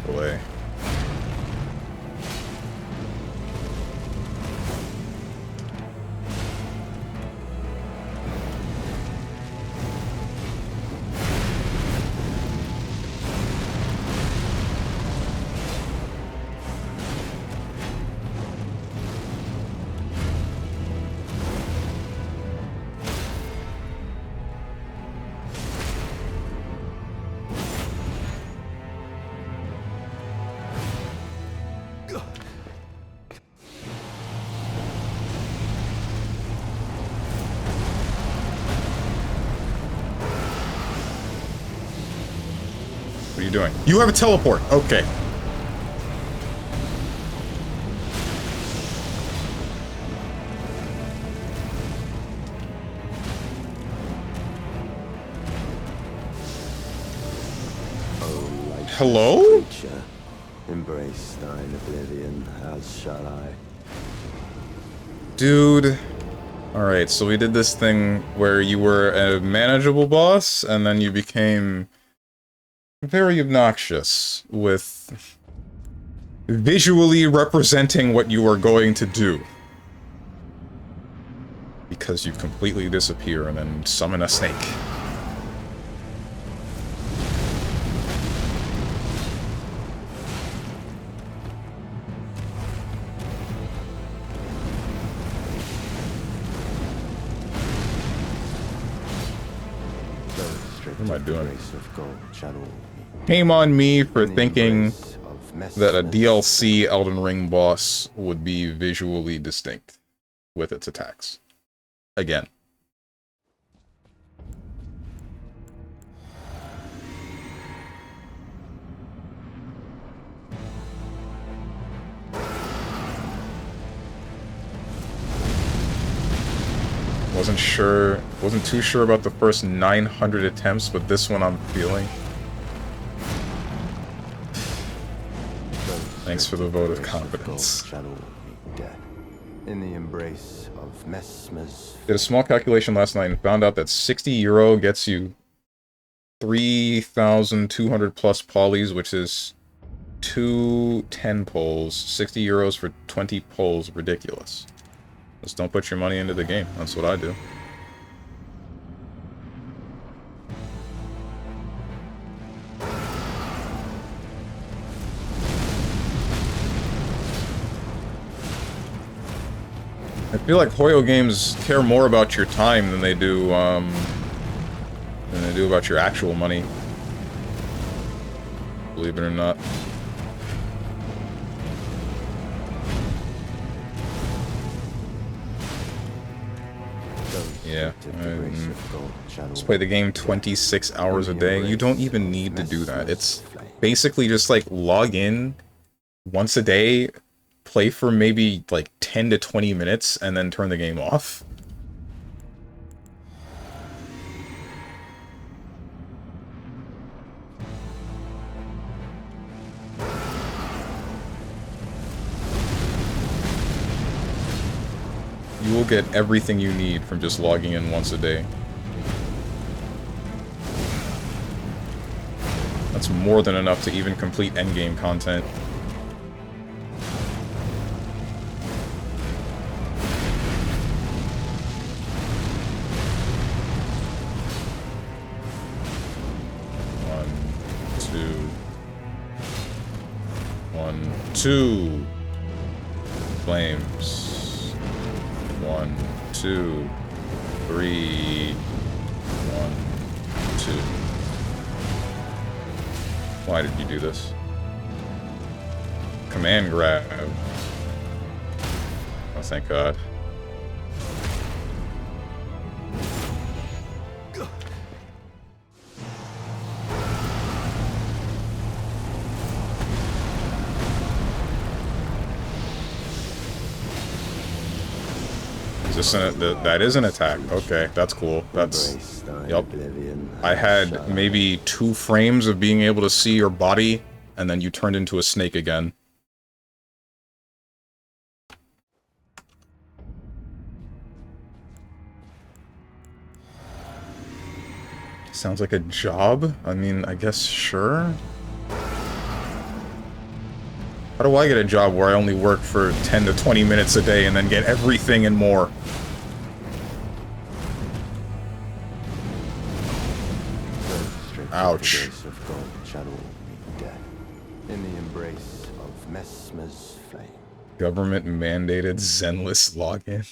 Away. What are you doing? You have a teleport. Okay. Hello? Creature, embrace thine oblivion, as shall I. Dude. Alright, so we did this thing where you were a manageable boss, and then you became very obnoxious with visually representing what you are going to do. Because you completely disappear and then summon a snake. What am I doing? Shame on me for thinking that a DLC Elden Ring boss would be visually distinct with its attacks. Again. Wasn't too sure about the first 900 attempts, but this one I'm feeling. Thanks for the vote of confidence. In the embrace of Messmer's... Did a small calculation last night and found out that 60 euro gets you 3,200 plus polys, which is 2 10 poles. 60 euros for 20 poles, ridiculous. Just don't put your money into the game. That's what I do. I feel like Hoyo games care more about your time than they do about your actual money. Believe it or not. Yeah, just play the game 26 hours a day. You don't even need to do that. It's basically just like log in once a day, play for maybe like 10 to 20 minutes, and then turn the game off. You will get everything you need from just logging in once a day. That's more than enough to even complete endgame content. Two flames. 1, 2, 3. 1, 2. Why did you do this? Command grab. Oh, thank God. That is an attack. Okay, that's cool. That's... Yup. I had maybe 2 frames of being able to see your body, and then you turned into a snake again. Sounds like a job? I mean, I guess sure. How do I get a job where I only work for 10 to 20 minutes a day and then get everything and more? Ouch. In the embrace of Messmer's flame. Government-mandated Zenless login.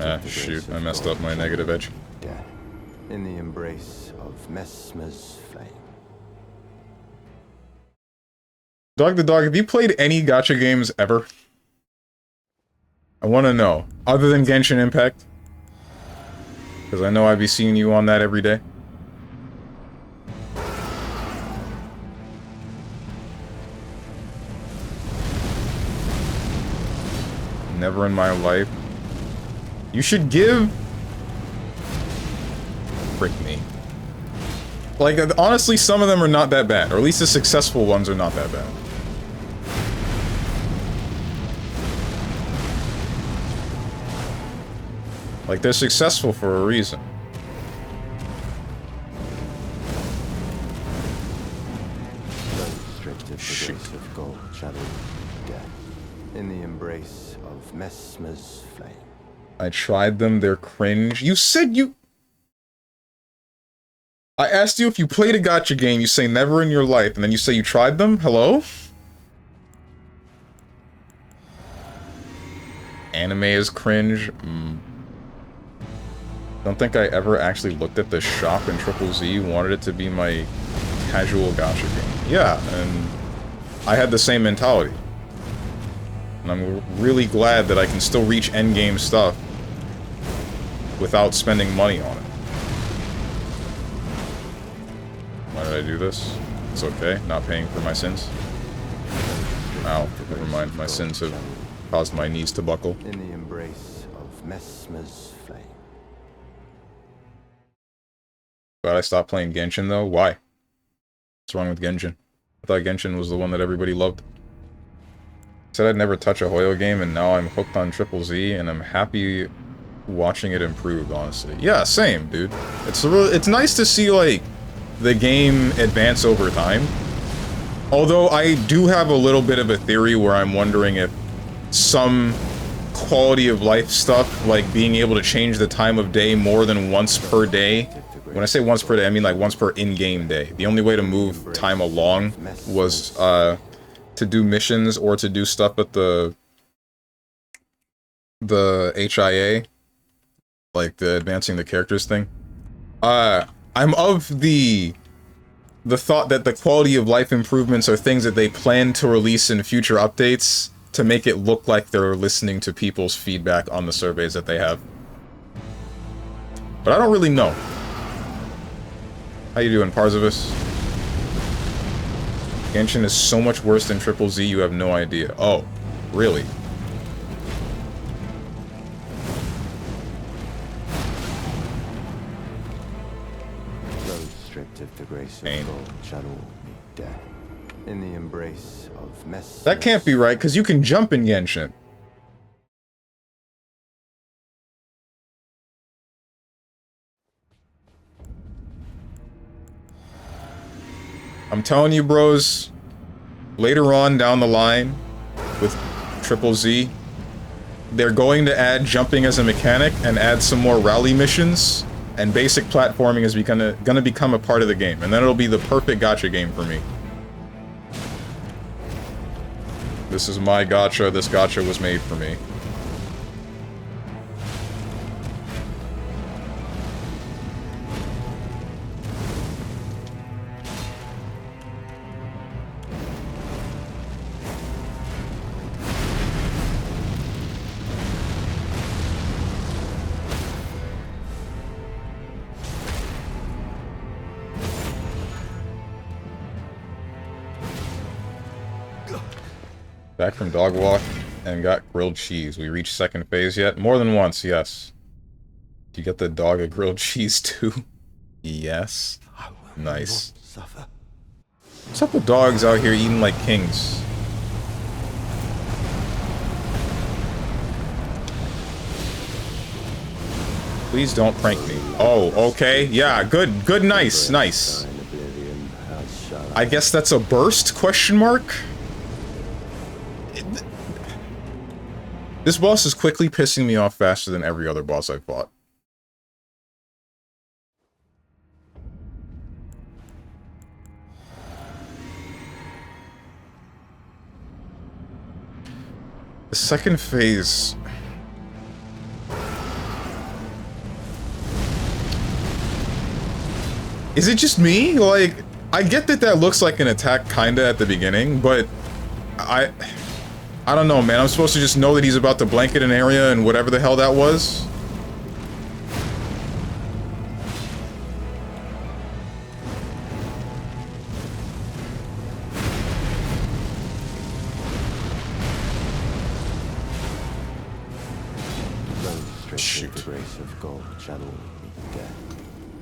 Ah, shoot, I messed up my negative edge. Death in the embrace of Messmer's flame. Dog the Dog, have you played any gacha games ever? I want to know. Other than Genshin Impact? Because I know I'd be seeing you on that every day. never in my life. You should give... Frick me. Like, honestly, some of them are not that bad. Or at least the successful ones are not that bad. Like, they're successful for a reason. Shit. Of gold shadowed death in the embrace of Messmer's flame. I tried them, they're cringe. You said you... I asked you if you played a gacha game, you say never in your life, and then you say you tried them? Hello? Anime is cringe. Don't think I ever actually looked at the shop in Triple Z, wanted it to be my casual gacha game. Yeah, and I had the same mentality. And I'm really glad that I can still reach endgame stuff without spending money on it. Why did I do this? It's okay, not paying for my sins. Ow, never mind, my sins have caused my knees to buckle. In the embrace of Messmer's flame. Glad I stopped playing Genshin though. Why? What's wrong with Genshin? I thought Genshin was the one that everybody loved. Said I'd never touch a Hoyo game, and now I'm hooked on Triple Z, and I'm happy watching it improve, honestly. Yeah, same, dude. It's nice to see, like, the game advance over time. Although I do have a little bit of a theory where I'm wondering if some quality of life stuff, like being able to change the time of day more than once per day. When I say once per day, I mean like once per in-game day. The only way to move time along was to do missions or to do stuff at the HIA, like the advancing the characters thing. I'm of the thought that the quality of life improvements are things that they plan to release in future updates to make it look like they're listening to people's feedback on the surveys that they have. But I don't really know. How you doing, Parzivus? Genshin is so much worse than Triple Z, you have no idea. Oh, really? Those stripped of the grace of gold shall all meet death in the embrace of Messmer's. That can't be right, because you can jump in Genshin. I'm telling you, bros, later on down the line with Triple Z, they're going to add jumping as a mechanic and add some more rally missions, and basic platforming is gonna become a part of the game, and then it'll be the perfect gacha game for me. This is my gacha, this gacha was made for me. Back from dog walk and got grilled cheese. We reached second phase yet? More than once, yes. Do you get the dog a grilled cheese too? Yes. Nice. What's up with dogs out here eating like kings? Please don't prank me. Oh, okay. Yeah, good, good, nice, nice. I guess that's a burst, question mark? This boss is quickly pissing me off faster than every other boss I've fought. The second phase... Is it just me? Like, I get that that looks like an attack kinda at the beginning, but... I don't know, man. I'm supposed to just know that he's about to blanket an area and whatever the hell that was? Restricted to grace of gold shall all meet death.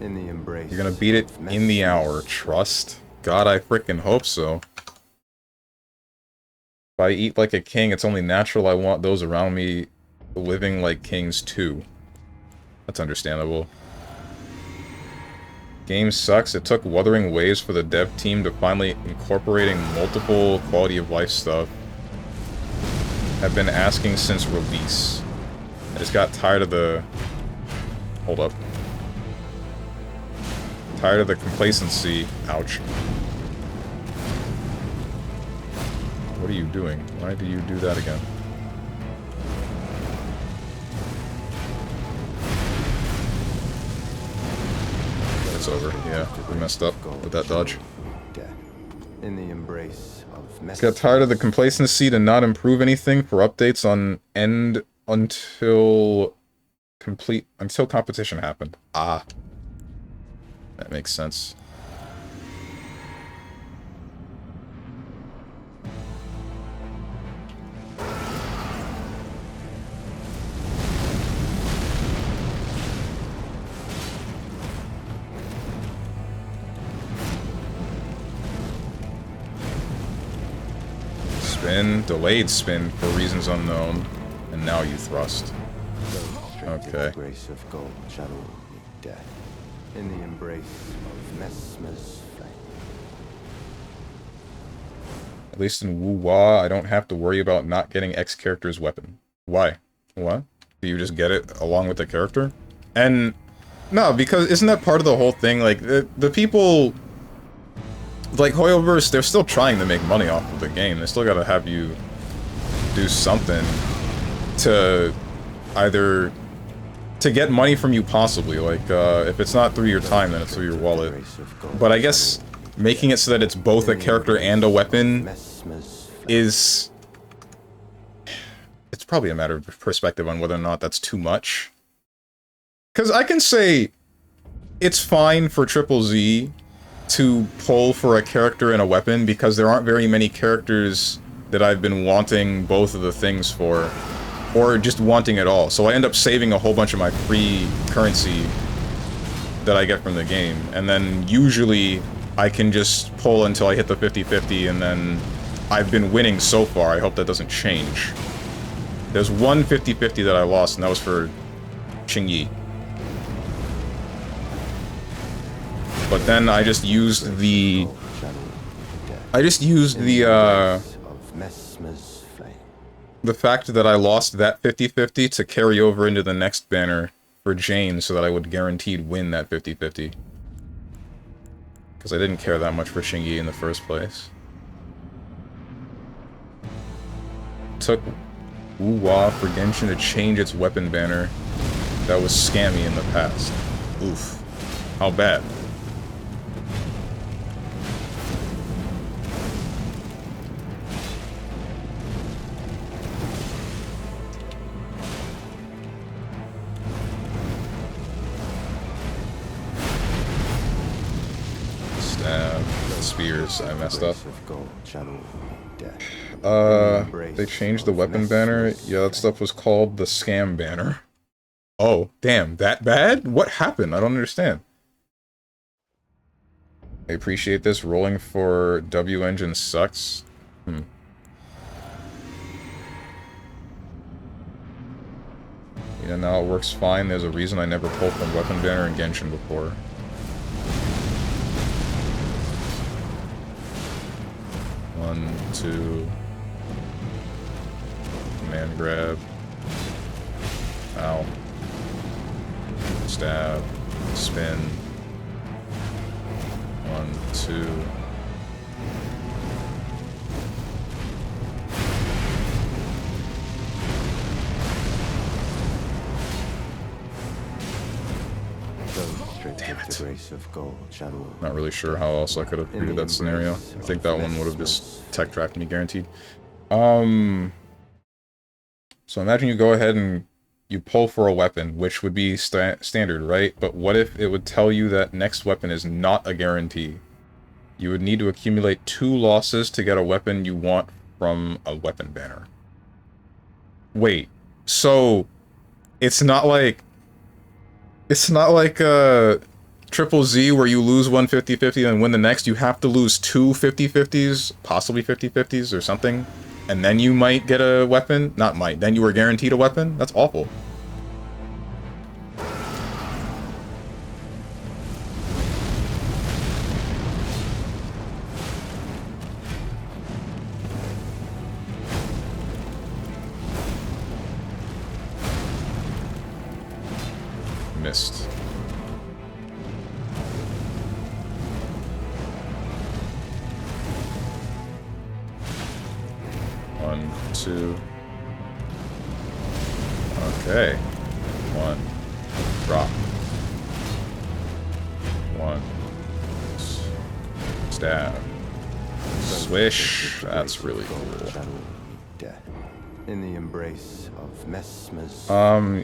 In the embrace. You're gonna beat it in the hour. Trust? God, I freaking hope so. If I eat like a king, it's only natural I want those around me living like kings too. That's understandable. Game sucks. It took Wuthering Waves for the dev team to finally incorporating multiple quality of life stuff. I've been asking since release. I just got tired of the... Hold up. Tired of the complacency. Ouch. What are you doing? Why did you do that again? It's over. Yeah, we messed up with that dodge. In the embrace of Got tired of the complacency to not improve anything for updates on end until competition happened. Ah. That makes sense. Spin, delayed spin for reasons unknown, and now you thrust. Okay. Grace of gold shall all meet death. In the embrace of Messmer's flame. At least in Wu-Wa, I don't have to worry about not getting X character's weapon. Why? What? Do you just get it along with the character? And no, because isn't that part of the whole thing? Like the people. Like, Hoyoverse, they're still trying to make money off of the game. They still gotta have you do something to either... to get money from you, possibly. Like, if it's not through your time, then it's through your wallet. But I guess making it so that it's both a character and a weapon is... It's probably a matter of perspective on whether or not that's too much. Because I can say it's fine for Triple Z to pull for a character and a weapon, because there aren't very many characters that I've been wanting both of the things for, or just wanting it all. So I end up saving a whole bunch of my free currency that I get from the game, and then usually I can just pull until I hit the 50-50, and then I've been winning so far. I hope that doesn't change. There's one 50-50 that I lost, and that was for Qingyi. But then I just used the... the fact that I lost that 50-50 to carry over into the next banner for Jane so that I would guaranteed win that 50-50. Because I didn't care that much for Qingyi in the first place. Took Wu-Wa for Genshin to change its weapon banner that was scammy in the past. Oof. How bad? Spears, I messed up. They changed the weapon banner? Yeah, that stuff was called the scam banner. Oh, damn, that bad? What happened? I don't understand. I appreciate this. Rolling for W engine sucks. You know, now it works fine. There's a reason I never pulled from weapon banner in Genshin before. One, two. Command grab. Ow. Stab. Spin. One, two. Damn it. Not really sure how else I could have treated that scenario. I think that one would have just tech tracked me guaranteed. So imagine you go ahead and you pull for a weapon, which would be standard, right? But what if it would tell you that next weapon is not a guarantee? You would need to accumulate 2 losses to get a weapon you want from a weapon banner. Wait, so It's not like... It's not like, Triple Z where you lose one 50-50 and win the next. You have to lose two 50-50s, possibly 50-50s or something, and then you might get a weapon. Not might, then you were guaranteed a weapon? That's awful. Missed. One, two. Okay. One. Drop. One. Stab. Swish. That's really cool. In the embrace of Messmer's...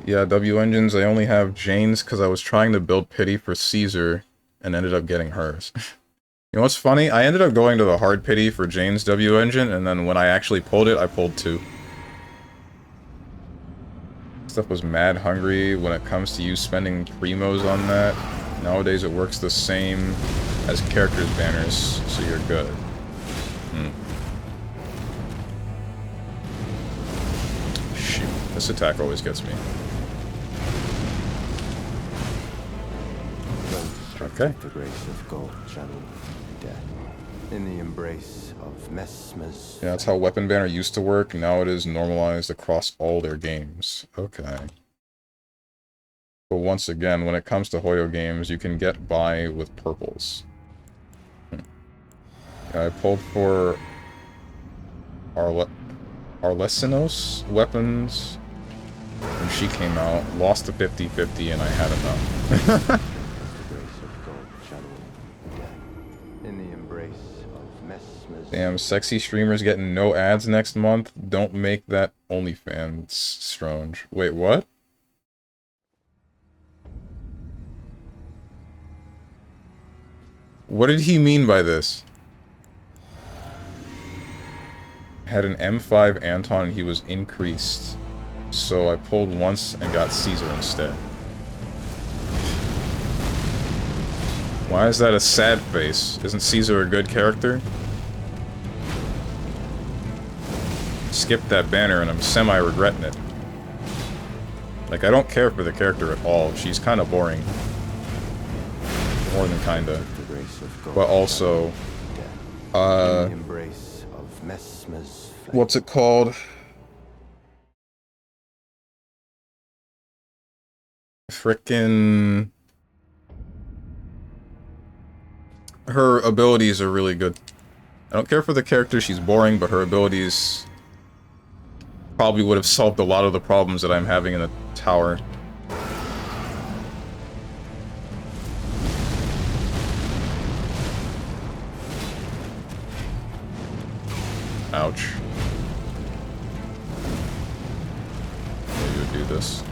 Yeah, W engines, I only have Jane's because I was trying to build pity for Caesar and ended up getting hers. You know what's funny? I ended up going to the hard pity for Jane's W engine, and then when I actually pulled it, I pulled two. Stuff was mad hungry when it comes to you spending primos on that. Nowadays it works the same as characters banners, so you're good. Shoot, this attack always gets me. Okay. The grace of gold channel death. In the embrace of Messmer's... Yeah, that's how weapon banner used to work. Now it is normalized across all their games. Okay. But once again, when it comes to Hoyo games, you can get by with purples. Yeah, I pulled for Arlesinos weapons when she came out. Lost the 50-50 and I had enough. Damn, sexy streamers getting no ads next month. Don't make that OnlyFans strange. Wait, what? What did he mean by this? Had an M5 Anton and he was increased. So I pulled once and got Caesar instead. Why is that a sad face? Isn't Caesar a good character? Skipped that banner and I'm semi-regretting it. Like, I don't care for the character at all. She's kind of boring. More than kinda. But also, what's it called? Frickin'... Her abilities are really good. I don't care for the character, she's boring, but her abilities probably would have solved a lot of the problems that I'm having in the tower. Ouch. Maybe we do this.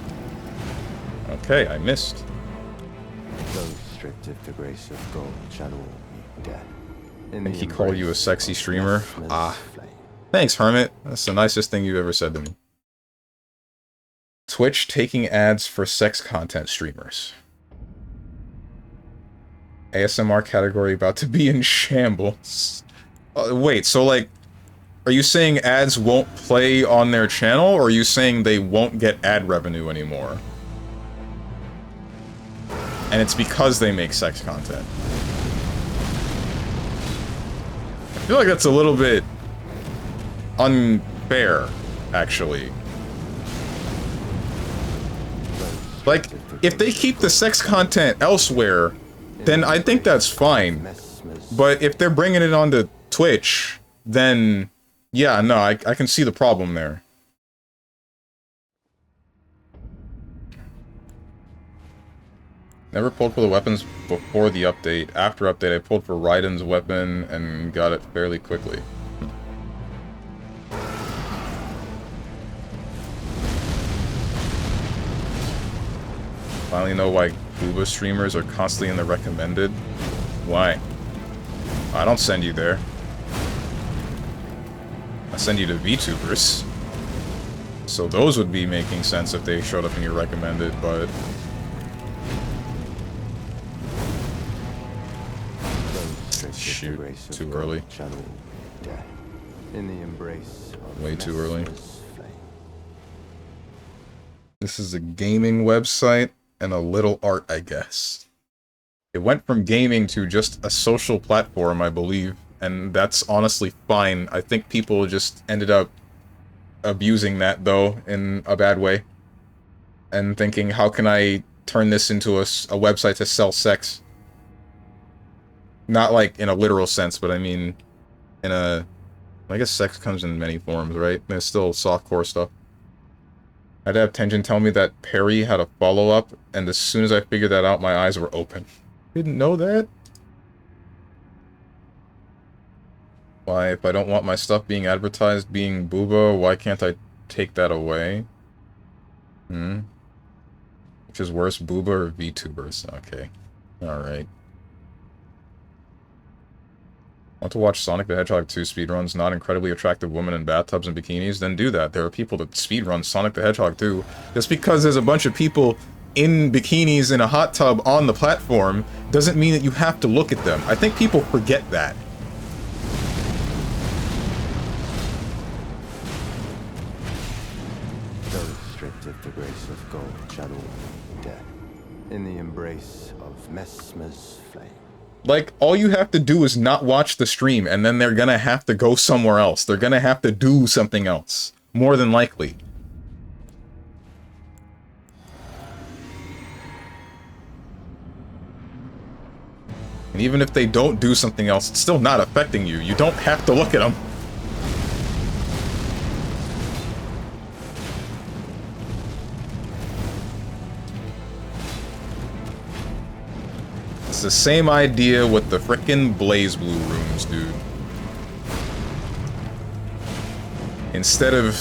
Okay, I missed. Those stripped of the grace of gold shall all meet death. I think he called you a sexy streamer. Ah. Thanks, Hermit. That's the nicest thing you've ever said to me. Twitch taking ads for sex content streamers. ASMR category about to be in shambles. Wait, so like, are you saying ads won't play on their channel, or are you saying they won't get ad revenue anymore? And it's because they make sex content. I feel like that's a little bit unfair, actually. Like, if they keep the sex content elsewhere, then I think that's fine. But if they're bringing it onto Twitch, then yeah, no, I can see the problem there. Never pulled for the weapons before the update. After update, I pulled for Raiden's weapon and got it fairly quickly. Finally know why Booba streamers are constantly in the recommended. Why? I don't send you there. I send you to VTubers. So those would be making sense if they showed up in your recommended, but... Shoot, too early. In the embrace of way too early. flame. This is a gaming website and a little art, I guess. It went from gaming to just a social platform, I believe, and that's honestly fine. I think people just ended up abusing that, though, in a bad way. And thinking, how can I turn this into a website to sell sex? Not like in a literal sense, but I mean in a... I guess sex comes in many forms, right? There's still softcore stuff. I'd have Tenjin tell me that Perry had a follow-up, and as soon as I figured that out, my eyes were open. Didn't know that? Why, if I don't want my stuff being advertised being booba, why can't I take that away? Which is worse, booba or VTubers? Okay. Alright. Want to watch Sonic the Hedgehog 2 speedruns, not incredibly attractive women in bathtubs and bikinis? Then do that. There are people that speedrun Sonic the Hedgehog 2. Just because there's a bunch of people in bikinis in a hot tub on the platform doesn't mean that you have to look at them. I think people forget that. Those stripped of the grace of gold shall all meet death. In the embrace of Messmer's flame. Like, all you have to do is not watch the stream, and then they're gonna have to go somewhere else. They're gonna have to do something else. More than likely. And even if they don't do something else, it's still not affecting you. You don't have to look at them. It's the same idea with the frickin' Blaze Blue rooms, dude. Instead of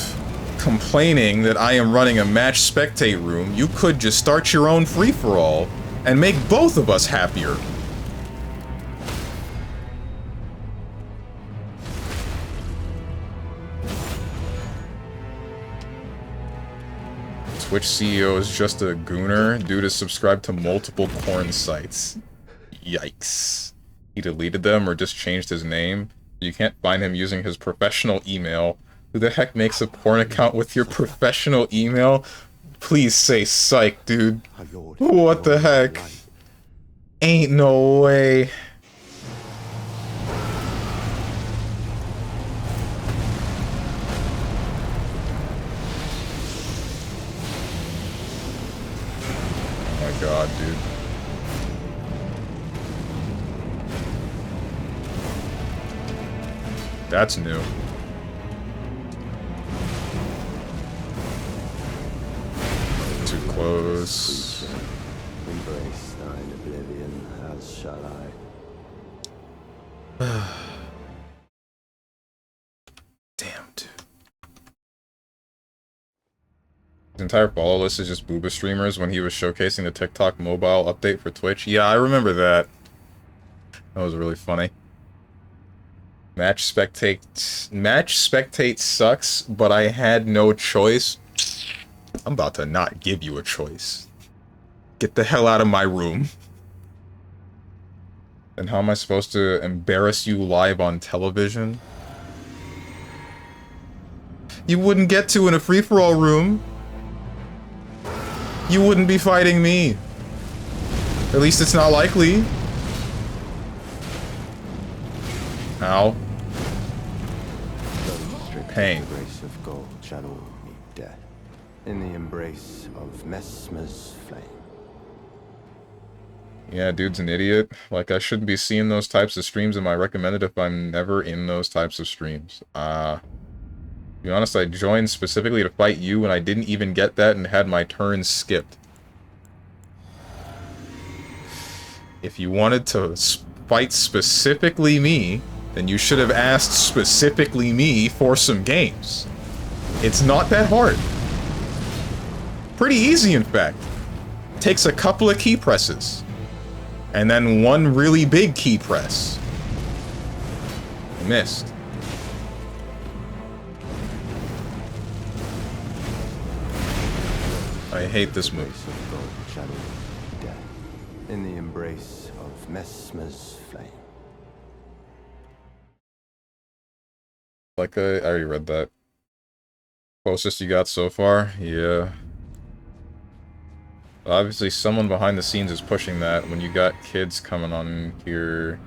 complaining that I am running a match spectate room, you could just start your own free-for-all and make both of us happier. Twitch CEO is just a gooner. Dude is subscribed to multiple porn sites. Yikes. He deleted them or just changed his name. You can't find him using his professional email. Who the heck makes a porn account with your professional email? Please say psych, dude. What the heck? Ain't no way. Oh my god, dude. That's new. Too close. Embrace thine oblivion, as shall I. Damn, dude. His entire follow list is just booba streamers when he was showcasing the TikTok mobile update for Twitch. Yeah, I remember that. That was really funny. Match spectate sucks, but I had no choice. I'm about to not give you a choice. Get the hell out of my room. And how am I supposed to embarrass you live on television? You wouldn't get to in a free-for-all room. You wouldn't be fighting me. At least it's not likely. Ow. Pain. The grace of gold shall all meet death. In the embrace of Messmer's flame. Yeah, dude's an idiot. Like, I shouldn't be seeing those types of streams in my recommended if I'm never in those types of streams. To be honest, I joined specifically to fight you, and I didn't even get that and had my turn skipped. If you wanted to fight specifically me, then you should have asked specifically me for some games. It's not that hard. Pretty easy, in fact. Takes a couple of key presses. And then one really big key press. Missed. I hate this move. Grace of gold shall all meet death in the embrace of Messmer's flame. Like, I already read that. Closest you got so far? Yeah. Obviously, someone behind the scenes is pushing that. When you got kids coming on here,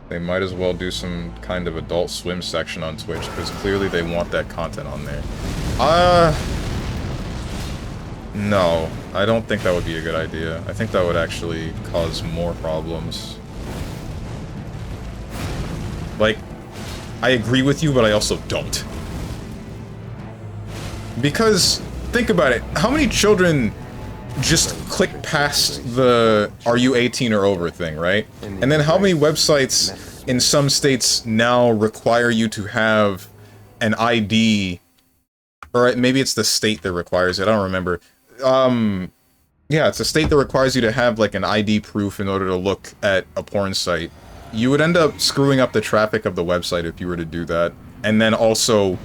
they might as well do some kind of Adult Swim section on Twitch, because clearly they want that content on there. No. I don't think that would be a good idea. I think that would actually cause more problems. Like, I agree with you, but I also don't. Because, think about it, how many children just click past the "Are you 18 or over" thing, right? And then how many websites in some states now require you to have an ID, or maybe it's the state that requires it, I don't remember. Yeah, it's a state that requires you to have, like, an ID proof in order to look at a porn site. You would end up screwing up the traffic of the website if you were to do that. And then also,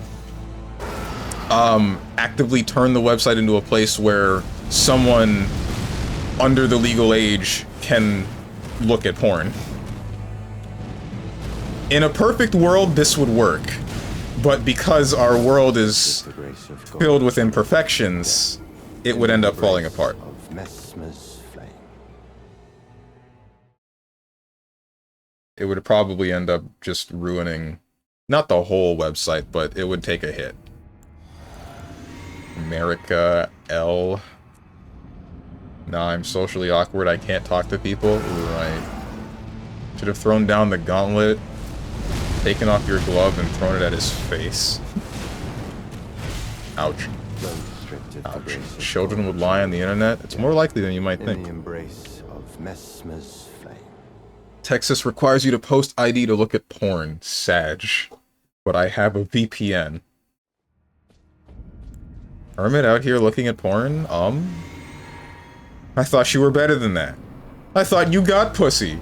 actively turn the website into a place where someone under the legal age can look at porn. In a perfect world, this would work. But because our world is filled with imperfections, it would end up falling apart. It would probably end up just ruining, not the whole website, but it would take a hit. America L. Nah, I'm socially awkward, I can't talk to people. Right. Should have thrown down the gauntlet, taken off your glove, and thrown it at his face. Ouch. Ouch. Children would lie on the internet? It's more likely than you might think. In the embrace of Messmer's flame. Texas requires you to post ID to look at porn. Sag. But I have a VPN. Hermit out here looking at porn? I thought you were better than that. I thought you got pussy.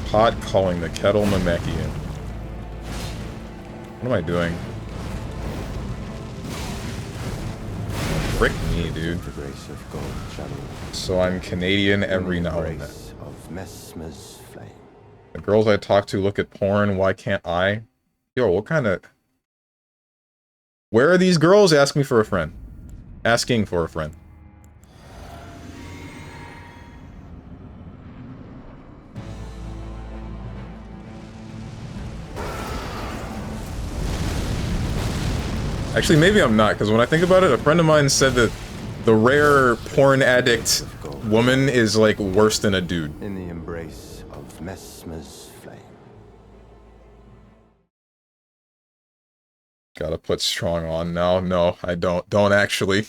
Pot calling the kettle Namekian. What am I doing? Frick me, dude. So I'm Canadian every now and then. The girls I talk to look at porn, why can't I? Yo, what kind of... Where are these girls? Ask me for a friend. Asking for a friend. Actually, maybe I'm not, because when I think about it, a friend of mine said that the rare porn addict woman is, like, worse than a dude. In the embrace of Messmer's flame. Gotta put strong on now. No, I don't. Don't actually.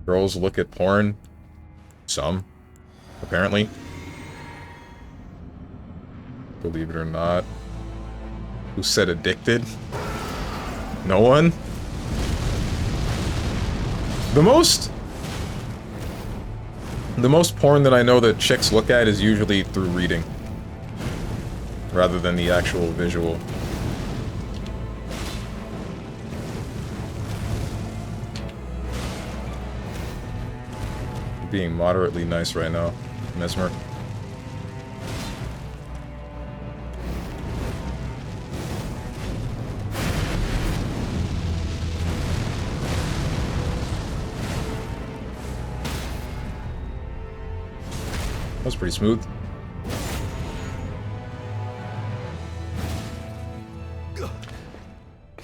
Girls look at porn. Some. Apparently. Believe it or not. Who said addicted? No one? The most porn that I know that chicks look at is usually through reading, rather than the actual visual. Being moderately nice right now, Mesmer. That was pretty smooth.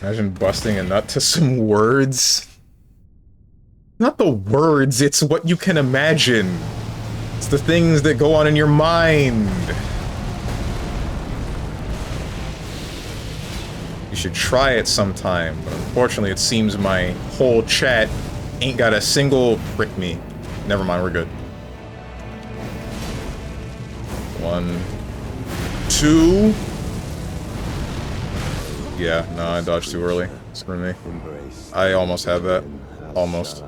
Imagine busting a nut to some words. Not the words, it's what you can imagine. It's the things that go on in your mind. You should try it sometime, but unfortunately it seems my whole chat ain't got a single... Frick me. Never mind, we're good. 1, 2. Yeah, no, I dodged too early. Screw me. I almost had that. Almost.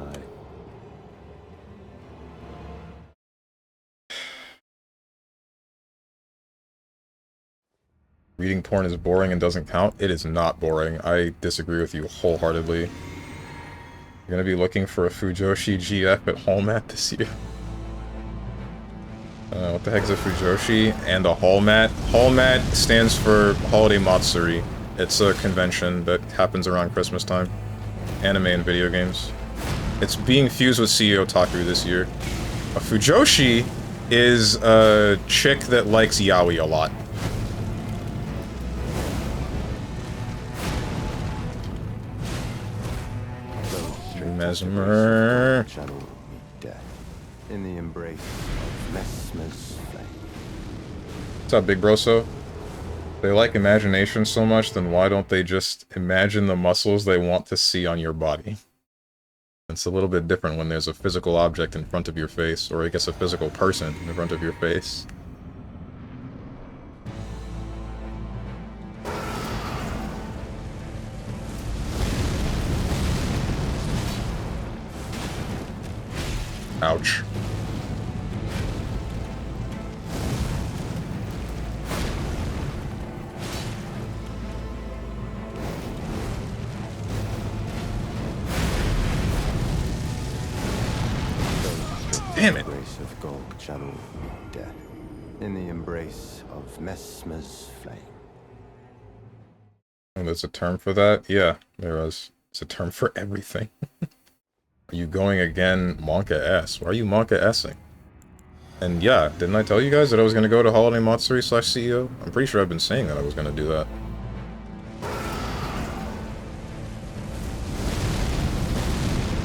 reading porn is boring and doesn't count. It is not boring. I disagree with you wholeheartedly. You're gonna be looking for a Fujoshi GF at Hallmat this year. What the heck is a Fujoshi and a Hallmat? Hallmat stands for Holiday Matsuri. It's a convention that happens around Christmas time. Anime and video games. It's being fused with CEO Otaku this year. A Fujoshi is a chick that likes yaoi a lot. Mesmer. In the embrace of Mesmer's flame. What's up, Big Broso? They like imagination so much, then why don't they just imagine the muscles they want to see on your body? It's a little bit different when there's a physical object in front of your face, or I guess a physical person in front of your face. Ouch. Damn it. Grace of gold shall all meet death in the embrace of Mesmer's flame. Oh, there's a term for that? Yeah, there is. It's a term for everything. Are you going again, Monka S? Why are you Monka S'ing? And yeah, didn't I tell you guys that I was going to go to Holiday Matsuri / CEO? I'm pretty sure I've been saying that I was going to do that.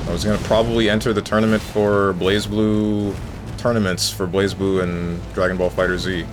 I was going to probably enter the tournament for BlazBlue tournaments for BlazBlue and Dragon Ball FighterZ.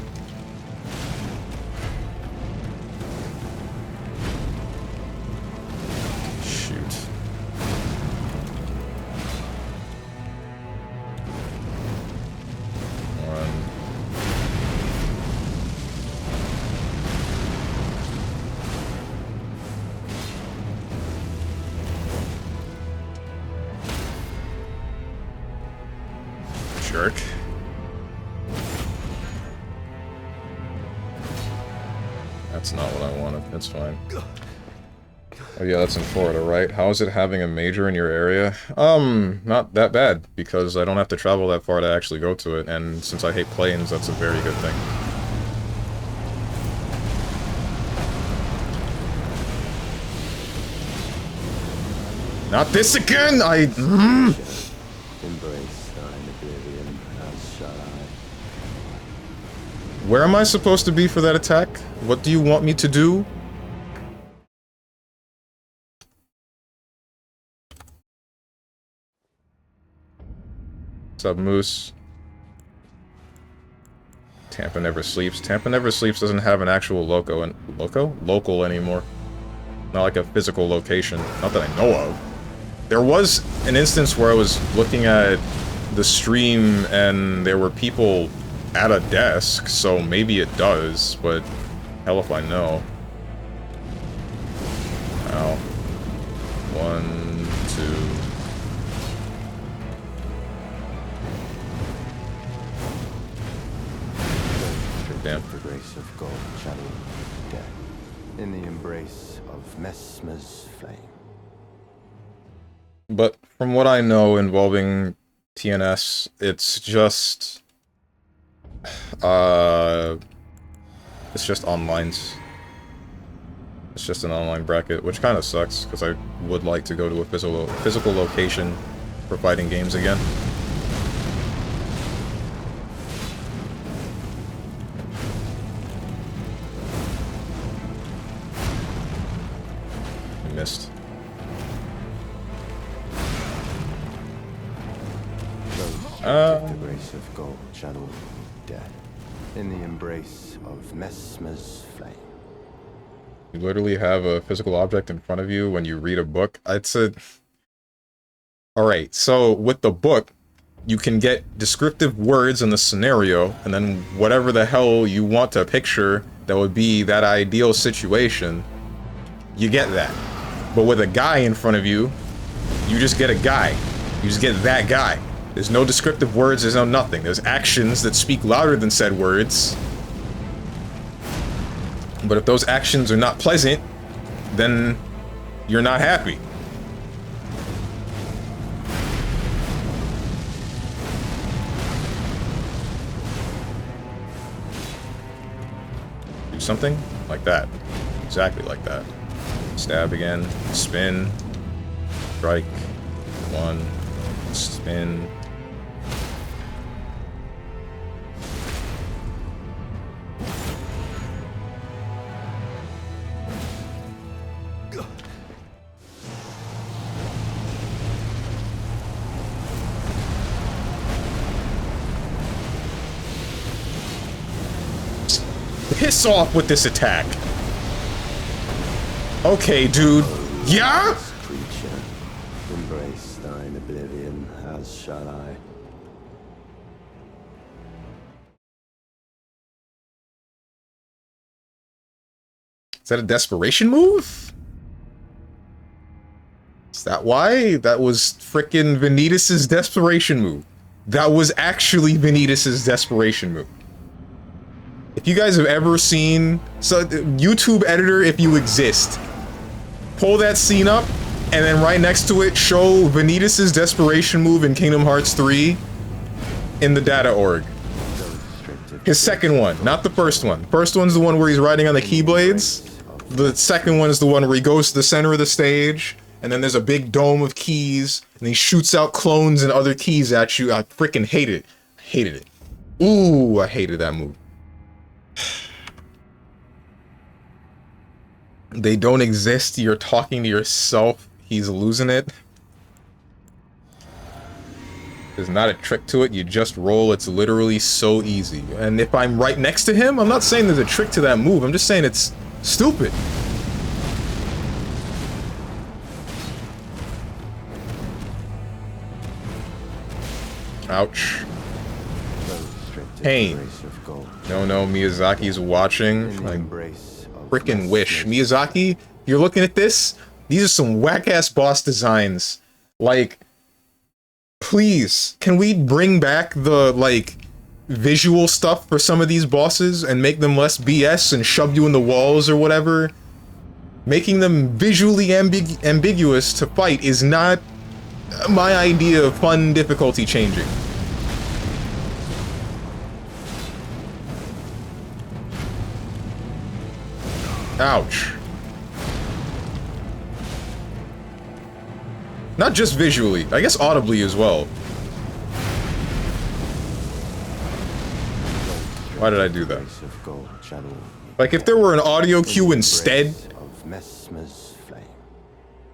Jerk. That's not what I wanted. That's fine. Oh yeah, that's in Florida, right? How is it having a major in your area? Not that bad, because I don't have to travel that far to actually go to it, and since I hate planes, that's a very good thing. Not this again! Embrace thine oblivion, as shall I. Where am I supposed to be for that attack? What do you want me to do? What's up, Moose? Tampa Never Sleeps. Tampa Never Sleeps doesn't have an actual local anymore. Not like a physical location. Not that I know of. There was an instance where I was looking at the stream and there were people at a desk, so maybe it does, but hell if I know. Ow. 1, 2. Damn. The grace of God shall all death in the embrace of Mesmer's flame. But from what I know involving TNS, it's just online. It's just an online bracket, which kind of sucks, because I would like to go to a physical location for fighting games again. I missed. The grace of God shall all meet death in the embrace of Mesmer's flame. You literally have a physical object in front of you when you read a book. It's a... Alright, so with the book, you can get descriptive words in the scenario, and then whatever the hell you want to picture that would be that ideal situation, you get that. But with a guy in front of you, you just get a guy. You just get that guy. There's no descriptive words, there's no nothing. There's actions that speak louder than said words. But if those actions are not pleasant, then you're not happy. Do something like that. Exactly like that. Stab again. Spin. Strike. One. Spin. Piss off with this attack. Okay, dude. Yeah? Creature, embrace thine oblivion, as shall I. Is that a desperation move? Is that why? That was frickin' Vanitas' desperation move. That was actually Vanitas' desperation move. If you guys have ever seen... So, YouTube editor, if you exist, pull that scene up, and then right next to it, show Vanitas' desperation move in Kingdom Hearts 3 in the data org. His second one, not the first one. First one's the one where he's riding on the Keyblades. The second one is the one where he goes to the center of the stage, and then there's a big dome of keys, and he shoots out clones and other keys at you. I freaking hated it. Hated it. Ooh, I hated that move. They don't exist. You're talking to yourself. He's losing it. There's not a trick to it. You just roll. It's literally so easy. And if I'm right next to him, I'm not saying there's a trick to that move. I'm just saying it's stupid. Ouch. Pain. No, Miyazaki's watching. I frickin' wish. Miyazaki, you're looking at this? These are some whack-ass boss designs. Like, please, can we bring back the, like, visual stuff for some of these bosses and make them less BS and shove you in the walls or whatever? Making them visually ambiguous to fight is not my idea of fun difficulty changing. Ouch. Not just visually, I guess audibly as well. Why did I do that? Like, if there were an audio cue instead,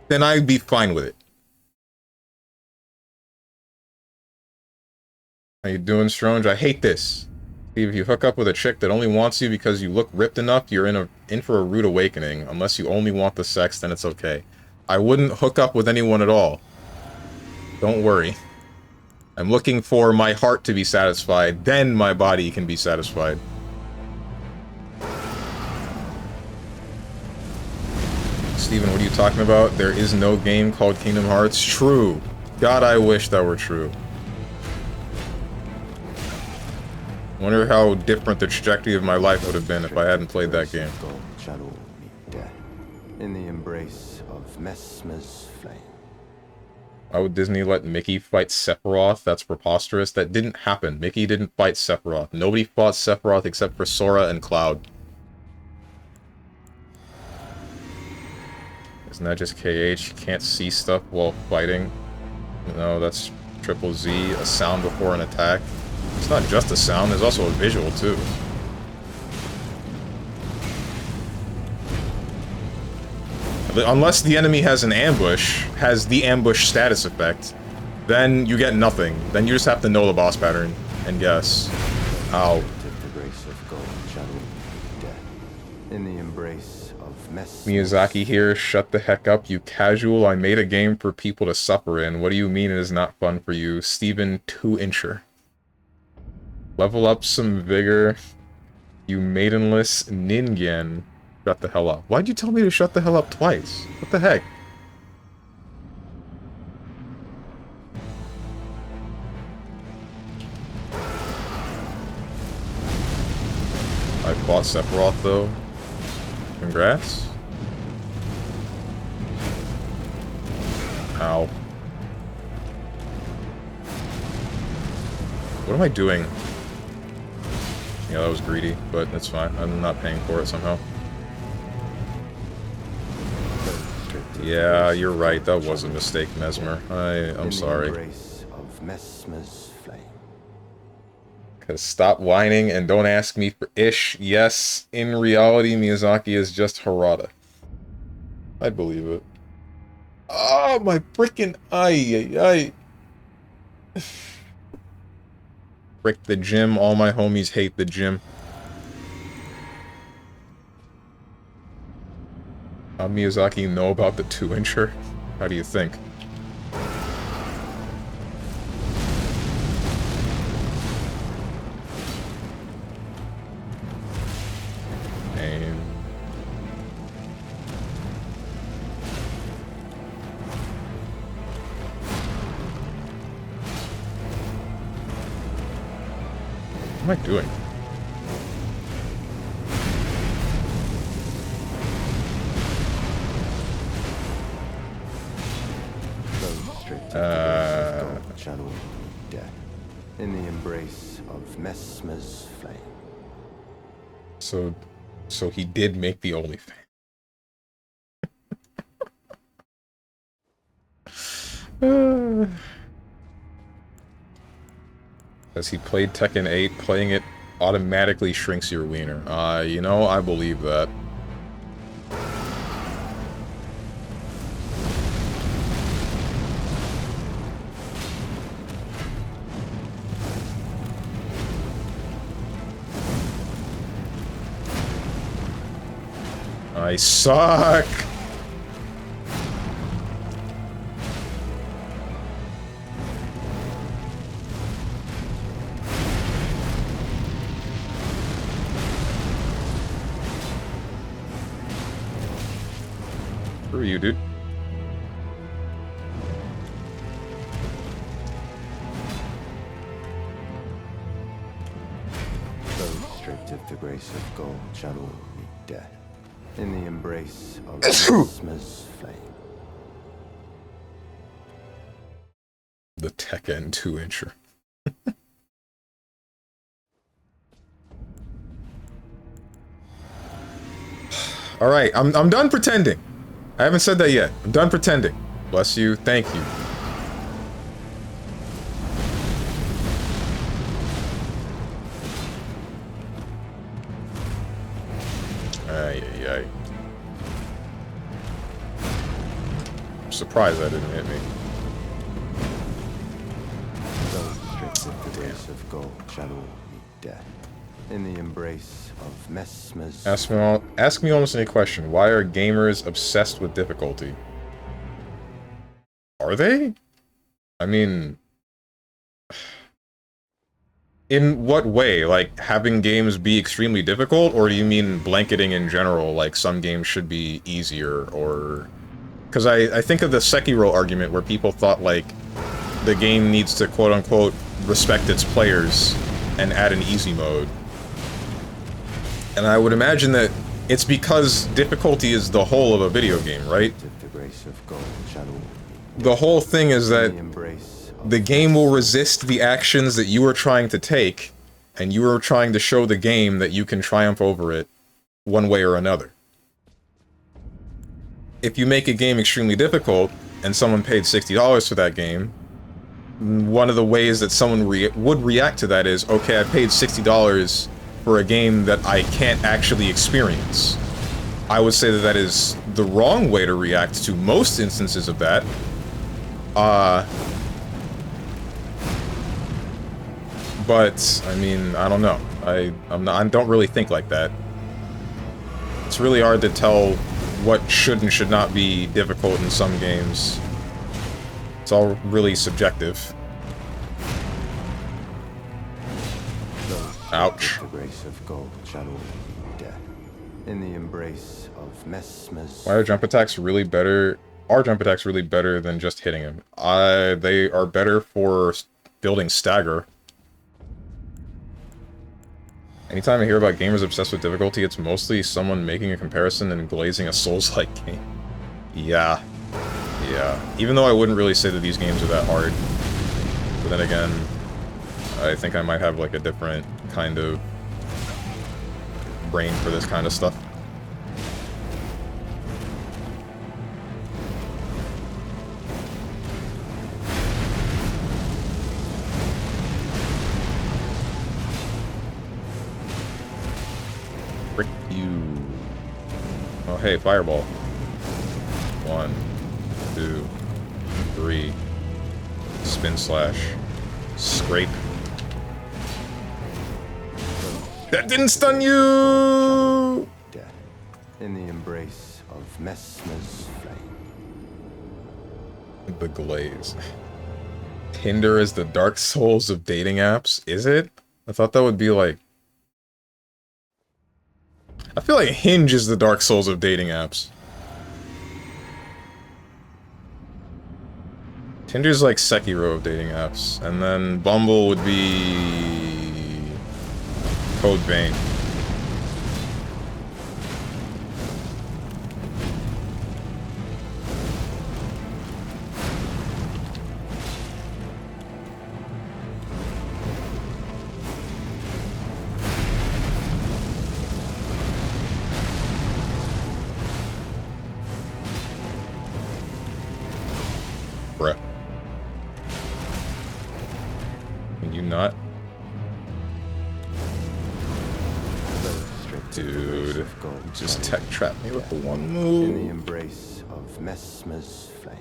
then I'd be fine with it. How you doing, Strange? I hate this. If you hook up with a chick that only wants you because you look ripped enough, you're in for a rude awakening. Unless you only want the sex, then it's okay. I wouldn't hook up with anyone at all. Don't worry. I'm looking for my heart to be satisfied, then my body can be satisfied. Steven, what are you talking about? There is no game called Kingdom Hearts. True. God, I wish that were true. Wonder how different the trajectory of my life would have been if I hadn't played that game. In the embrace of Messmer's flame. Why would Disney let Mickey fight Sephiroth? That's preposterous. That didn't happen. Mickey didn't fight Sephiroth. Nobody fought Sephiroth except for Sora and Cloud. Isn't that just KH? Can't see stuff while fighting? No, that's Triple Z. A sound before an attack. It's not just a sound, there's also a visual, too. Unless the enemy has an ambush, has the ambush status effect, then you get nothing. Then you just have to know the boss pattern and guess. Ow. Miyazaki here, shut the heck up, you casual. I made a game for people to suffer in. What do you mean it is not fun for you? Steven 2-incher. Level up some vigor, you maidenless ningen. Shut the hell up. Why'd you tell me to shut the hell up twice? What the heck? I fought Sephiroth, though. Congrats. Ow. What am I doing? Yeah, that was greedy, but that's fine. I'm not paying for it somehow. Yeah, you're right. That was a mistake, Mesmer. I'm sorry. Cause stop whining and don't ask me for ish. Yes, in reality, Miyazaki is just Harada. I believe it. Oh, my freaking eye. Frick the gym. All my homies hate the gym. How Miyazaki know about the 2-incher? How do you think? Aim. What am I doing? In the embrace of Messmer's flame. So he did make the OnlyFans. As he played Tekken 8, playing it automatically shrinks your wiener. You know, I believe that. I suck! Screw you, dude. Those stripped of the grace of gold shall all meet death. In the embrace of Messmer's flame. The Tekken 2-incher. Alright, I'm done pretending. I haven't said that yet. I'm done pretending. Bless you. Thank you. Ay. I'm surprised that didn't hit me. Those stripped of the grace of gold shall all meet death. In the embrace of Messmer's... Ask me almost any question. Why are gamers obsessed with difficulty? Are they? I mean... In what way? Like, having games be extremely difficult? Or do you mean blanketing in general, like some games should be easier, or... Because I think of the Sekiro argument where people thought, like, the game needs to quote-unquote respect its players and add an easy mode. And I would imagine that it's because difficulty is the whole of a video game, right? The whole thing is that the game will resist the actions that you are trying to take, and you are trying to show the game that you can triumph over it one way or another. If you make a game extremely difficult, and someone paid $60 for that game, one of the ways that someone would react to that is, okay, I paid $60 for a game that I can't actually experience. I would say that that is the wrong way to react to most instances of that. But, I mean, I don't know. I don't really think like that. It's really hard to tell what should and should not be difficult in some games. It's all really subjective. Ouch. The grace of gold shall all meet death. In the embrace of Messmer's... Why are jump attacks really better? Are jump attacks really better than just hitting him? They are better for building stagger. Anytime I hear about gamers obsessed with difficulty, it's mostly someone making a comparison and glazing a Souls-like game. Yeah. Yeah. Even though I wouldn't really say that these games are that hard. But then again, I think I might have like a different kind of brain for this kind of stuff. Frick you. Oh hey, fireball. 1, 2, 3. Spin slash. Scrape. That didn't stun you! Death in the embrace of Messmer's flame. The glaze. Tinder is the Dark Souls of dating apps? Is it? I thought that would be like... I feel like Hinge is the Dark Souls of dating apps. Tinder's like Sekiro of dating apps, and then Bumble would be... Code Vein. Bruh. Can you not? Dude, just tech trap me with the one move. In the embrace of Messmer's flame.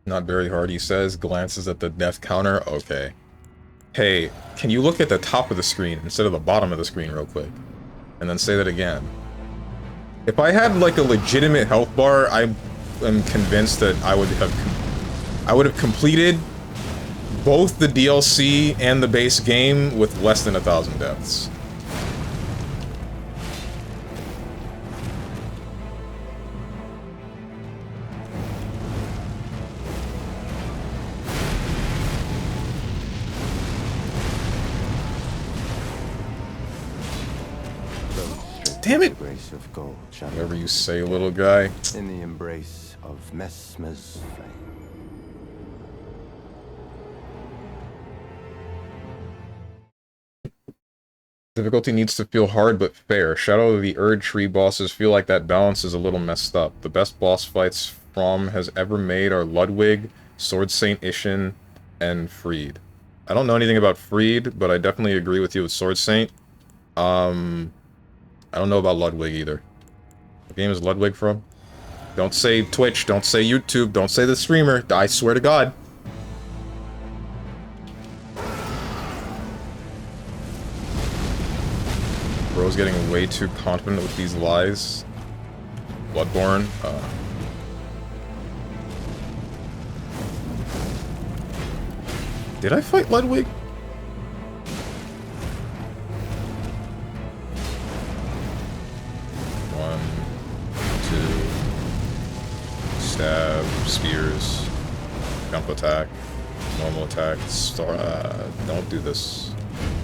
Not very hard, he says, glances at the death counter. Okay. Hey, can you look at the top of the screen instead of the bottom of the screen real quick? And then say that again. If I had like a legitimate health bar, I am convinced that I would have completed both the DLC and the base game with less than 1,000 deaths. Damn it! Grace of gold, Whatever you say, little guy. in the embrace of Messmer's flame. Difficulty needs to feel hard but fair. Shadow of the Erd Tree bosses feel like that balance is a little messed up. The best boss fights From has ever made are Ludwig, Sword Saint Ishin, and Freed. I don't know anything about Freed, but I definitely agree with you with Sword Saint. I don't know about Ludwig either. What game is Ludwig from? Don't say Twitch, don't say YouTube, don't say the streamer. I swear to God. Bro's getting way too confident with these lies. Bloodborne. Did I fight Ludwig? One, two, stab, spears, jump attack, normal attack, don't do this,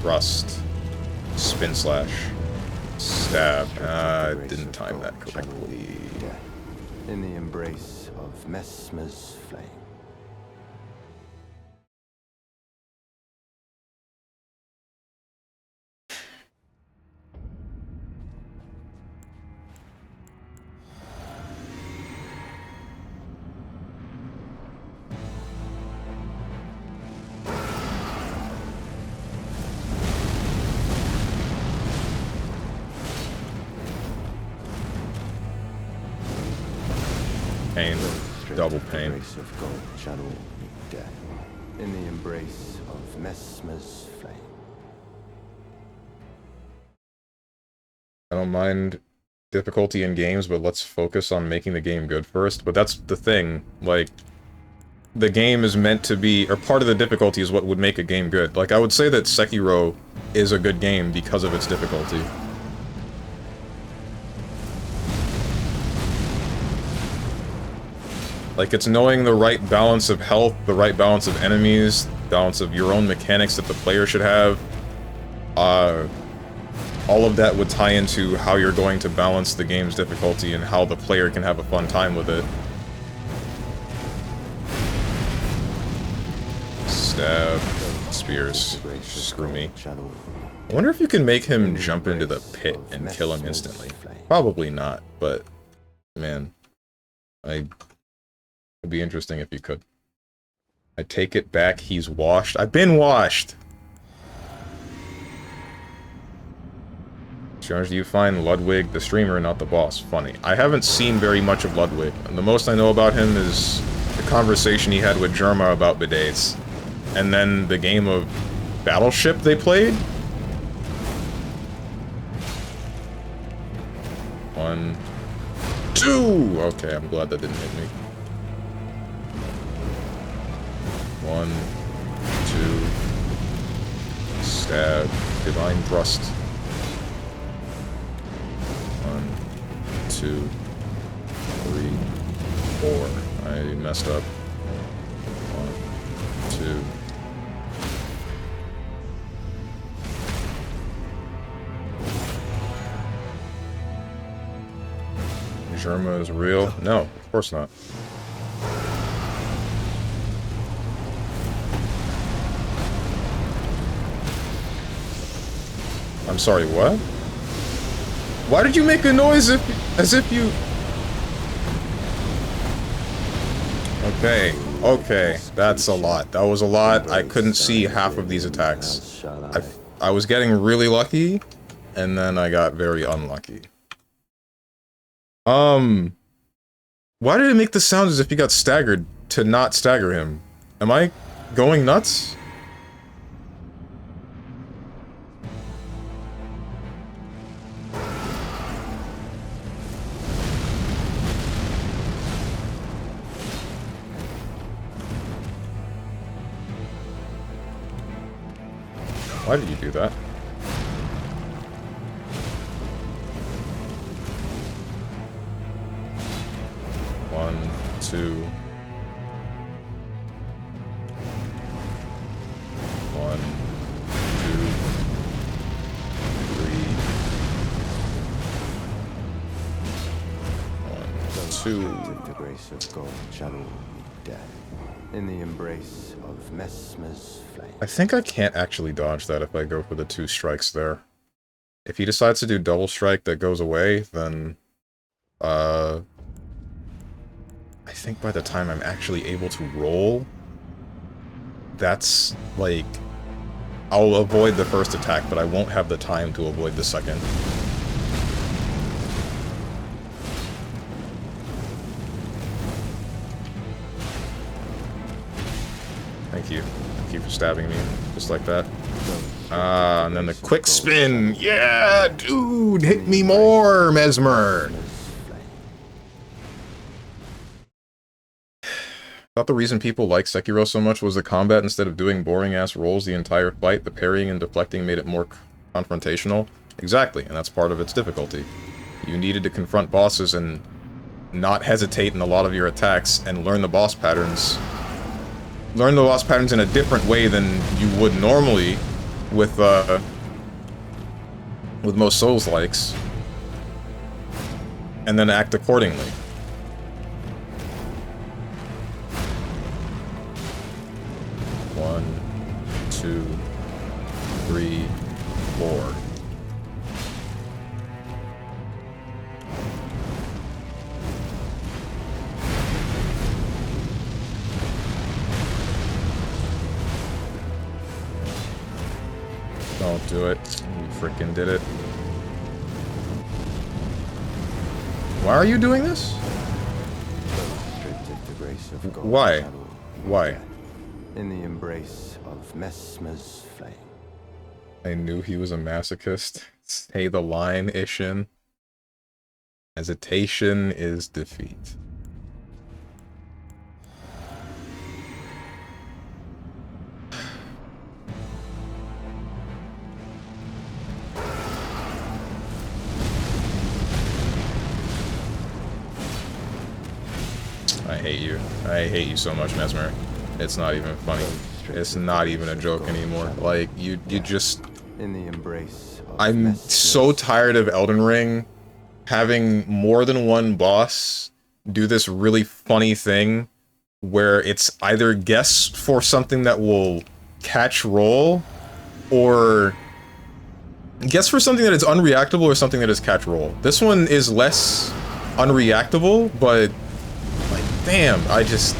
thrust, spin slash, stab, I didn't time that correctly. In the embrace of Messmer's flame. Pain, double pain. Grace of gold channel me death. In the embrace of Messmer's flame. I don't mind difficulty in games, but let's focus on making the game good first. But that's the thing, like, the game is meant to be, or part of the difficulty is what would make a game good. Like, I would say that Sekiro is a good game because of its difficulty. Like, it's knowing the right balance of health, the right balance of enemies, balance of your own mechanics that the player should have. All of that would tie into how you're going to balance the game's difficulty and how the player can have a fun time with it. Stab. Spears. Screw me. I wonder if you can make him jump into the pit and kill him instantly. Probably not, but... man. It'd be interesting if you could. I take it back, he's washed. I've been washed! Challenge, do you find Ludwig, the streamer, not the boss, funny? I haven't seen very much of Ludwig. And the most I know about him is the conversation he had with Germa about bidets. And then the game of Battleship they played? 1, 2! Okay, I'm glad that didn't hit me. 1, 2... stab. Divine thrust. 1, 2, 3, 4. I messed up. 1, 2. Germa is real? No, of course not. I'm sorry, what? Why did you make a noise as if you... Okay, that's a lot. That was a lot. I couldn't see half of these attacks. I was getting really lucky, and then I got very unlucky. Why did it make the sound as if he got staggered to not stagger him? Am I going nuts? Why did you do that? One, two. 1, 2, 3. 1, 2. The grace of God shall all meet death in the embrace of Messmer's flame. I think I can't actually dodge that if I go for the 2 strikes there. If he decides to do double strike that goes away, then I think by the time I'm actually able to roll, that's, like... I'll avoid the first attack, but I won't have the time to avoid the second. Thank you. Thank you for stabbing me, just like that. And then the quick spin! Yeah, dude! Hit me more, Mesmer! I thought the reason people like Sekiro so much was the combat. Instead of doing boring-ass rolls the entire fight, the parrying and deflecting made it more confrontational. Exactly, and that's part of its difficulty. You needed to confront bosses and not hesitate in a lot of your attacks and learn the boss patterns. Learn the boss patterns in a different way than you would normally with most Souls-likes. And then act accordingly. One, 2, 3, 4. Don't do it. You frickin' did it. Why are you doing this? Why? Why? In the embrace of Messmer's flame. I knew he was a masochist. Say the line, Ishin. Hesitation is defeat. I hate you. I hate you so much, Mesmer. It's not even funny. It's not even a joke anymore. Like, you just... In the embrace of I'm so tired of Elden Ring having more than one boss do this really funny thing where it's either guess for something that will catch roll, or guess for something that is unreactable or something that is catch roll. This one is less unreactable, but like, damn, I just...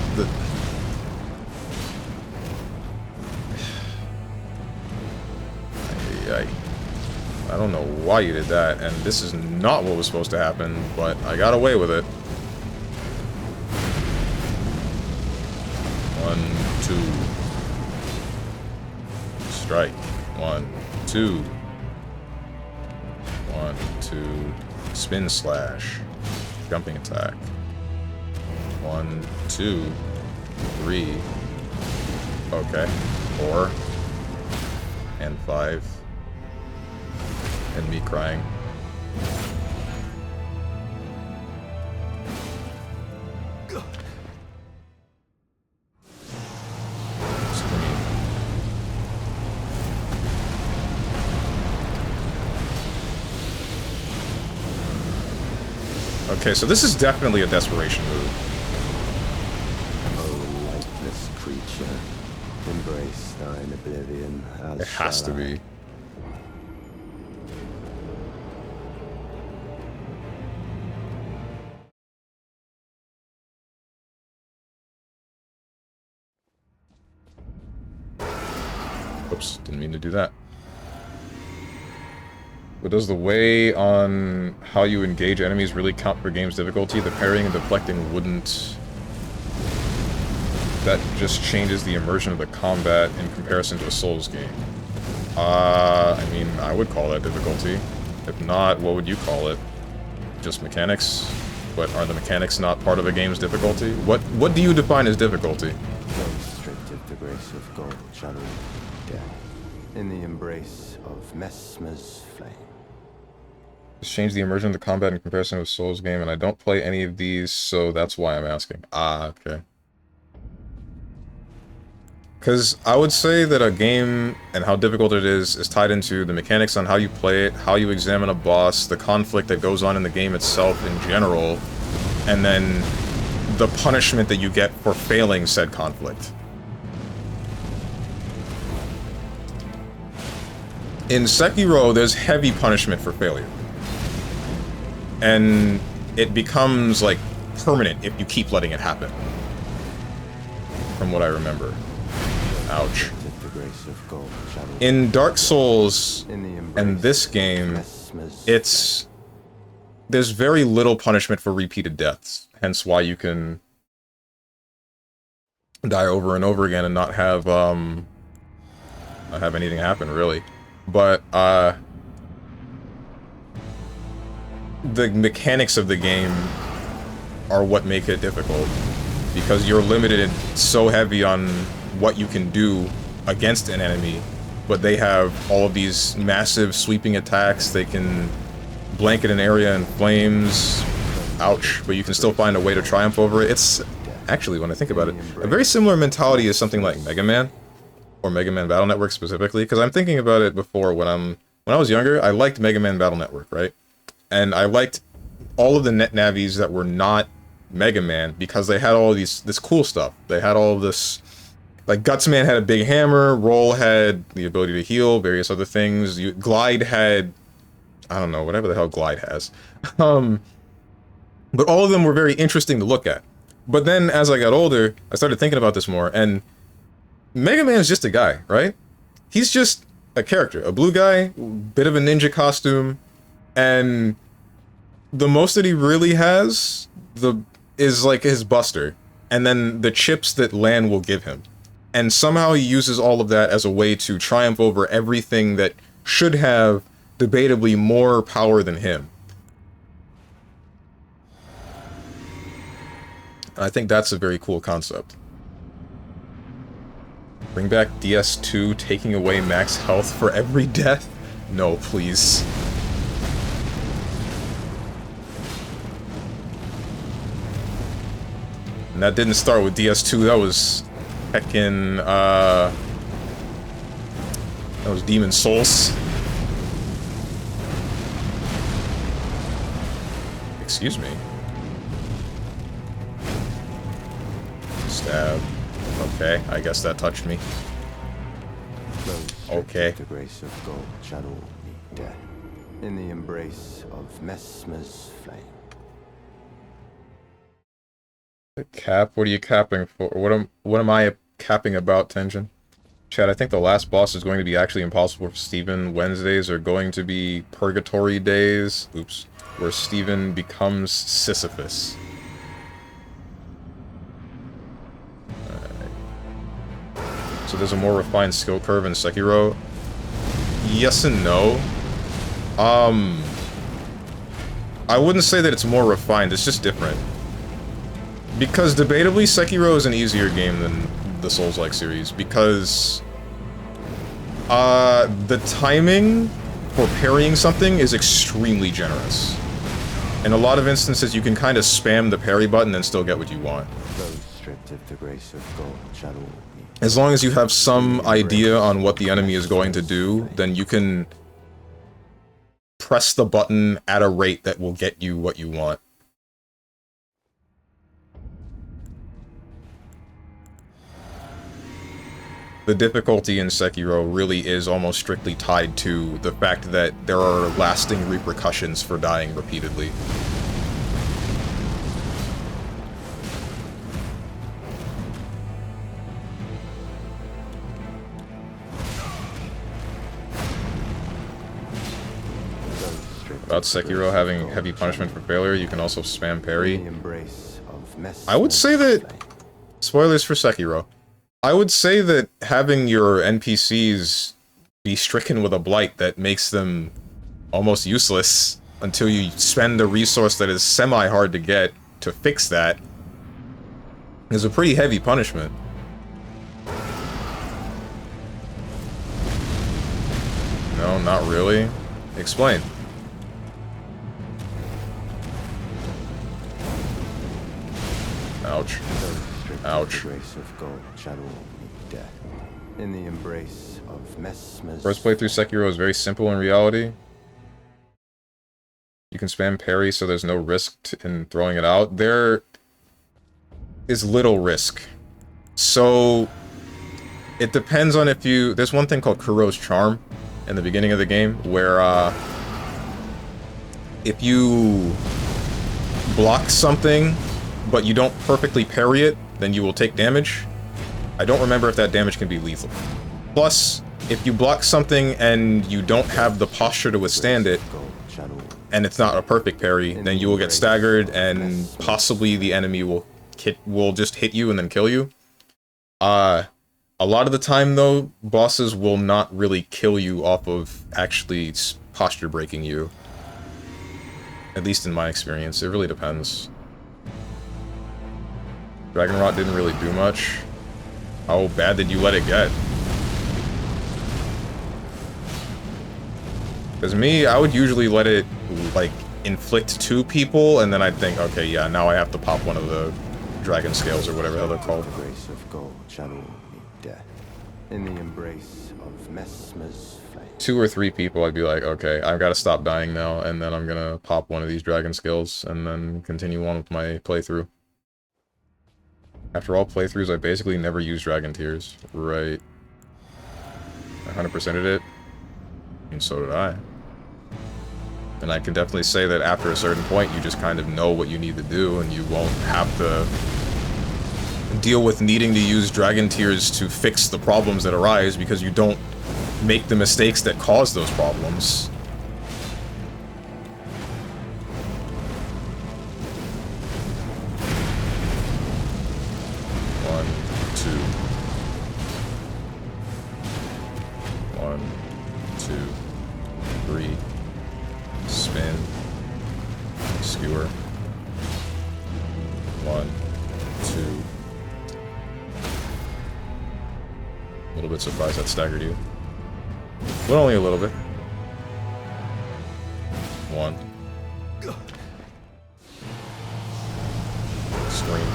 I don't know why you did that, and this is not what was supposed to happen, but I got away with it. 1, 2. Strike. 1, 2. 1, 2. Spin slash. Jumping attack. 1, 2, 3. Okay. 4. And 5. And me crying. Okay, so this is definitely a desperation move. Oh, lifeless creature, embrace thine oblivion. It has to be. Oops, didn't mean to do that. But does the way on how you engage enemies really count for game's difficulty? The parrying and deflecting wouldn't... That just changes the immersion of the combat in comparison to a Souls game. I mean, I would call that difficulty. If not, what would you call it? Just mechanics? But are the mechanics not part of a game's difficulty? What do you define as difficulty? The grace of gold shall meet death in the embrace of Messmer's flame. Just change the immersion of the combat in comparison to a Souls game, and I don't play any of these, so that's why I'm asking. Ah, okay. Because I would say that a game and how difficult it is tied into the mechanics on how you play it, how you examine a boss, the conflict that goes on in the game itself in general, and then the punishment that you get for failing said conflict. In Sekiro, there's heavy punishment for failure. And it becomes, like, permanent if you keep letting it happen. From what I remember. Ouch. In Dark Souls and this game, there's very little punishment for repeated deaths. Hence why you can die over and over again and not have anything happen, really. But, the mechanics of the game are what make it difficult. Because you're limited so heavy on what you can do against an enemy, but they have all of these massive sweeping attacks. They can blanket an area in flames. Ouch. But you can still find a way to triumph over it. It's, actually, when I think about it, a very similar mentality is something like Mega Man. Or Mega Man Battle Network specifically, because I'm thinking about it before. When I was younger, I liked Mega Man Battle Network, right? And I liked all of the net navies that were not Mega Man because they had all of this cool stuff. They had all of this, like Gutsman had a big hammer, Roll had the ability to heal, various other things. Glide had, I don't know, whatever the hell Glide has. But all of them were very interesting to look at. But then as I got older, I started thinking about this more, and Mega Man's just a guy, right? He's just a character, a blue guy, bit of a ninja costume, and the most that he really has is like his buster, and then the chips that Lan will give him. And somehow he uses all of that as a way to triumph over everything that should have debatably more power than him. And I think that's a very cool concept. Bring back DS2, taking away max health for every death? No, please. And that didn't start with DS2, that was heckin', that was Demon Souls. Excuse me. Stab. Okay, I guess that touched me. Okay. The grace of gold shall all meet death in the embrace of Messmer's flame. Cap? What are you capping for? What am I capping about, Tension? Chad, I think the last boss is going to be actually impossible for Steven. Wednesdays are going to be purgatory days. Oops. Where Steven becomes Sisyphus. So there's a more refined skill curve in Sekiro. Yes and no. I wouldn't say that it's more refined, it's just different. Because debatably, Sekiro is an easier game than the Souls-like series, because the timing for parrying something is extremely generous. In a lot of instances, you can kind of spam the parry button and still get what you want. Those stripped of the grace of gold shall all meet. As long as you have some idea on what the enemy is going to do, then you can press the button at a rate that will get you what you want. The difficulty in Sekiro really is almost strictly tied to the fact that there are lasting repercussions for dying repeatedly. About Sekiro having heavy punishment for failure, you can also spam parry. I would say that... Spoilers for Sekiro. I would say that having your NPCs be stricken with a blight that makes them almost useless until you spend a resource that is semi-hard to get to fix that is a pretty heavy punishment. No, not really. Explain. Ouch. Ouch. In the embrace of Messmer's First playthrough Sekiro is very simple in reality. You can spam parry, so there's no risk in throwing it out. There is little risk. So, it depends on if you... There's one thing called Kuro's Charm in the beginning of the game, where, if you block something, but you don't perfectly parry it, then you will take damage. I don't remember if that damage can be lethal. Plus, if you block something and you don't have the posture to withstand it, and it's not a perfect parry, then you will get staggered, and possibly the enemy will just hit you and then kill you. A lot of the time, though, bosses will not really kill you off of actually posture breaking you. At least in my experience, it really depends. Dragon Rot didn't really do much. How bad did you let it get? Because me, I would usually let it, like, inflict 2 people, and then I'd think, okay, yeah, now I have to pop one of the dragon scales or whatever they're called. The grace of gold shall all meet death in the embrace of Messmer's flame. 2 or 3 people, I'd be like, okay, I've got to stop dying now, and then I'm gonna pop one of these dragon scales, and then continue on with my playthrough. After all playthroughs, I basically never use Dragon Tears. Right. I 100%ed it. And so did I. And I can definitely say that after a certain point, you just kind of know what you need to do, and you won't have to deal with needing to use Dragon Tears to fix the problems that arise, because you don't make the mistakes that cause those problems. Spin. Skewer. 1, 2. A little bit surprised that staggered you. But only a little bit. 1. Scream.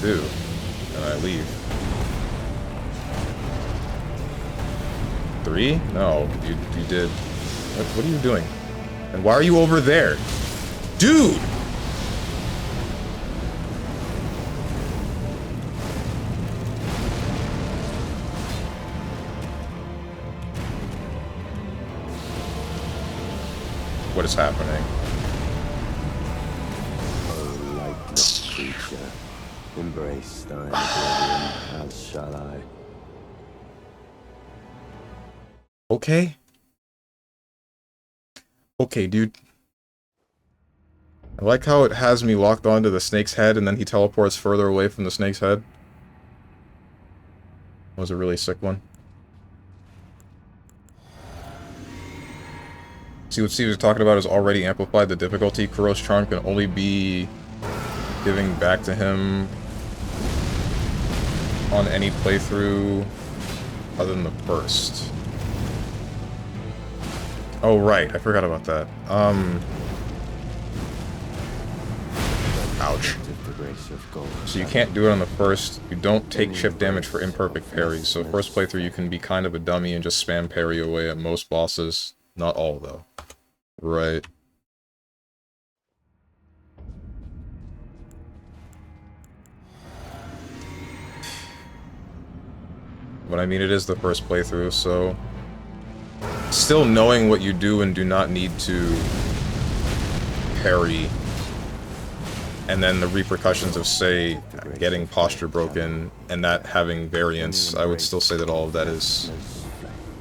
2. And I leave. 3? No, you did. What are you doing? And why are you over there? Dude! What is happening? O lightless creature, embrace thine oblivion, as shall I. Okay. Okay, dude. I like how it has me locked onto the snake's head and then he teleports further away from the snake's head. That was a really sick one. See, what Steve was talking about is already amplified the difficulty. Kuro's charm can only be giving back to him on any playthrough other than the first. Oh, right. I forgot about that. Ouch. So you can't do it on the first. You don't take chip damage for imperfect parries. So first playthrough you can be kind of a dummy and just spam parry away at most bosses. Not all, though. Right. But I mean, it is the first playthrough, so... Still knowing what you do and do not need to parry, and then the repercussions of, say, getting posture broken, and that having variance, I would still say that all of that is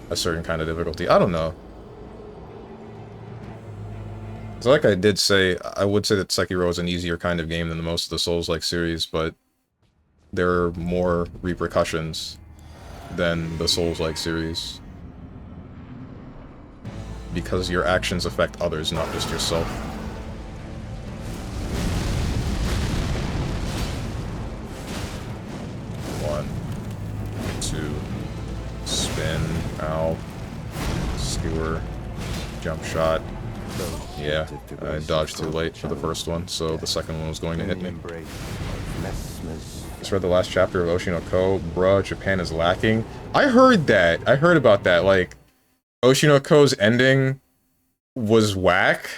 a certain kind of difficulty. I don't know. So like I did say, I would say that Sekiro is an easier kind of game than most of the Souls-like series, but there are more repercussions than the Souls-like series. Because your actions affect others, not just yourself. One, 2, spin, ow, skewer, jump shot. Yeah, I dodged too late for the first one, so the second one was going to hit me. Just read the last chapter of Oshi no Ko. Bruh, Japan is lacking. I heard that. I heard about that. Like, Oshi no Ko's ending was whack.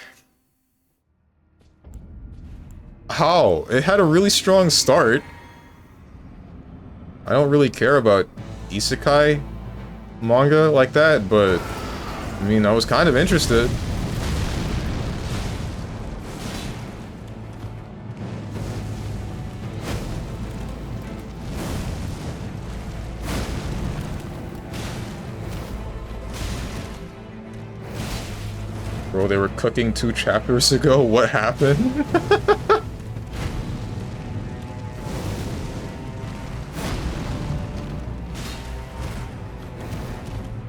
How? It had a really strong start. I don't really care about isekai manga like that, but I mean, I was kind of interested. Bro, they were cooking 2 chapters ago. What happened?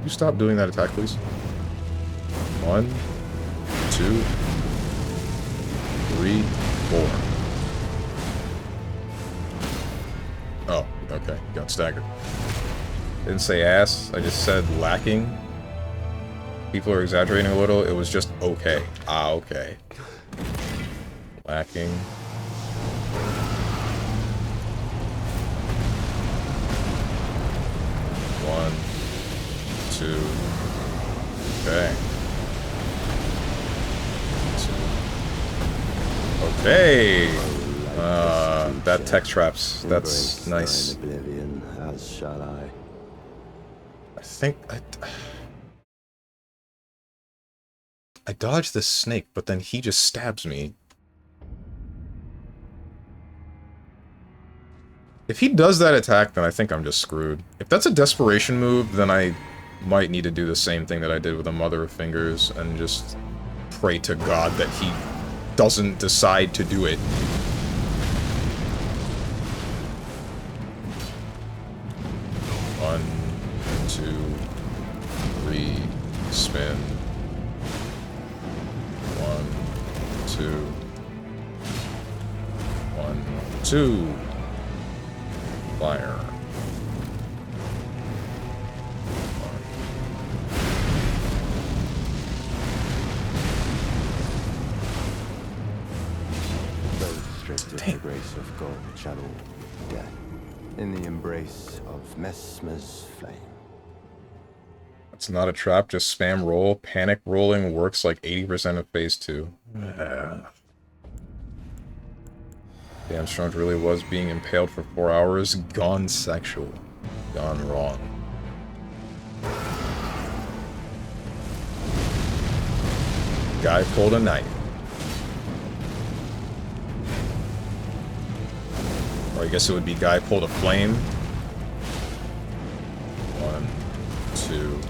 You stop doing that attack, please. 1, 2, 3, 4. Oh, okay. Got staggered. Didn't say ass. I just said lacking. People are exaggerating a little. It was just okay. Ah, okay. Lacking. One, 2. Okay. 2. Okay. That tech traps. That's nice. I think I dodged the snake, but then he just stabs me. If he does that attack, then I think I'm just screwed. If that's a desperation move, then I might need to do the same thing that I did with the Mother of Fingers and just pray to God that he doesn't decide to do it. One, 2, 3, spin. 1, 2. 1, 2. Fire. Those stripped of the grace of gold shall all be death in the embrace of Messmer's flame. It's not a trap, just spam roll. Panic rolling works like 80% of phase 2. Damn, Strong really was being impaled for 4 hours. Gone sexual. Gone wrong. Guy pulled a knife. Or I guess it would be guy pulled a flame. 1, 2.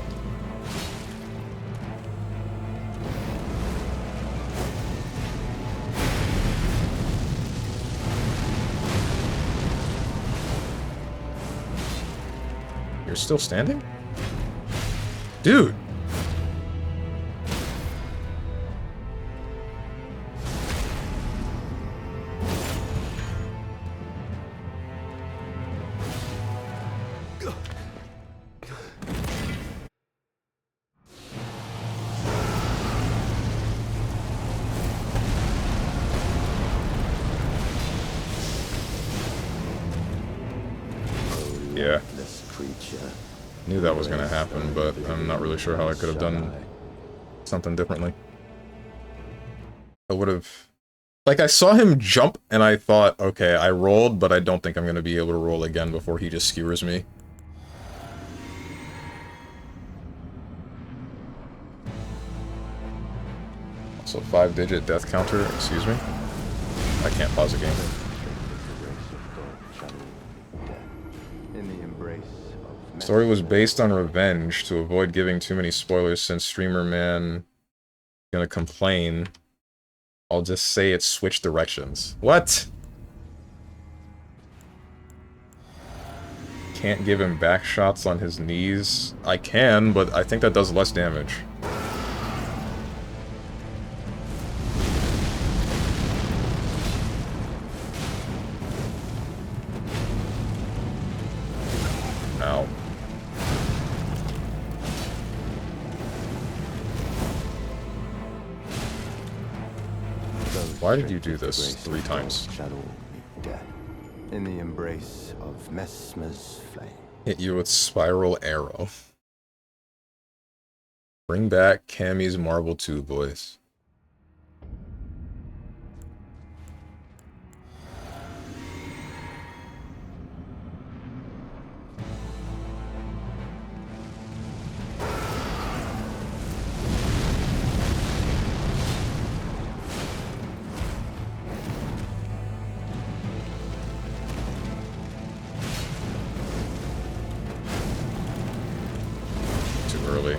You're still standing? Dude! Yeah. This creature. Knew that was gonna happen, but I'm not really sure how I could have done something differently. I would have... Like, I saw him jump, and I thought, okay, I rolled, but I don't think I'm gonna be able to roll again before he just skewers me. Also, 5-digit death counter, excuse me. I can't pause the game. In the embrace of Story was based on revenge. To avoid giving too many spoilers since streamer man gonna complain, I'll just say it switched directions. What? Can't give him back shots on his knees. I can, but I think that does less damage. Ow. Why did you do this 3 times? Shall all meet death in the embrace of Messmer's flame. Hit you with spiral arrow. Bring back Cammy's Marble 2 voice. Too early.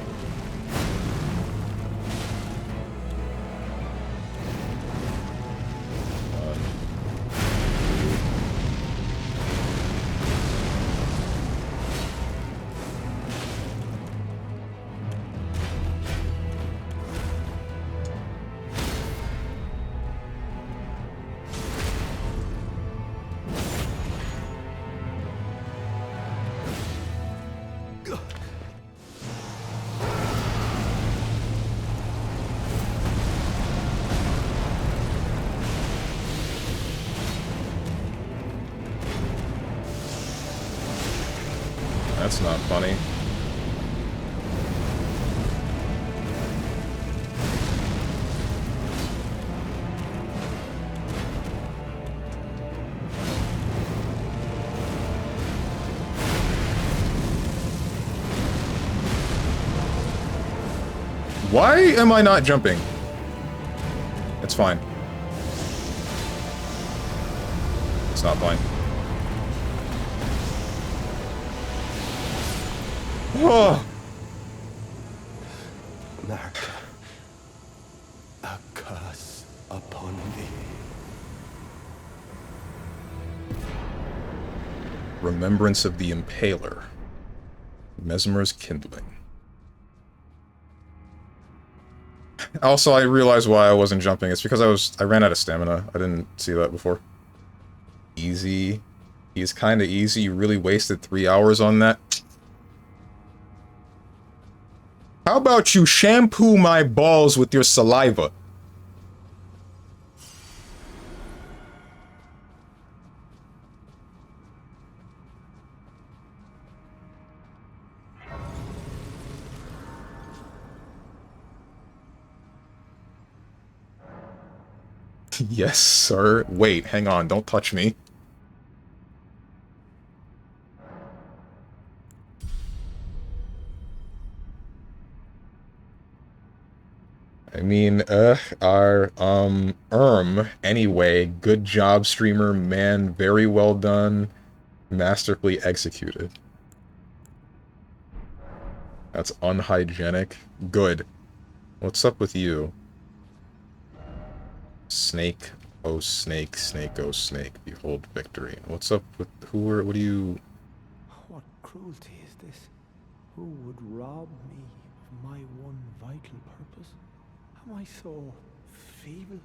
That's not funny. Why am I not jumping? It's fine. It's not fine. Oh. Narca, a curse upon thee. Remembrance of the Impaler. Mesmer's Kindling. Also, I realized why I wasn't jumping. It's because I ran out of stamina. I didn't see that before. Easy. He's kinda easy. You really wasted 3 hours on that. How about you shampoo my balls with your saliva? Yes, sir. Wait, hang on, don't touch me. I mean, anyway, good job, streamer, man, very well done, masterfully executed. That's unhygienic. Good. What's up with you? Snake, oh snake, snake, oh snake, behold victory. What's up with, what do you... What cruelty is this? Who would rob me of my one vital purpose? Am I so feeble,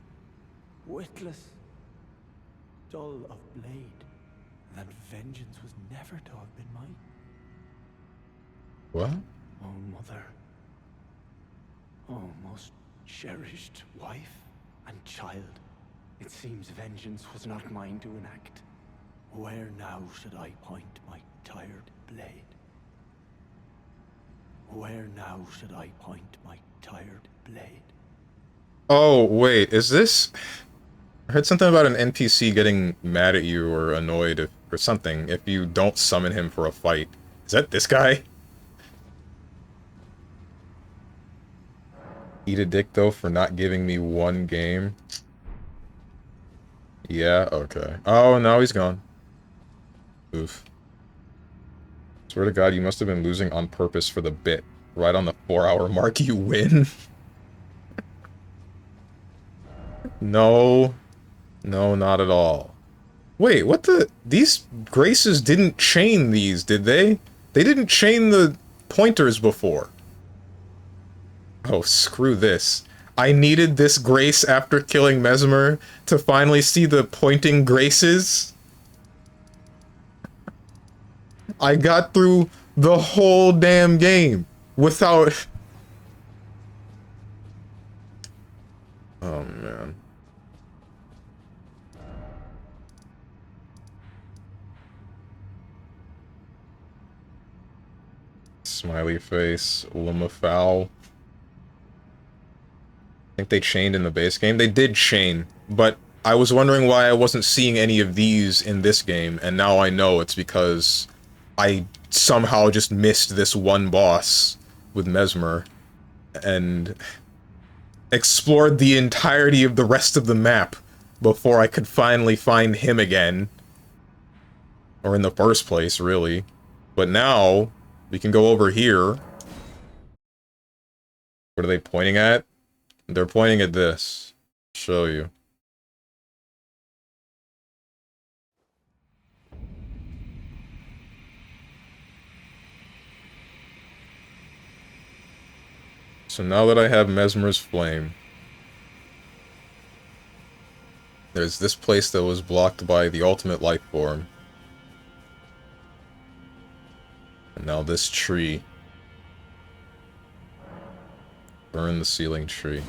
witless, dull of blade, that vengeance was never to have been mine? What? Oh, mother. Oh, most cherished wife and child. It seems vengeance was not mine to enact. Where now should I point my tired blade? Where now should I point my tired blade? Oh, wait, is this... I heard something about an NPC getting mad at you or annoyed or something if you don't summon him for a fight. Is that this guy? Eat a dick, though, for not giving me one game. Yeah, okay. Oh, no, he's gone. Oof. Swear to God, you must have been losing on purpose for the bit. Right on the 4-hour mark, you win. No. No, not at all. Wait, what the... These graces didn't chain these, did they? They didn't chain the pointers before. Oh, screw this. I needed this grace after killing Mesmer to finally see the pointing graces. I got through the whole damn game without... Oh, man. Smiley face, Limafal. I think they chained in the base game. They did chain, but I was wondering why I wasn't seeing any of these in this game, and now I know it's because I somehow just missed this one boss with Mesmer, and explored the entirety of the rest of the map before I could finally find him again. Or in the first place, really. But now, we can go over here. What are they pointing at? They're pointing at this. I'll show you. So now that I have Mesmer's Flame, there's this place that was blocked by the ultimate life form. And now this tree. Burn the ceiling tree.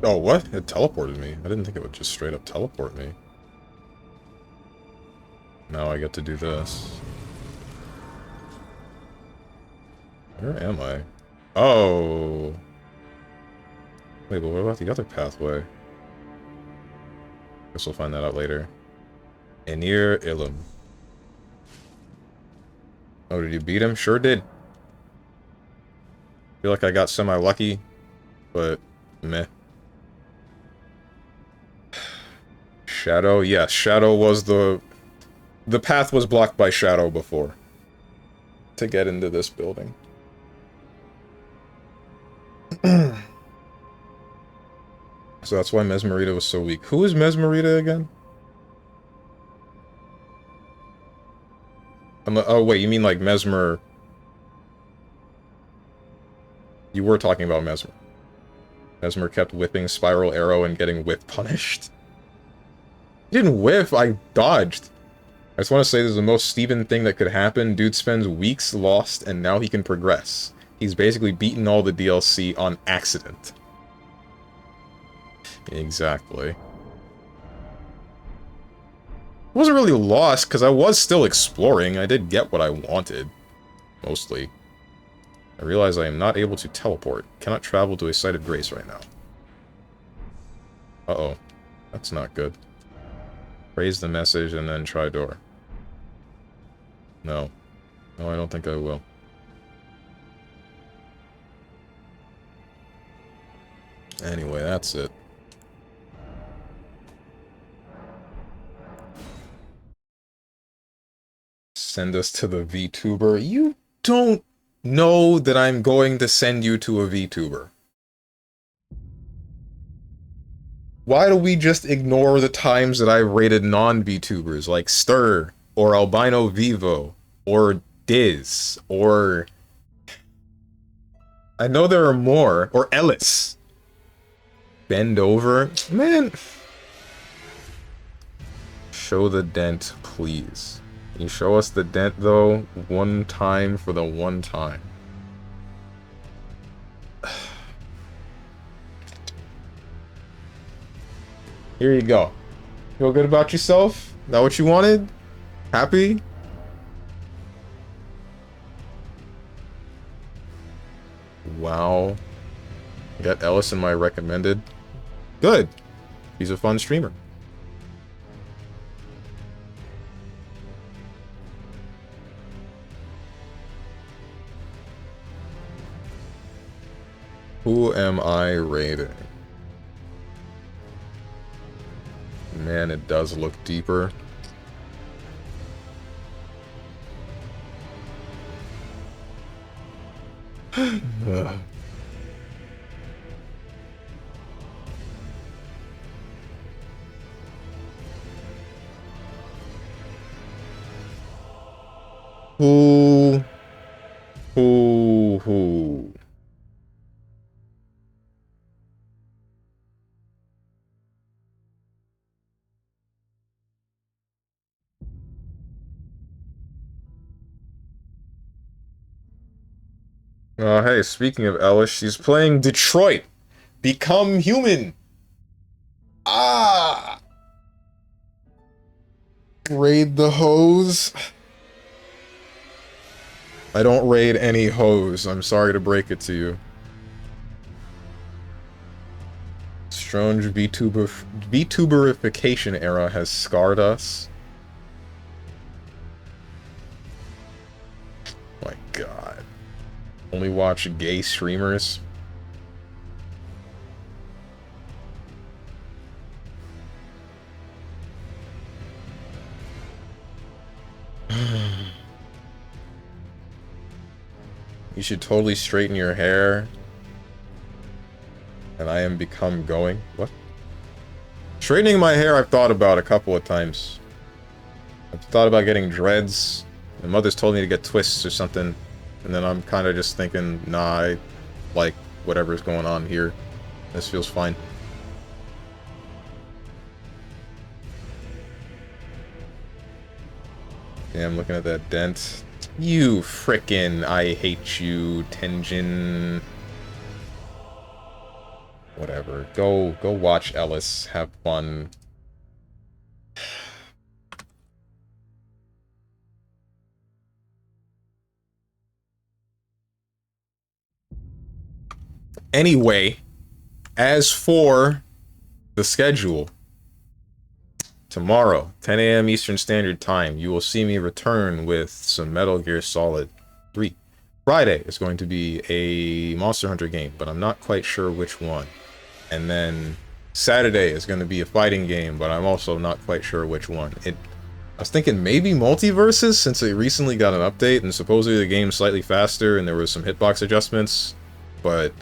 Oh, what? It teleported me. I didn't think it would just straight up teleport me. Now I get to do this. Where am I? Oh. Wait, but what about the other pathway? Guess we'll find that out later. Enir Ilum. Oh, did you beat him? Sure did. Feel like I got semi-lucky, but meh. Shadow? Yes, Shadow was the path was blocked by Shadow before. To get into this building. So that's why Mesmerita was so weak. Who is Mesmerita again? Oh, wait, you mean like Mesmer... You were talking about Mesmer. Mesmer kept whipping Spiral Arrow and getting whip punished. He didn't whiff, I dodged. I just want to say this is the most Steven thing that could happen. Dude spends weeks lost, and now he can progress. He's basically beaten all the DLC on accident. Exactly. I wasn't really lost, because I was still exploring. I did get what I wanted. Mostly. I realize I am not able to teleport. Cannot travel to a site of grace right now. Uh-oh. That's not good. Praise the message and then try door. No. No, I don't think I will. Anyway, that's it. Send us to the VTuber. You don't know that I'm going to send you to a VTuber. Why do we just ignore the times that I've rated non-VTubers like Stir, or Albino Vivo, or Diz, or... I know there are more, or Ellis. Bend over? Man. Show the dent, please. Can you show us the dent, though? One time for the one time. Here you go. Feel good about yourself? Is that what you wanted? Happy? Wow. I got Ellis in my recommended. Good. He's a fun streamer. Who am I rating? Man, it does look deeper. Who? Hey, speaking of Ellis, she's playing Detroit. Become Human. Ah! Raid the hose. I don't raid any hoes. I'm sorry to break it to you. Strange VTuberification era has scarred us. My god. Only watch gay streamers. You should totally straighten your hair. And I am become going. What? Straightening my hair I've thought about a couple of times. I've thought about getting dreads. My mother's told me to get twists or something. And then I'm kind of just thinking, nah, I like whatever's going on here. This feels fine. Yeah, I'm looking at that dent. You frickin' I hate you, Tenjin. Whatever. Go watch Ellis. Have fun. Anyway, as for the schedule, tomorrow, 10 a.m. Eastern Standard Time, you will see me return with some Metal Gear Solid 3. Friday is going to be a Monster Hunter game, but I'm not quite sure which one. And then Saturday is going to be a fighting game, but I'm also not quite sure which one. I was thinking maybe Multiverses, since it recently got an update, and supposedly the game's slightly faster, and there was some hitbox adjustments, but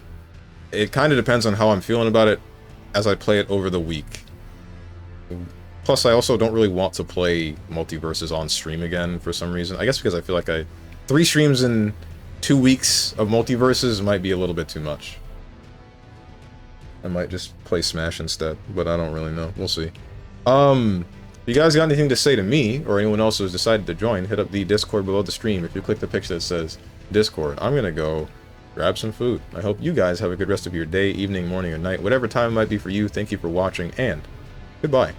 it kind of depends on how I'm feeling about it as I play it over the week. Plus, I also don't really want to play Multiverses on stream again for some reason. I guess because I feel like 3 streams in 2 weeks of Multiverses might be a little bit too much. I might just play Smash instead, but I don't really know. We'll see. If you guys got anything to say to me, or anyone else who's decided to join, hit up the Discord below the stream. If you click the picture that says Discord, I'm gonna go grab some food. I hope you guys have a good rest of your day, evening, morning, or night, whatever time it might be for you. Thank you for watching, and goodbye.